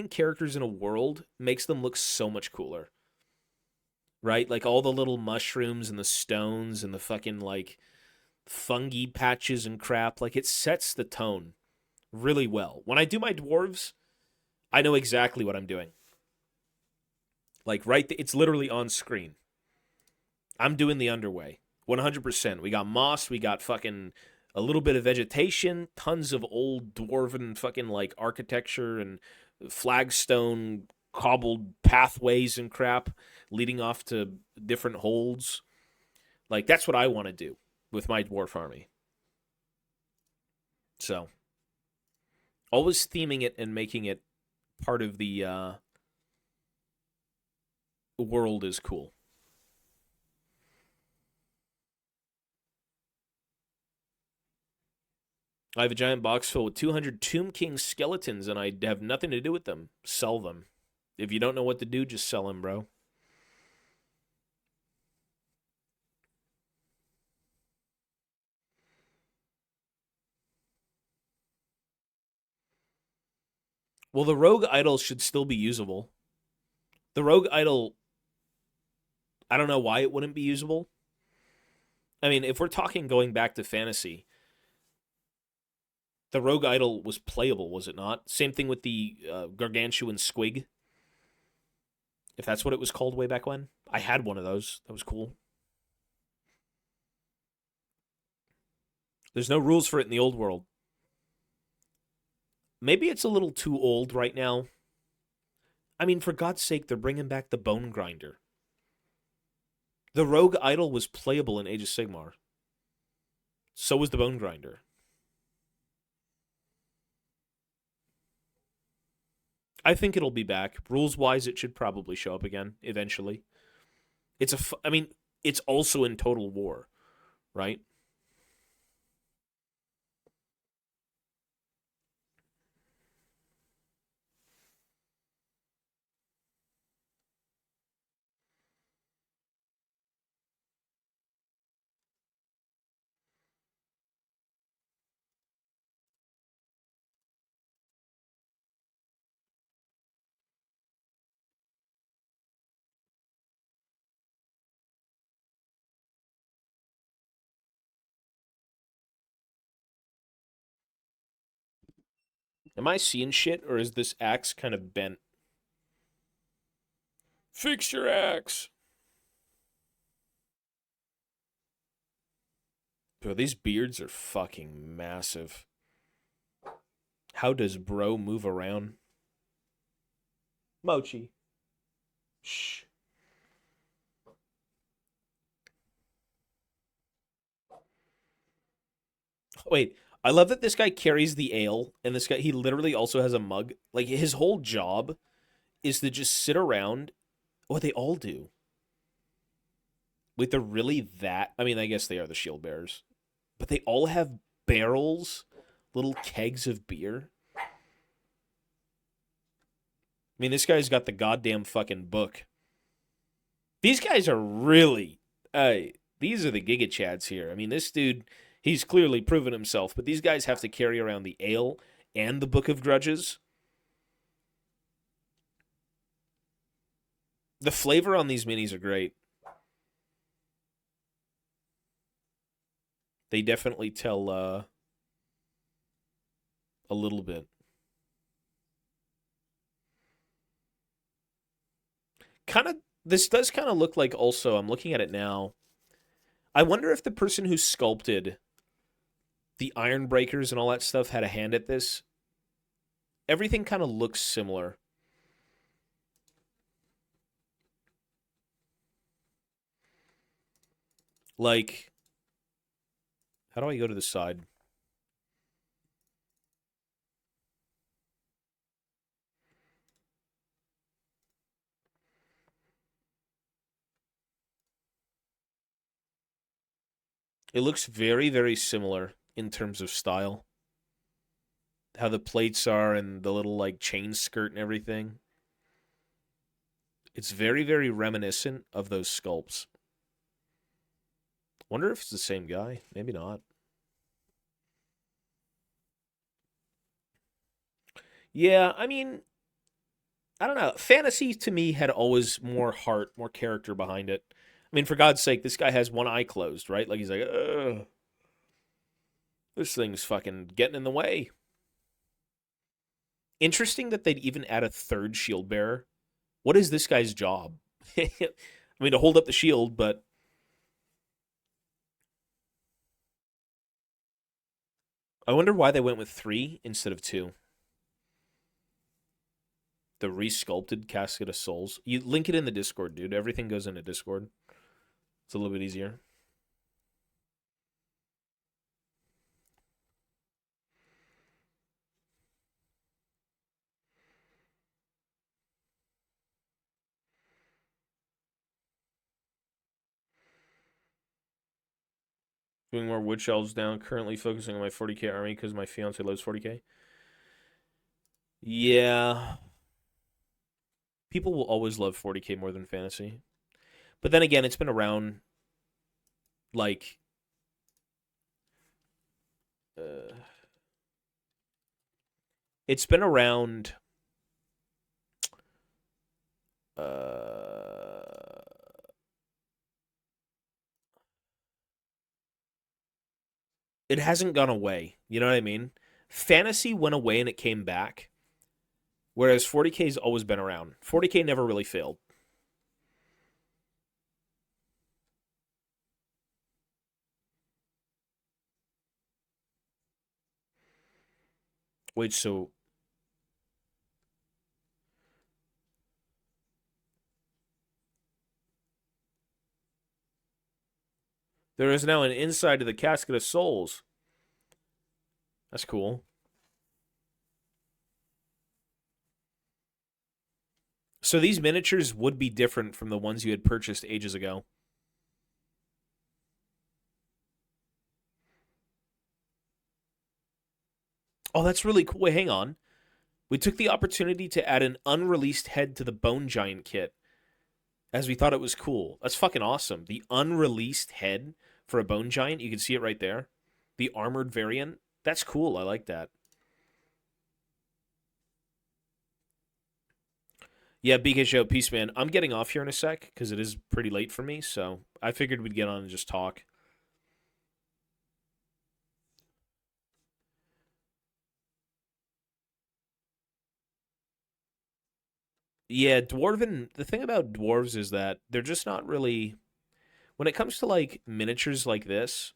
characters in a world makes them look so much cooler. Right? Like all the little mushrooms and the stones and the fucking like fungi patches and crap. Like, it sets the tone really well. When I do my dwarves, I know exactly what I'm doing. Like, it's literally on screen. I'm doing the underway. 100%. We got moss, we got fucking a little bit of vegetation, tons of old dwarven fucking like architecture and flagstone cobbled pathways and crap leading off to different holds. Like, that's what I want to do with my dwarf army. So, always theming it and making it part of the world is cool. I have a giant box full with 200 Tomb King skeletons, and I have nothing to do with them. Sell them. If you don't know what to do, just sell them, bro. Well, the rogue idol should still be usable. The rogue idol, I don't know why it wouldn't be usable. I mean, if we're talking going back to fantasy, the rogue idol was playable, was it not? Same thing with the gargantuan squig, if that's what it was called way back when. I had one of those. That was cool. There's no rules for it in the old world. Maybe it's a little too old right now. I mean, for God's sake, they're bringing back the Bone Grinder. The Rogue Idol was playable in Age of Sigmar. So was the Bone Grinder. I think it'll be back. Rules-wise, it should probably show up again eventually. I mean, it's also in Total War, right? Am I seeing shit, or is this axe kind of bent? Fix your axe! Bro, these beards are fucking massive. How does bro move around? Mochi. Shh. Wait, I love that this guy carries the ale, and this guy, he literally also has a mug. Like, his whole job is to just sit around. What they all do. Wait, they're really that? I mean, I guess they are the shield bearers. But they all have barrels, little kegs of beer. I mean, this guy's got the goddamn fucking book. These guys are really... these are the Giga Chads here. I mean, this dude, he's clearly proven himself, but these guys have to carry around the ale and the Book of Grudges. The flavor on these minis are great. They definitely tell a little bit. This does kind of look like, also, I'm looking at it now. I wonder if the person who sculpted the iron breakers and all that stuff had a hand at this. Everything kind of looks similar. Like, how do I go to the side? It looks very, very similar in terms of style. How the plates are and the little, like, chain skirt and everything. It's very, very reminiscent of those sculpts. Wonder if it's the same guy. Maybe not. Yeah, I mean, I don't know. Fantasy to me had always more heart, more character behind it. I mean, for God's sake, this guy has one eye closed, right? Like, he's like, ugh. This thing's fucking getting in the way. Interesting that they'd even add a third shield bearer. What is this guy's job? I mean, to hold up the shield, but I wonder why they went with 3 instead of 2. The resculpted Casket of Souls. You link it in the Discord, dude. Everything goes into Discord. It's a little bit easier. Doing more wood shelves now. Currently focusing on my 40k army because my fiance loves 40k. Yeah. People will always love 40k more than fantasy. But then again, it's been around like it's been around it hasn't gone away. You know what I mean? Fantasy went away and it came back. Whereas 40k's always been around. 40k never really failed. Wait, so there is now an inside to the Casket of Souls. That's cool. So these miniatures would be different from the ones you had purchased ages ago. Oh, that's really cool. Wait, hang on. We took the opportunity to add an unreleased head to the Bone Giant kit as we thought it was cool. That's fucking awesome. The unreleased head for a Bone Giant, you can see it right there. The armored variant. That's cool. I like that. Yeah, BK Show, peace, man. I'm getting off here in a sec because it is pretty late for me, so I figured we'd get on and just talk. Yeah, Dwarven. The thing about dwarves is that they're just not really. When it comes to like miniatures like this,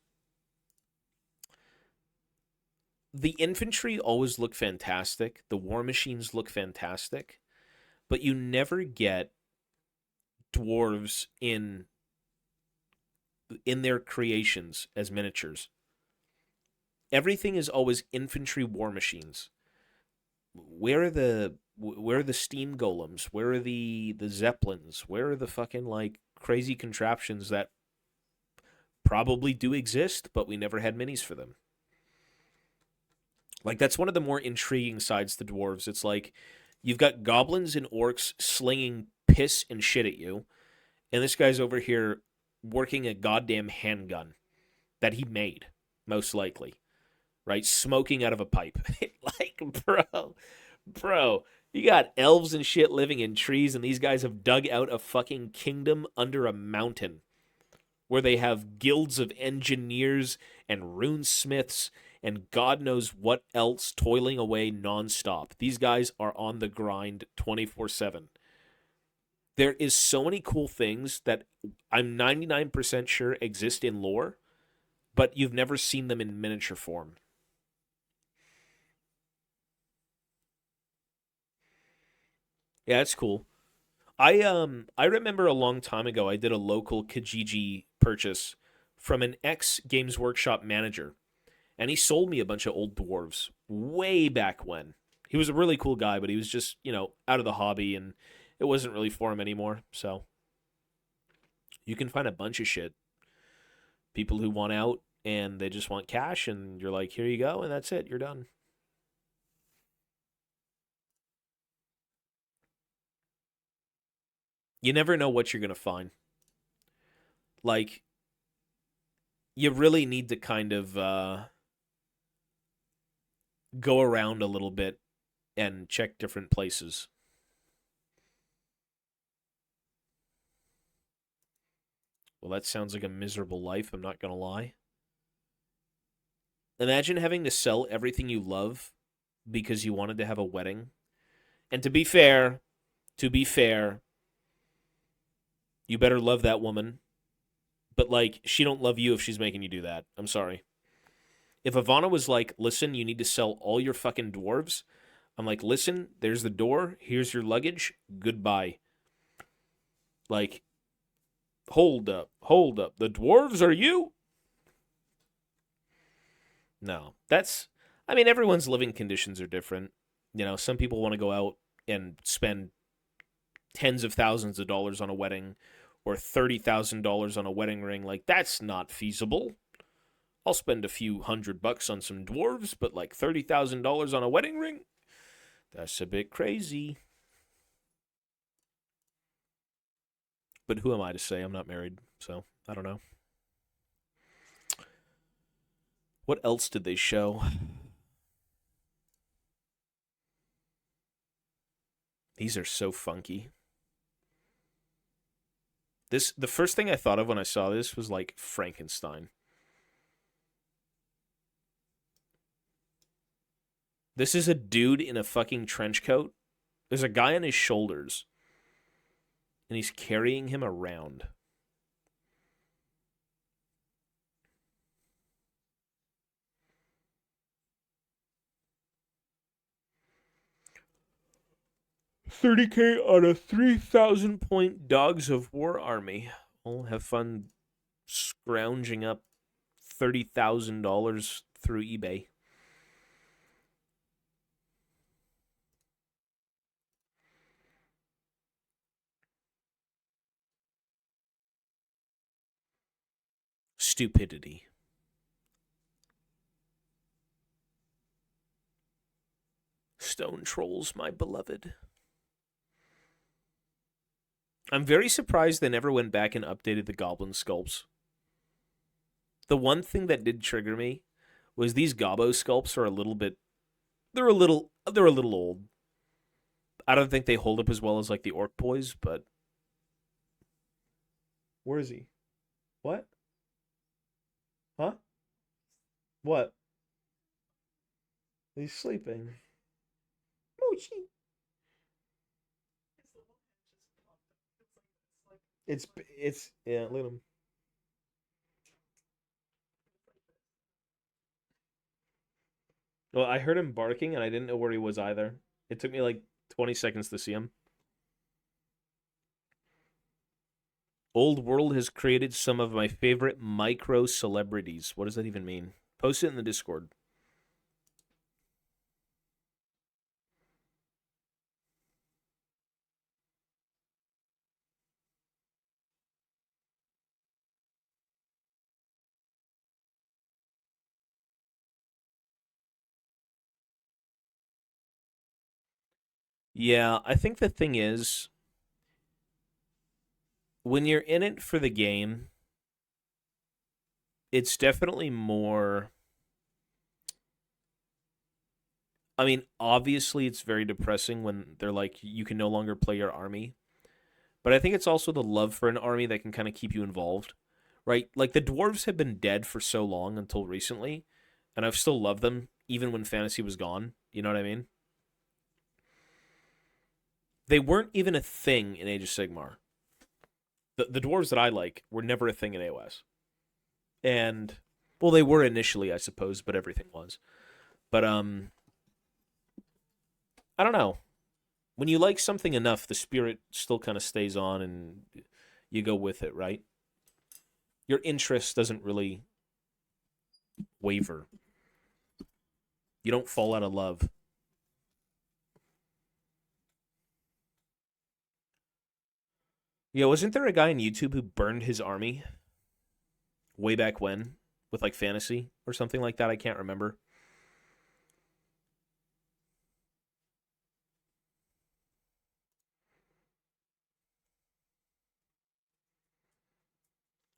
the infantry always look fantastic. The war machines look fantastic, but you never get dwarves in their creations as miniatures. Everything is always infantry war machines. Where are the steam golems? Where are the zeppelins? Where are the fucking like crazy contraptions that probably do exist, but we never had minis for them? Like that's one of the more intriguing sides to dwarves. It's like you've got goblins and orcs slinging piss and shit at you, and this guy's over here working a goddamn handgun that he made, most likely, right? Smoking out of a pipe. Like, bro, you got elves and shit living in trees, and these guys have dug out a fucking kingdom under a mountain where they have guilds of engineers and runesmiths and God knows what else toiling away nonstop. These guys are on the grind 24/7. There is so many cool things that I'm 99% sure exist in lore, but you've never seen them in miniature form. Yeah, it's cool. I remember a long time ago I did a local Kijiji purchase from an ex Games Workshop manager, and he sold me a bunch of old dwarves way back when. He was a really cool guy, but he was just, out of the hobby and it wasn't really for him anymore. So you can find a bunch of shit. People who want out and they just want cash, and you're like, here you go, and that's it. You're done. You never know what you're going to find. Like, you really need to kind of go around a little bit and check different places. Well, that sounds like a miserable life, I'm not going to lie. Imagine having to sell everything you love because you wanted to have a wedding. And to be fair, you better love that woman. But, like, she don't love you if she's making you do that. I'm sorry. If Ivana was like, listen, you need to sell all your fucking dwarves, I'm like, listen, there's the door. Here's your luggage. Goodbye. Like, hold up. The dwarves are you? No. I mean, everyone's living conditions are different. You know, some people want to go out and spend tens of thousands of dollars on a wedding or $30,000 on a wedding ring. Like, that's not feasible. I'll spend a few $100 on some dwarves, but like $30,000 on a wedding ring? That's a bit crazy. But who am I to say? I'm not married, so I don't know. What else did they show? These are so funky. The first thing I thought of when I saw this was like Frankenstein. This is a dude in a fucking trench coat. There's a guy on his shoulders, and he's carrying him around. $30K on a 3,000-point Dogs of War army. I'll have fun scrounging up $30,000 through eBay. Stupidity. Stone trolls, my beloved. I'm very surprised they never went back and updated the goblin sculpts. The one thing that did trigger me was these gobbo sculpts are a little bit they're a little old. I don't think they hold up as well as like the orc boys, but where is he? What? Huh? What? He's sleeping. Moochie. It's yeah, look at him. Well, I heard him barking and I didn't know where he was either. It took me like 20 seconds to see him. Old World has created some of my favorite micro celebrities. What does that even mean? Post it in the Discord. Yeah, I think the thing is, when you're in it for the game, it's definitely more. I mean, obviously, it's very depressing when they're like, you can no longer play your army. But I think it's also the love for an army that can kind of keep you involved, right? Like, the dwarves have been dead for so long until recently, and I've still loved them, even when fantasy was gone. You know what I mean? They weren't even a thing in Age of Sigmar. The dwarves that I like were never a thing in AOS. And well, they were initially, I suppose, but everything was. But I don't know. When you like something enough, the spirit still kind of stays on and you go with it, right? Your interest doesn't really waver. You don't fall out of love. Yeah, wasn't there a guy on YouTube who burned his army way back when with like fantasy or something like that? I can't remember.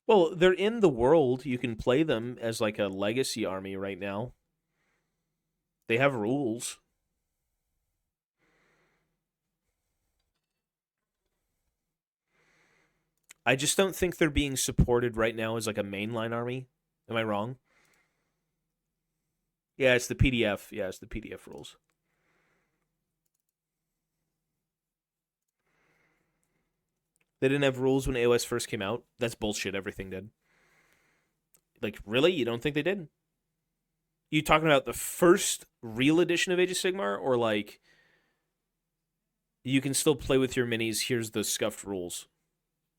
Well, they're in the world. You can play them as like a legacy army right now. They have rules. I just don't think they're being supported right now as like a mainline army. Am I wrong? Yeah, it's the PDF. Yeah, it's the PDF rules. They didn't have rules when AOS first came out. That's bullshit. Everything did. Like, really? You don't think they did? You talking about the first real edition of Age of Sigmar, or like you can still play with your minis? Here's the scuffed rules.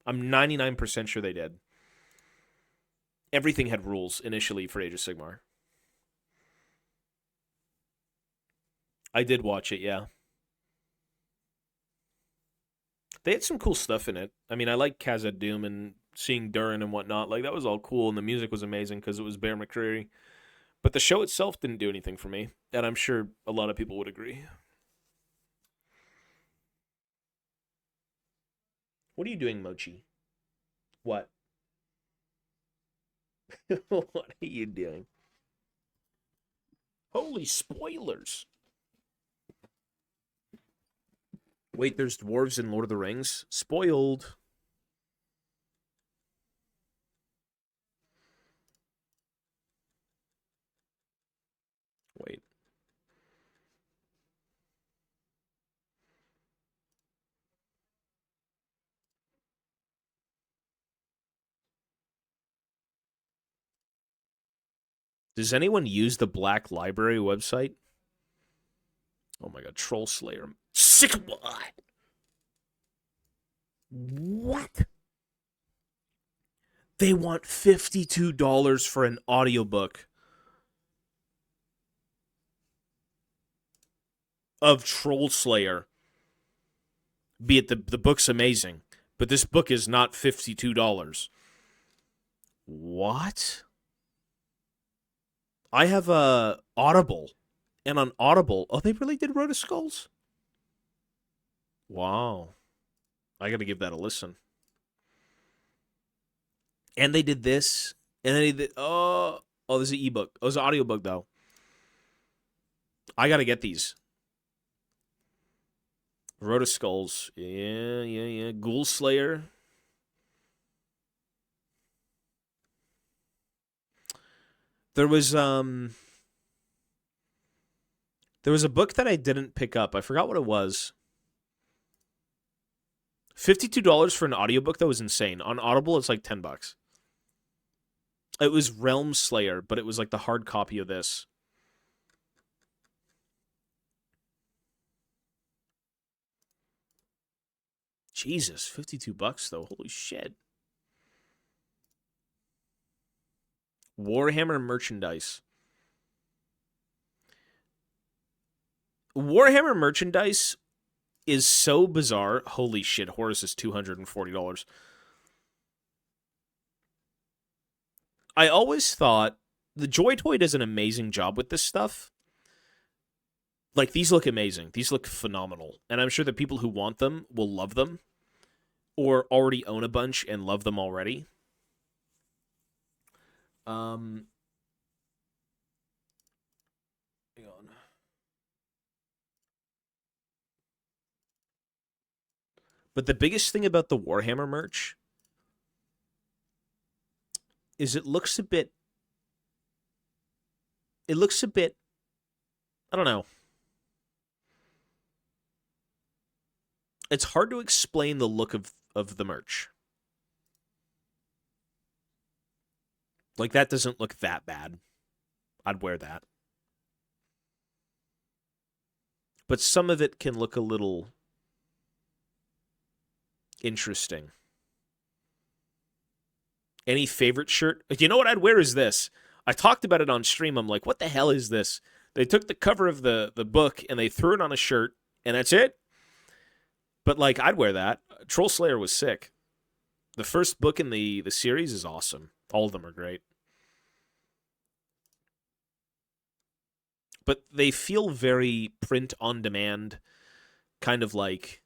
I'm 99% sure they did. Everything had rules initially for Age of Sigmar. I did watch it, yeah. They had some cool stuff in it. I mean, I like Khazad Doom and seeing Durin and whatnot. Like, that was all cool, and the music was amazing because it was Bear McCreary. But the show itself didn't do anything for me, and I'm sure a lot of people would agree. What are you doing, Mochi? What? What are you doing? Holy spoilers. Wait, there's dwarves in Lord of the Rings? Spoiled. Wait. Does anyone use the Black Library website? Oh my god, Troll Slayer. Sick what? What? They want $52 for an audiobook of Troll Slayer. Be it the book's amazing, but this book is not $52. What? I have a Audible, and on Audible, oh, they really did Road to Skulls? Wow. I got to give that a listen. And they did this, and then they did, there's an ebook. Oh, it's an audiobook, though. I got to get these. Road to Skulls. Yeah. Ghoul Slayer. There was a book that I didn't pick up. I forgot what it was. $52 for an audiobook, that was insane. On Audible, it's like $10. It was Realm Slayer, but it was like the hard copy of this. Jesus, $52 though. Holy shit. Warhammer merchandise. Warhammer merchandise is so bizarre. Holy shit, Horus is $240. I always thought the Joy Toy does an amazing job with this stuff. Like, these look amazing. These look phenomenal. And I'm sure the people who want them will love them or already own a bunch and love them already. Hang on. But the biggest thing about the Warhammer merch is it looks a bit, I don't know. It's hard to explain the look of the merch. Like, that doesn't look that bad. I'd wear that. But some of it can look a little interesting. Any favorite shirt? You know what I'd wear is this. I talked about it on stream. I'm like, what the hell is this? They took the cover of the book and they threw it on a shirt, and that's it. But, like, I'd wear that. Troll Slayer was sick. The first book in the series is awesome. All of them are great. But they feel very print on demand, kind of like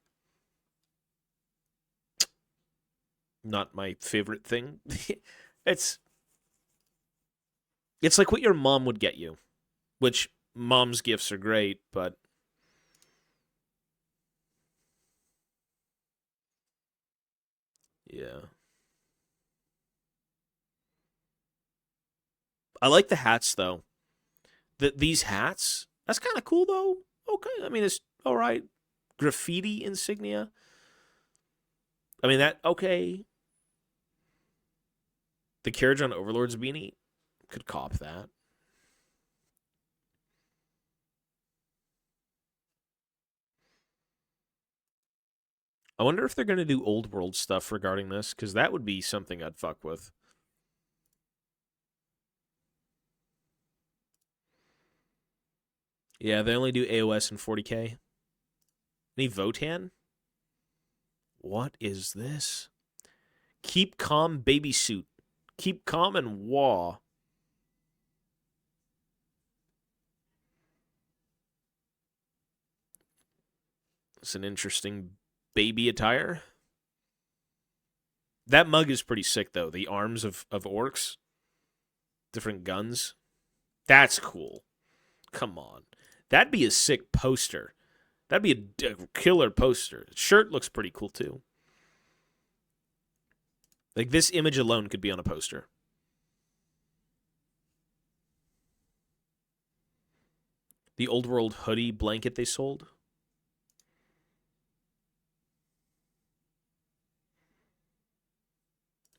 not my favorite thing. it's like what your mom would get you, which mom's gifts are great, but yeah. I like the hats though. These hats, that's kind of cool, though. Okay, I mean, it's all right. Graffiti insignia. I mean, that, okay. The Carriage on Overlord's beanie. Could cop that. I wonder if they're going to do old world stuff regarding this, because that would be something I'd fuck with. Yeah, they only do AOS and 40k. Any Votan? What is this? Keep calm, baby suit. Keep calm and wah. It's an interesting baby attire. That mug is pretty sick, though. The arms of orcs. Different guns. That's cool. Come on. That'd be a sick poster. That'd be a killer poster. Shirt looks pretty cool, too. Like, this image alone could be on a poster. The old world hoodie blanket they sold.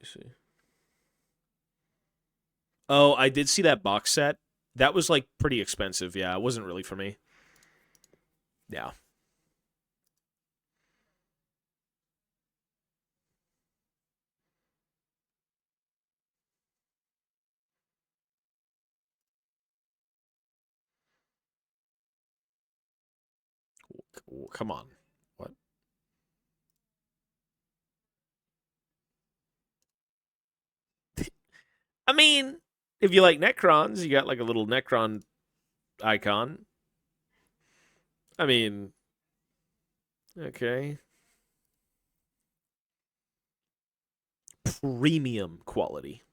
Let's see. Oh, I did see that box set. That was, like, pretty expensive. Yeah, it wasn't really for me. Yeah. Come on. What? I mean, if you like Necrons, you got, like, a little Necron icon. I mean, okay. Premium quality.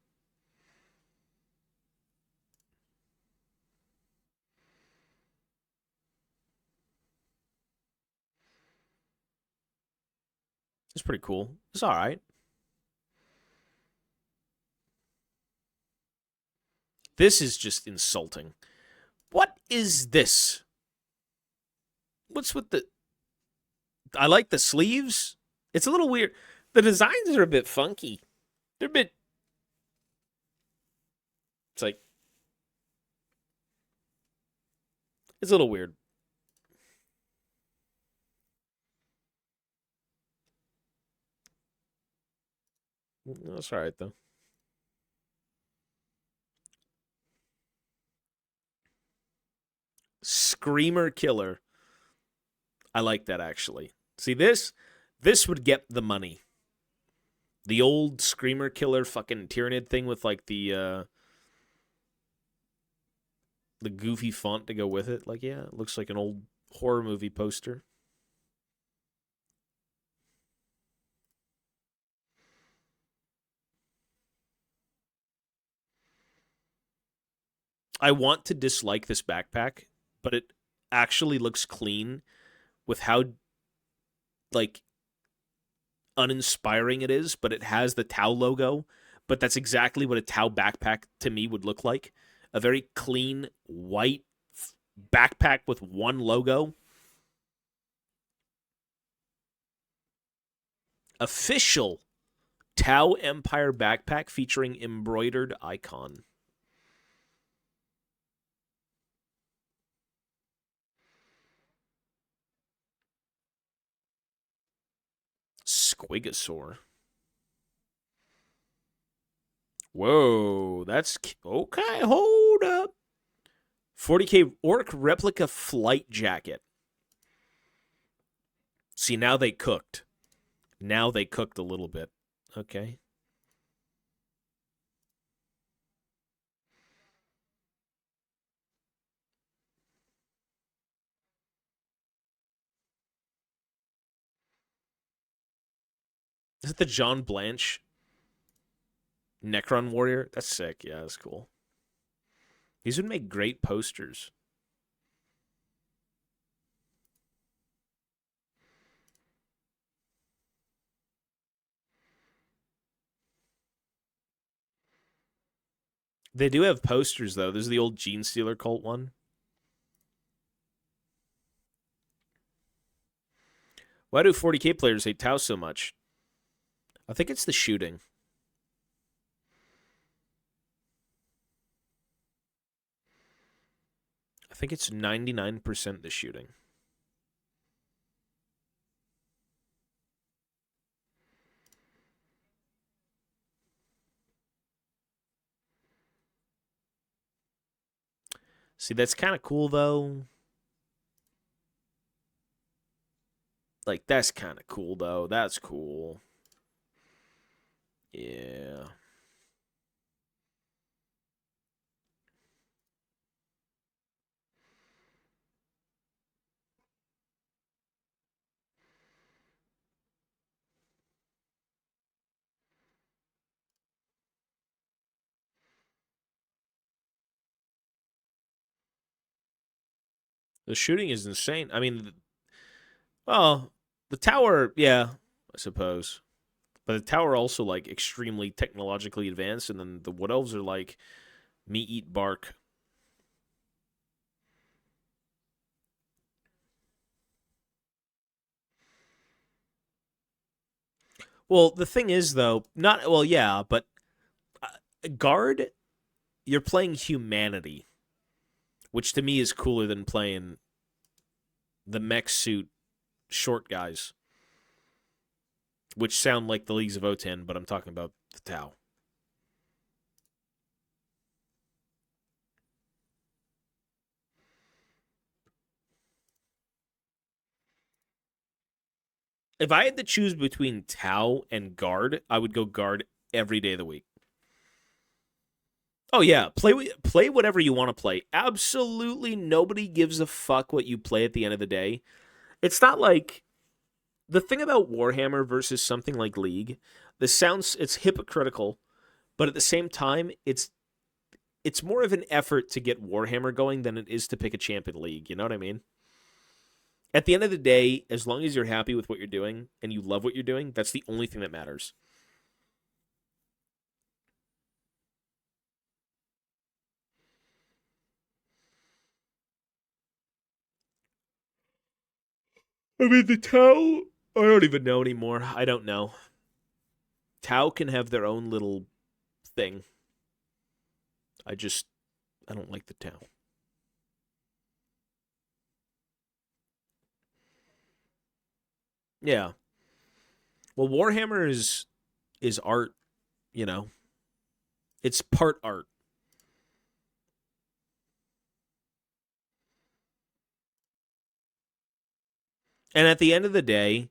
It's pretty cool. It's all right. This is just insulting. What is this? What's with the... I like the sleeves. It's a little weird. The designs are a bit funky. They're a bit... It's like... It's a little weird. That's all right, though. Screamer Killer. I like that, actually. See, this would get the money. The old Screamer Killer fucking Tyrannid thing with, like, the goofy font to go with it. Like, yeah, it looks like an old horror movie poster. I want to dislike this backpack, but it actually looks clean with how, like, uninspiring it is, but it has the Tau logo. But that's exactly what a Tau backpack to me would look like. A very clean white backpack with one logo. Official Tau Empire backpack featuring embroidered icon. Squigosaur. Whoa, that's okay. Hold up. 40k Orc replica flight jacket. See, now they cooked. Now they cooked a little bit. Okay. Is it the John Blanche Necron Warrior? That's sick. Yeah, that's cool. These would make great posters. They do have posters, though. There's the old Gene Stealer cult one. Why do 40k players hate Tau so much? I think it's the shooting. I think it's 99% the shooting. See, that's kind of cool, though. Like, that's kind of cool, though. That's cool. Yeah. The shooting is insane. I mean, well, the tower, yeah, I suppose. But the tower also, like, extremely technologically advanced, and then the Wood Elves are like, me eat bark. Well, the thing is, though, not, well, yeah, but Guard, you're playing humanity, which to me is cooler than playing the mech suit short guys, which sound like the Leagues of Otan, but I'm talking about the Tau. If I had to choose between Tau and Guard, I would go Guard every day of the week. Oh yeah, play whatever you want to play. Absolutely nobody gives a fuck what you play at the end of the day. It's not like the thing about Warhammer versus something like League. It's hypocritical, but at the same time, it's more of an effort to get Warhammer going than it is to pick a champion league. You know what I mean? At the end of the day, as long as you're happy with what you're doing and you love what you're doing, that's the only thing that matters. I mean, the Tau, I don't even know anymore. I don't know. Tau can have their own little thing. I just, I don't like the Tau. Yeah. Well, Warhammer is art, you know. It's part art. And at the end of the day,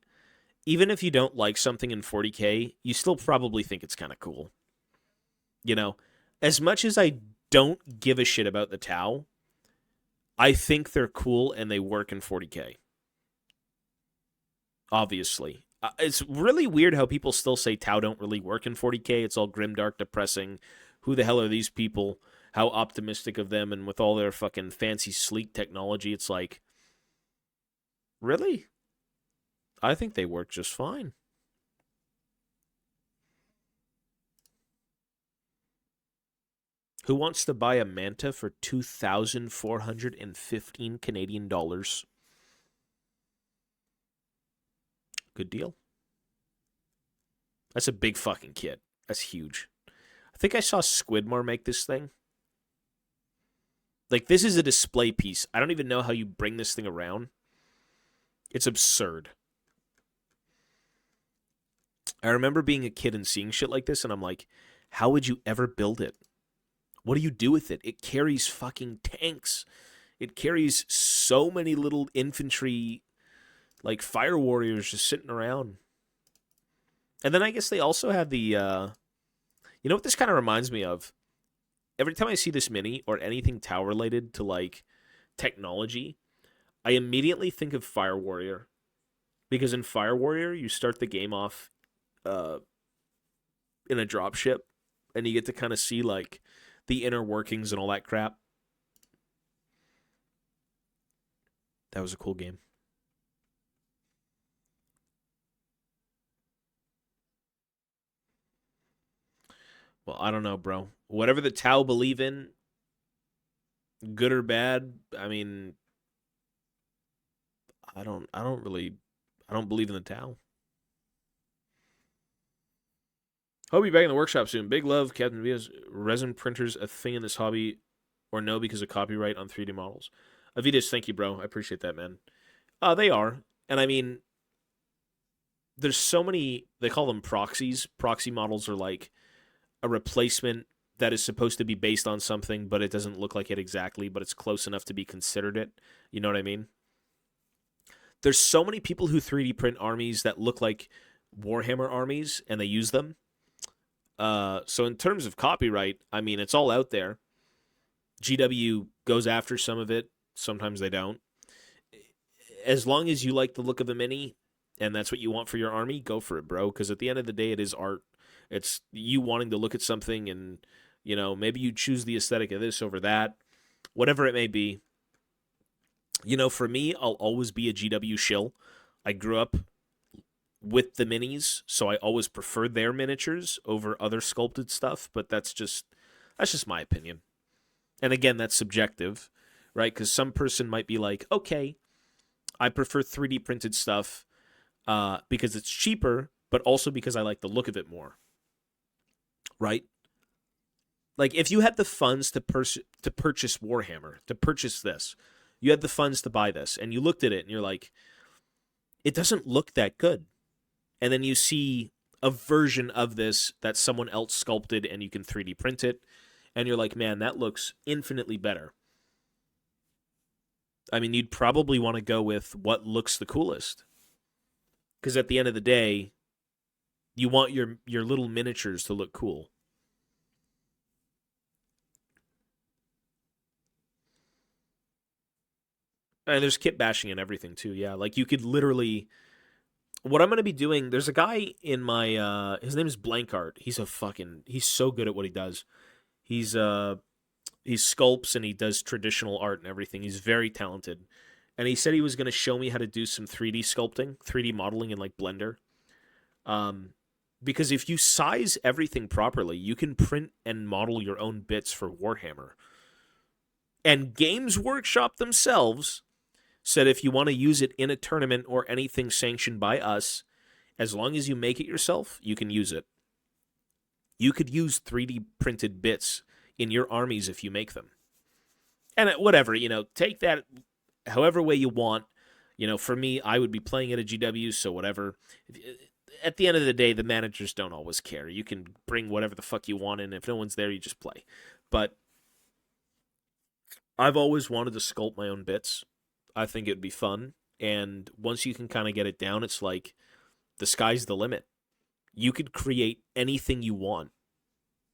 even if you don't like something in 40K, you still probably think it's kind of cool. You know, as much as I don't give a shit about the Tau, I think they're cool and they work in 40K. Obviously. It's really weird how people still say Tau don't really work in 40K. It's all grimdark, depressing. Who the hell are these people? How optimistic of them, and with all their fucking fancy, sleek technology, it's like, really? I think they work just fine. Who wants to buy a Manta for 2,415 Canadian dollars? Good deal. That's a big fucking kit. That's huge. I think I saw Squidmore make this thing. Like, this is a display piece. I don't even know how you bring this thing around. It's absurd. I remember being a kid and seeing shit like this, and I'm like, how would you ever build it? What do you do with it? It carries fucking tanks. It carries so many little infantry, like fire warriors just sitting around. And then I guess they also have the, you know what this kind of reminds me of? Every time I see this mini or anything Tau related to like technology, I immediately think of Fire Warrior. Because in Fire Warrior, you start the game off uh, in a dropship, and you get to kind of see like the inner workings and all that crap. That was a cool game. Well, I don't know, bro. Whatever the Tau believe in, good or bad, I mean, I don't believe in the Tau. Hope you're back in the workshop soon. Big love, Captain Vias. Resin printers a thing in this hobby, or no, because of copyright on 3D models. Avidas, thank you, bro. I appreciate that, man. They are, and I mean, there's so many. They call them proxies. Proxy models are like a replacement that is supposed to be based on something, but it doesn't look like it exactly, but it's close enough to be considered it. You know what I mean? There's so many people who 3D print armies that look like Warhammer armies, and they use them. So in terms of copyright, I mean, it's all out there. GW goes after some of it. Sometimes they don't. As long as you like the look of a mini, and that's what you want for your army, go for it, bro. Because at the end of the day, it is art. It's you wanting to look at something, and maybe you choose the aesthetic of this over that, whatever it may be. For me, I'll always be a GW shill. I grew up with the minis, so I always preferred their miniatures over other sculpted stuff, but that's just my opinion. And again, that's subjective, right? Because some person might be like, okay, I prefer 3D printed stuff because it's cheaper, but also because I like the look of it more, right? Like, if you had the funds to purchase Warhammer, to purchase this, you had the funds to buy this, and you looked at it, and you're like, it doesn't look that good. And then you see a version of this that someone else sculpted, and you can 3D print it, and you're like, man, that looks infinitely better. I mean, you'd probably want to go with what looks the coolest. Because at the end of the day, you want your little miniatures to look cool. And there's kit bashing and everything too. Yeah, like you could literally. What I'm going to be doing, there's a guy in my his name is Blankart. He's so good at what he does. He's he sculpts and he does traditional art and everything. He's very talented. And he said he was going to show me how to do some 3D sculpting, 3D modeling in like Blender. Because if you size everything properly, you can print and model your own bits for Warhammer. And Games Workshop themselves said if you want to use it in a tournament or anything sanctioned by us, as long as you make it yourself, you can use it. You could use 3D printed bits in your armies if you make them. And whatever, take that however way you want. For me, I would be playing at a GW, so whatever. At the end of the day, the managers don't always care. You can bring whatever the fuck you want in. If no one's there, you just play. But I've always wanted to sculpt my own bits. I think it'd be fun. And once you can kind of get it down, it's like the sky's the limit. You could create anything you want,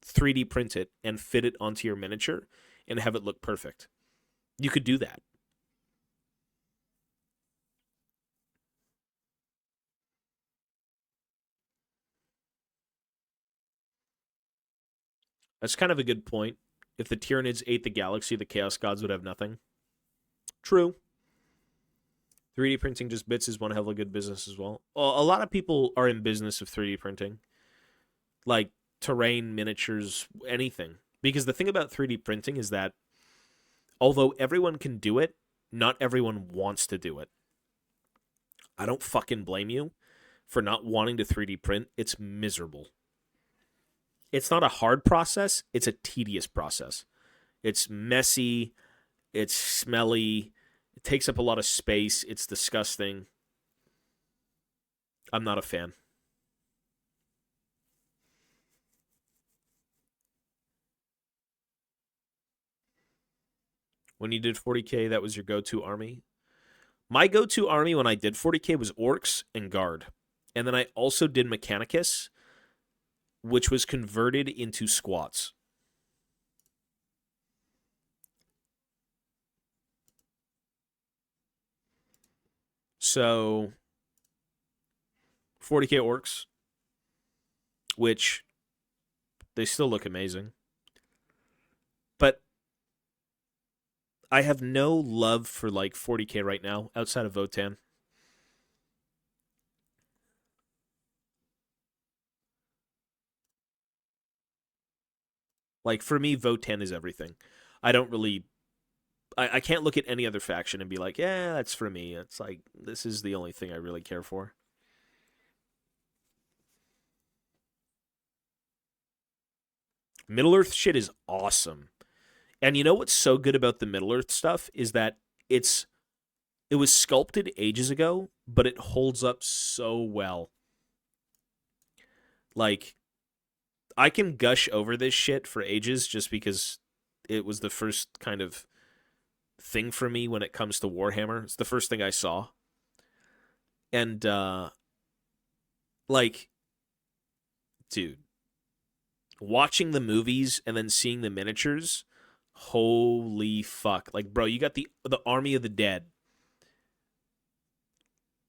3D print it, and fit it onto your miniature and have it look perfect. You could do that. That's kind of a good point. If the Tyranids ate the galaxy, the Chaos Gods would have nothing. True. 3D printing just bits is one hell of a good business as well. A lot of people are in business of 3D printing. Like terrain, miniatures, anything. Because the thing about 3D printing is that although everyone can do it, not everyone wants to do it. I don't fucking blame you for not wanting to 3D print. It's miserable. It's not a hard process, it's a tedious process. It's messy, it's smelly, it takes up a lot of space, it's disgusting. I'm not a fan. When you did 40K, that was your go-to army? My go-to army when I did 40K was Orcs and Guard. And then I also did Mechanicus, which was converted into squats. So 40K Orcs, which they still look amazing. But I have no love for like 40K right now outside of Votan. Like, for me, Voten is everything. I don't really... I can't look at any other faction and be like, yeah, that's for me. It's like, this is the only thing I really care for. Middle-earth shit is awesome. And you know what's so good about the Middle-earth stuff is that it's it was sculpted ages ago, but it holds up so well. Like, I can gush over this shit for ages just because it was the first kind of thing for me when it comes to Warhammer. It's the first thing I saw. And like, dude, watching the movies and then seeing the miniatures, holy fuck. Like, bro, you got the Army of the Dead.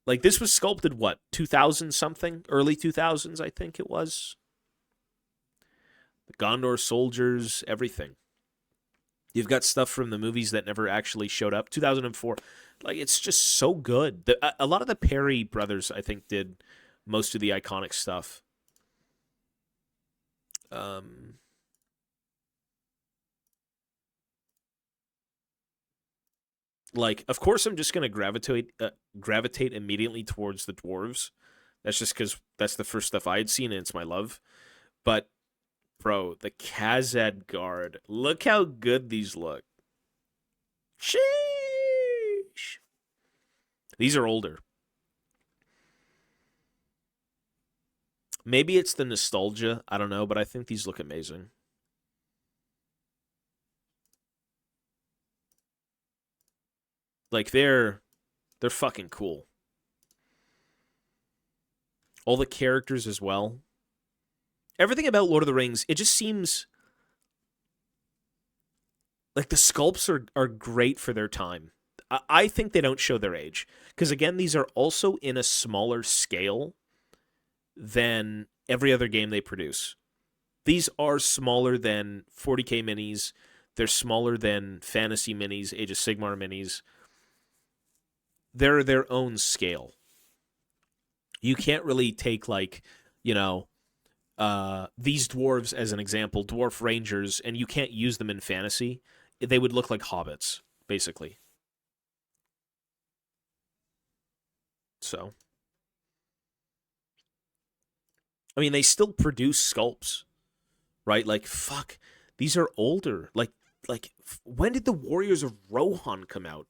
Like, this was sculpted what, 2000 something, early 2000s I think it was. The Gondor soldiers, everything. You've got stuff from the movies that never actually showed up. 2004. Like, it's just so good. A lot of the Perry brothers, I think, did most of the iconic stuff. Like, of course, I'm just gonna gravitate immediately towards the dwarves. That's just because that's the first stuff I had seen, and it's my love. But, bro, the Khazad Guard. Look how good these look. Sheesh. These are older. Maybe it's the nostalgia. I don't know, but I think these look amazing. Like, they're fucking cool. All the characters as well. Everything about Lord of the Rings, it just seems like the sculpts are great for their time. I think they don't show their age. Because, again, these are also in a smaller scale than every other game they produce. These are smaller than 40K minis. They're smaller than Fantasy minis, Age of Sigmar minis. They're their own scale. You can't really take, like, you know, these dwarves as an example, dwarf rangers, and you can't use them in fantasy. They would look like hobbits, basically. So, I mean, they still produce sculpts, right? Like, fuck, these are older. Like, when did the Warriors of Rohan come out?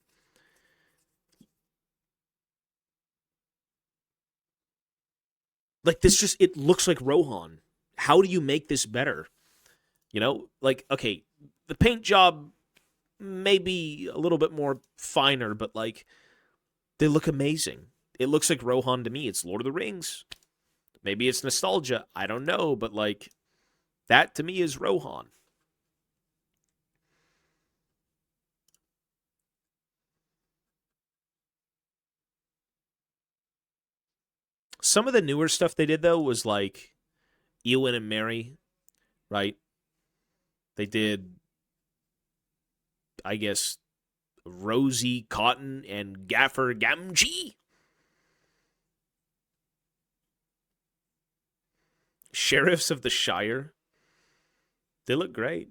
Like, this just, it looks like Rohan. How do you make this better? You know, like, okay, the paint job may be a little bit more finer, but like, they look amazing. It looks like Rohan to me. It's Lord of the Rings. Maybe it's nostalgia. I don't know, but like, that to me is Rohan. Some of the newer stuff they did though was like Ewan and Mary, right? They did, I guess, Rosie Cotton and Gaffer Gamgee. Sheriffs of the Shire. They look great.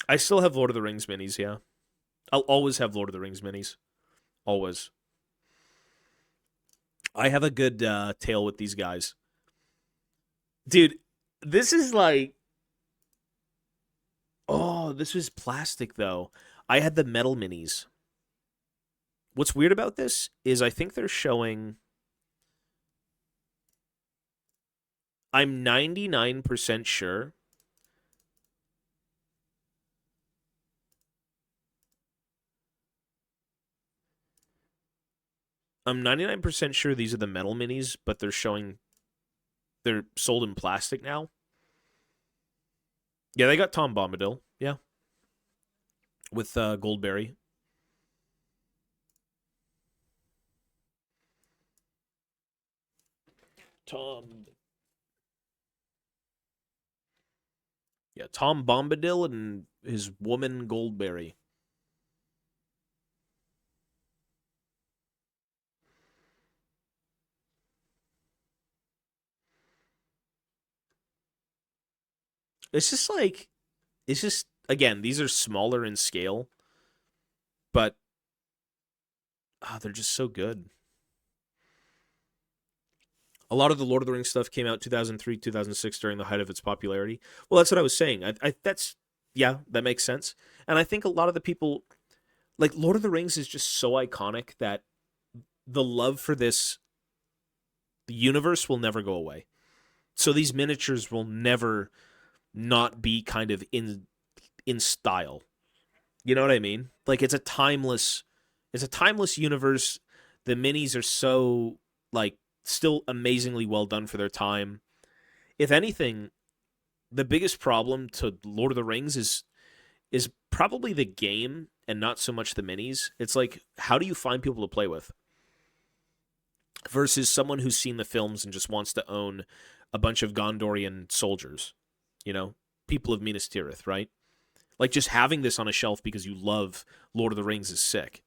I still have Lord of the Rings minis, yeah. I'll always have Lord of the Rings minis. Always. I have a good tale with these guys. Dude, this is like, oh, this was plastic though. I had the metal minis. What's weird about this is I think they're showing, I'm 99% sure. I'm 99% sure these are the metal minis, but they're sold in plastic now. Yeah, they got Tom Bombadil. Yeah, with Goldberry. Tom. Yeah, Tom Bombadil and his woman Goldberry. It's just like, it's just, again, these are smaller in scale, but they're just so good. A lot of the Lord of the Rings stuff came out 2003, 2006 during the height of its popularity. Well, that's what I was saying. Yeah, that makes sense. And I think a lot of the people, like, Lord of the Rings is just so iconic that the love for this universe will never go away. So these miniatures will never not be kind of in style. You know what I mean? Like, it's a timeless universe. The minis are so, like, still amazingly well done for their time. If anything, the biggest problem to Lord of the Rings is probably the game and not so much the minis. It's like, how do you find people to play with? Versus someone who's seen the films and just wants to own a bunch of Gondorian soldiers, you know, people of Minas Tirith, right? Like, just having this on a shelf because you love Lord of the Rings is sick,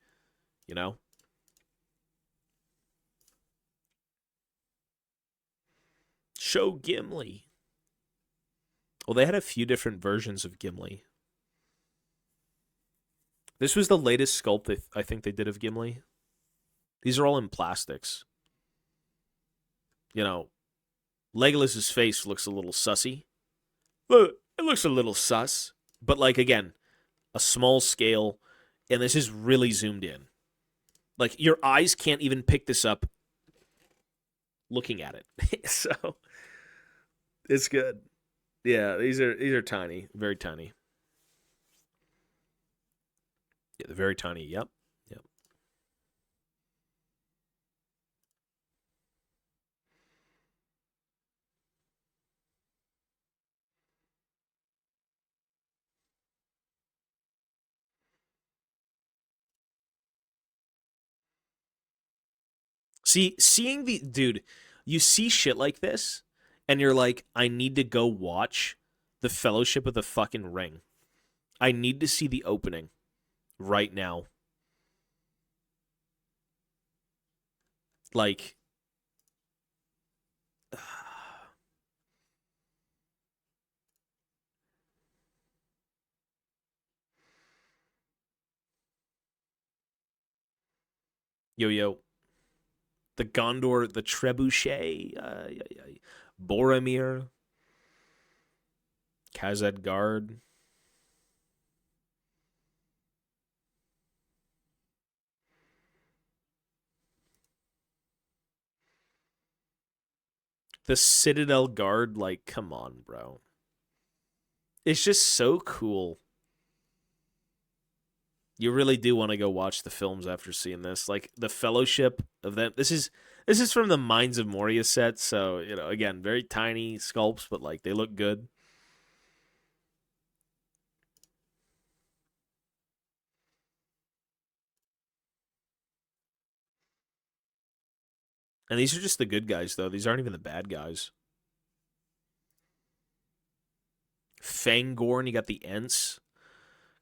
you know? Show Gimli. Well, they had a few different versions of Gimli. This was the latest sculpt I think they did of Gimli. These are all in plastics. You know, Legolas's face looks a little sussy. Look, it looks a little sus. But, like, again, a small scale, and this is really zoomed in. Like, your eyes can't even pick this up looking at it. So, it's good. Yeah, these are tiny, very tiny. Yeah, they're very tiny. Yep. Yep. Seeing the dude, you see shit like this, and you're like, I need to go watch the Fellowship of the fucking Ring. I need to see the opening right now. Like, yo yo, the Gondor, the Trebuchet, Boromir, Khazad-Guard. The Citadel Guard, like, come on, bro. It's just so cool. You really do want to go watch the films after seeing this. Like, the Fellowship of them. This is from the Mines of Moria set, so, you know, again, very tiny sculpts, but, like, they look good. And these are just the good guys, though. These aren't even the bad guys. Fangorn, you got the Ents.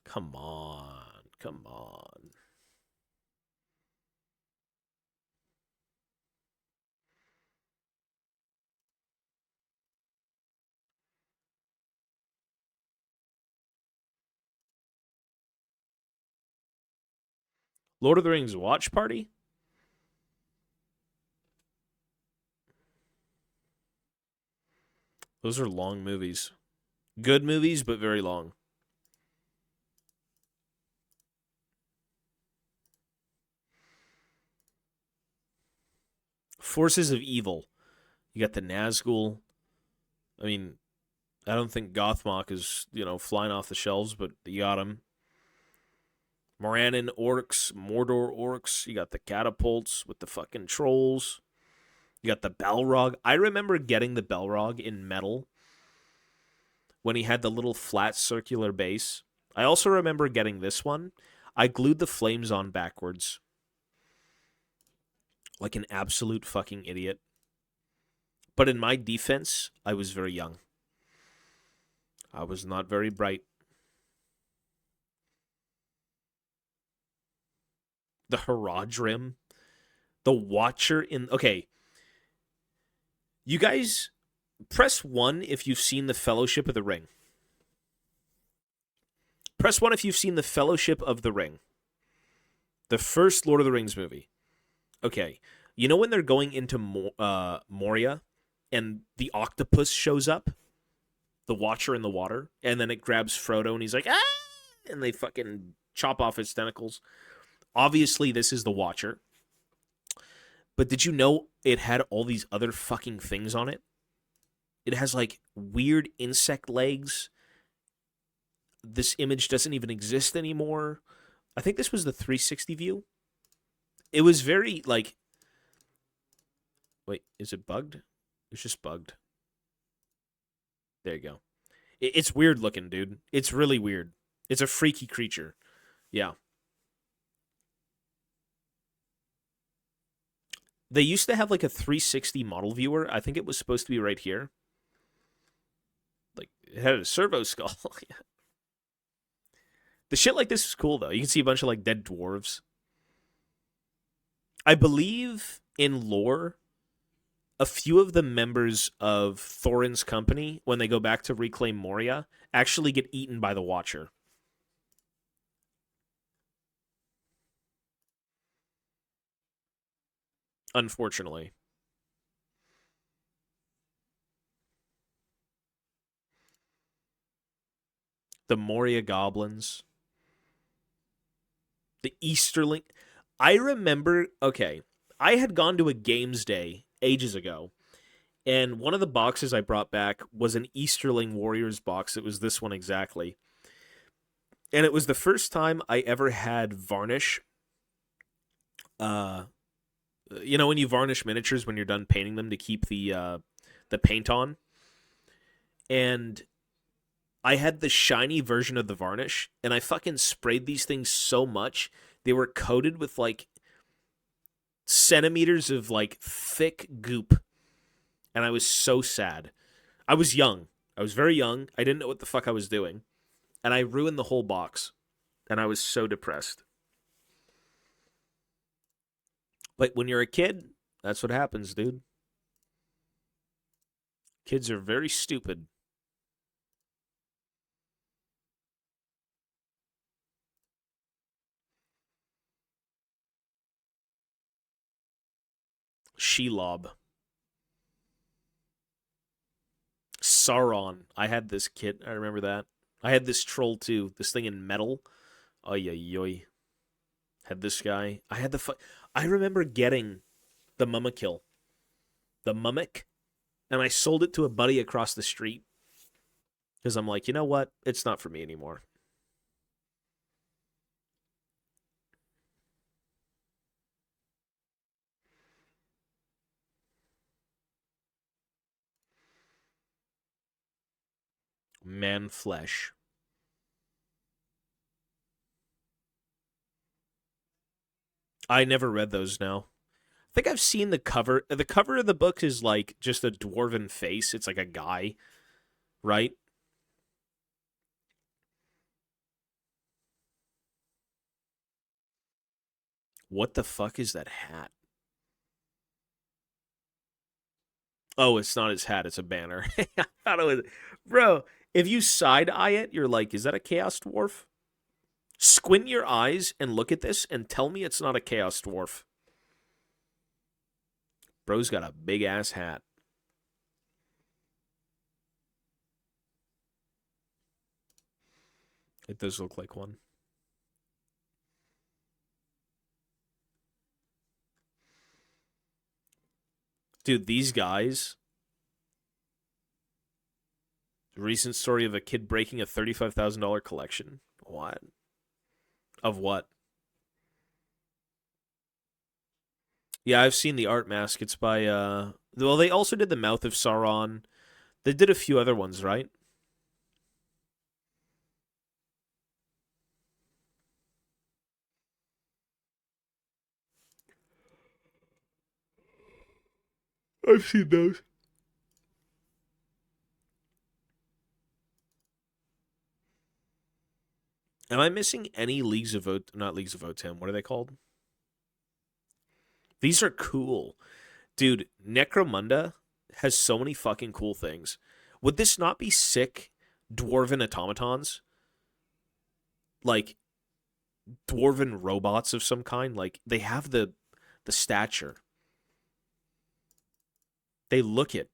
Come on. Come on. Lord of the Rings Watch Party? Those are long movies. Good movies, but very long. Forces of Evil. You got the Nazgul. I mean, I don't think Gothmog is, you know, flying off the shelves, but you got him. Morannon orcs, Mordor orcs. You got the catapults with the fucking trolls. You got the Balrog. I remember getting the Balrog in metal when he had the little flat circular base. I also remember getting this one. I glued the flames on backwards like an absolute fucking idiot. But in my defense, I was very young. I was not very bright. The Haradrim. The Watcher in... Okay. You guys, press 1 if you've seen the Fellowship of the Ring. Press 1 if you've seen The Fellowship of the Ring. The first Lord of the Rings movie. Okay. You know when they're going into Moria and the octopus shows up? The Watcher in the water? And then it grabs Frodo and he's like, ah! And they fucking chop off his tentacles. Obviously, this is the Watcher. But did you know it had all these other fucking things on it? It has like weird insect legs. This image doesn't even exist anymore. I think this was the 360 view. It was very like... Wait, is it bugged? It's just bugged. There you go. It's weird looking, dude. It's really weird. It's a freaky creature. Yeah. They used to have like a 360 model viewer. I think it was supposed to be right here. Like, it had a servo skull. Yeah. The shit like this is cool, though. You can see a bunch of like dead dwarves. I believe in lore, a few of the members of Thorin's company, when they go back to reclaim Moria, actually get eaten by the Watcher. Unfortunately. The Moria goblins. The Easterling. I remember, okay, I had gone to a games day ages ago, and one of the boxes I brought back was an Easterling Warriors box. It was this one exactly. And it was the first time I ever had varnish. You know when you varnish miniatures when you're done painting them to keep the paint on? And I had the shiny version of the varnish, and I fucking sprayed these things so much, they were coated with, like, centimeters of, like, thick goop. And I was so sad. I was young. I was very young. I didn't know what the fuck I was doing. And I ruined the whole box. And I was so depressed. But when you're a kid, that's what happens, dude. Kids are very stupid. Shelob. Sauron. I had this kit. I remember that. I had this troll too. This thing in metal. Oy, oy, oy. Had this guy. I had the... I remember getting the Mummikill. The Mummic. And I sold it to a buddy across the street. Because I'm like, you know what? It's not for me anymore. Man flesh. I never read those now. I think I've seen the cover. The cover of the book is like just a dwarven face. It's like a guy, right? What the fuck is that hat? Oh, it's not his hat. It's a banner. I thought it was... Bro, if you side-eye it, you're like, is that a Chaos Dwarf? Squint your eyes and look at this and tell me it's not a Chaos Dwarf. Bro's got a big-ass hat. It does look like one. Dude, these guys... Recent story of a kid breaking a $35,000 collection. What? Of what? Yeah, I've seen the art mask. It's by, well, they also did the Mouth of Sauron. They did a few other ones, right? I've seen those. Am I missing any Leagues of Vote? Not Leagues of Votem. What are they called? These are cool. Dude, Necromunda has so many fucking cool things. Would this not be sick dwarven automatons? like dwarven robots of some kind. Like they have the stature. They look it.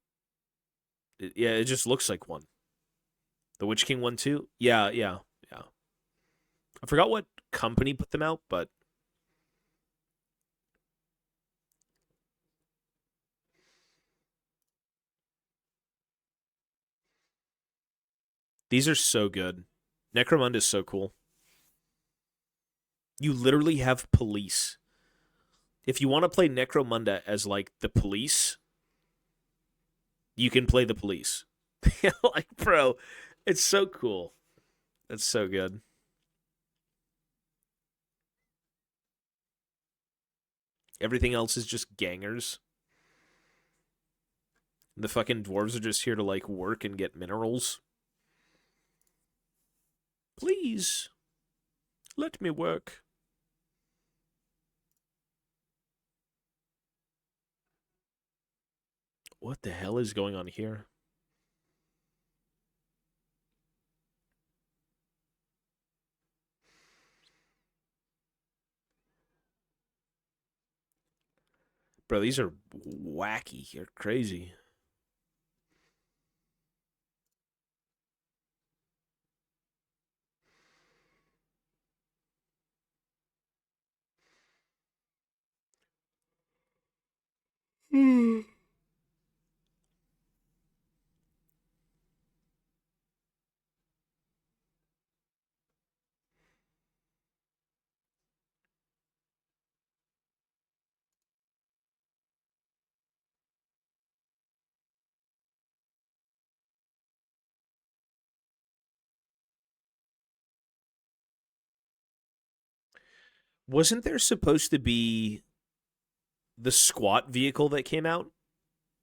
Yeah, it just looks like one. The Witch King one too. Yeah, yeah, yeah. I forgot what company put them out, but these are so good. Necromunda is so cool. You literally have police. If you want to play Necromunda as like the police, you can play the police. Like, bro, it's so cool. It's so good. Everything else is just gangers. The fucking dwarves are just here to like work and get minerals. Please, let me work. What the hell is going on here? Bro, these are wacky. You're crazy. Wasn't there supposed to be the squat vehicle that came out?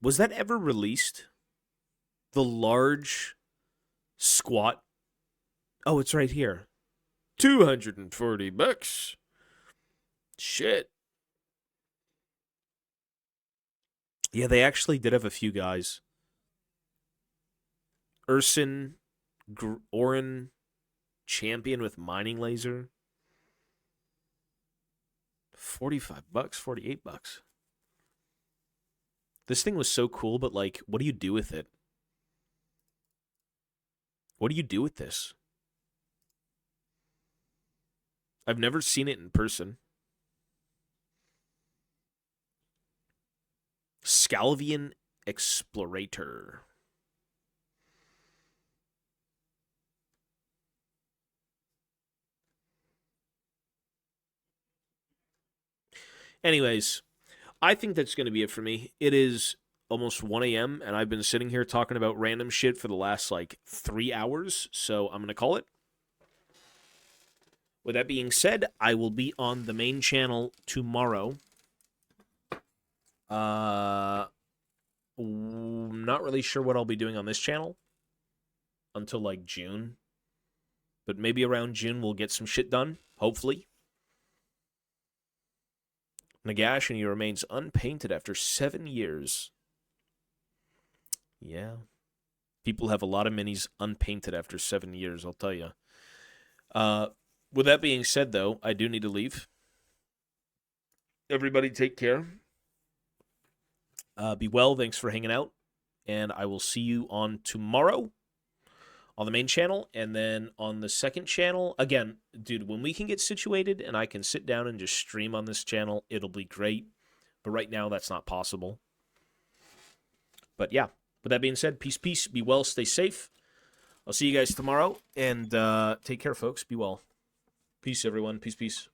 Was that ever released? The large squat. Oh, it's right here. $240. Shit. Yeah, they actually did have a few guys. Urson, Orin, champion with mining laser. $45, $48. This thing was so cool, but like, what do you do with it? What do you do with this? I've never seen it in person. Scalvian Explorator. Anyways, I think that's going to be it for me. It is almost 1 a.m., and I've been sitting here talking about random shit for the last, like, 3 hours, so I'm going to call it. With that being said, I will be on the main channel tomorrow. Not really sure what I'll be doing on this channel until, like, June. But maybe around June we'll get some shit done, hopefully. Nagash, and he remains unpainted after 7 years. Yeah. People have a lot of minis unpainted after 7 years, I'll tell you. With that being said, though, I do need to leave. Everybody take care. Be well. Thanks for hanging out. And I will see you on tomorrow on the main channel. And then on the second channel, again, dude, when we can get situated and I can sit down and just stream on this channel, it'll be great. But right now, that's not possible. But yeah, with that being said, peace, peace. Be well. Stay safe. I'll see you guys tomorrow. And take care, folks. Be well. Peace, everyone. Peace, peace.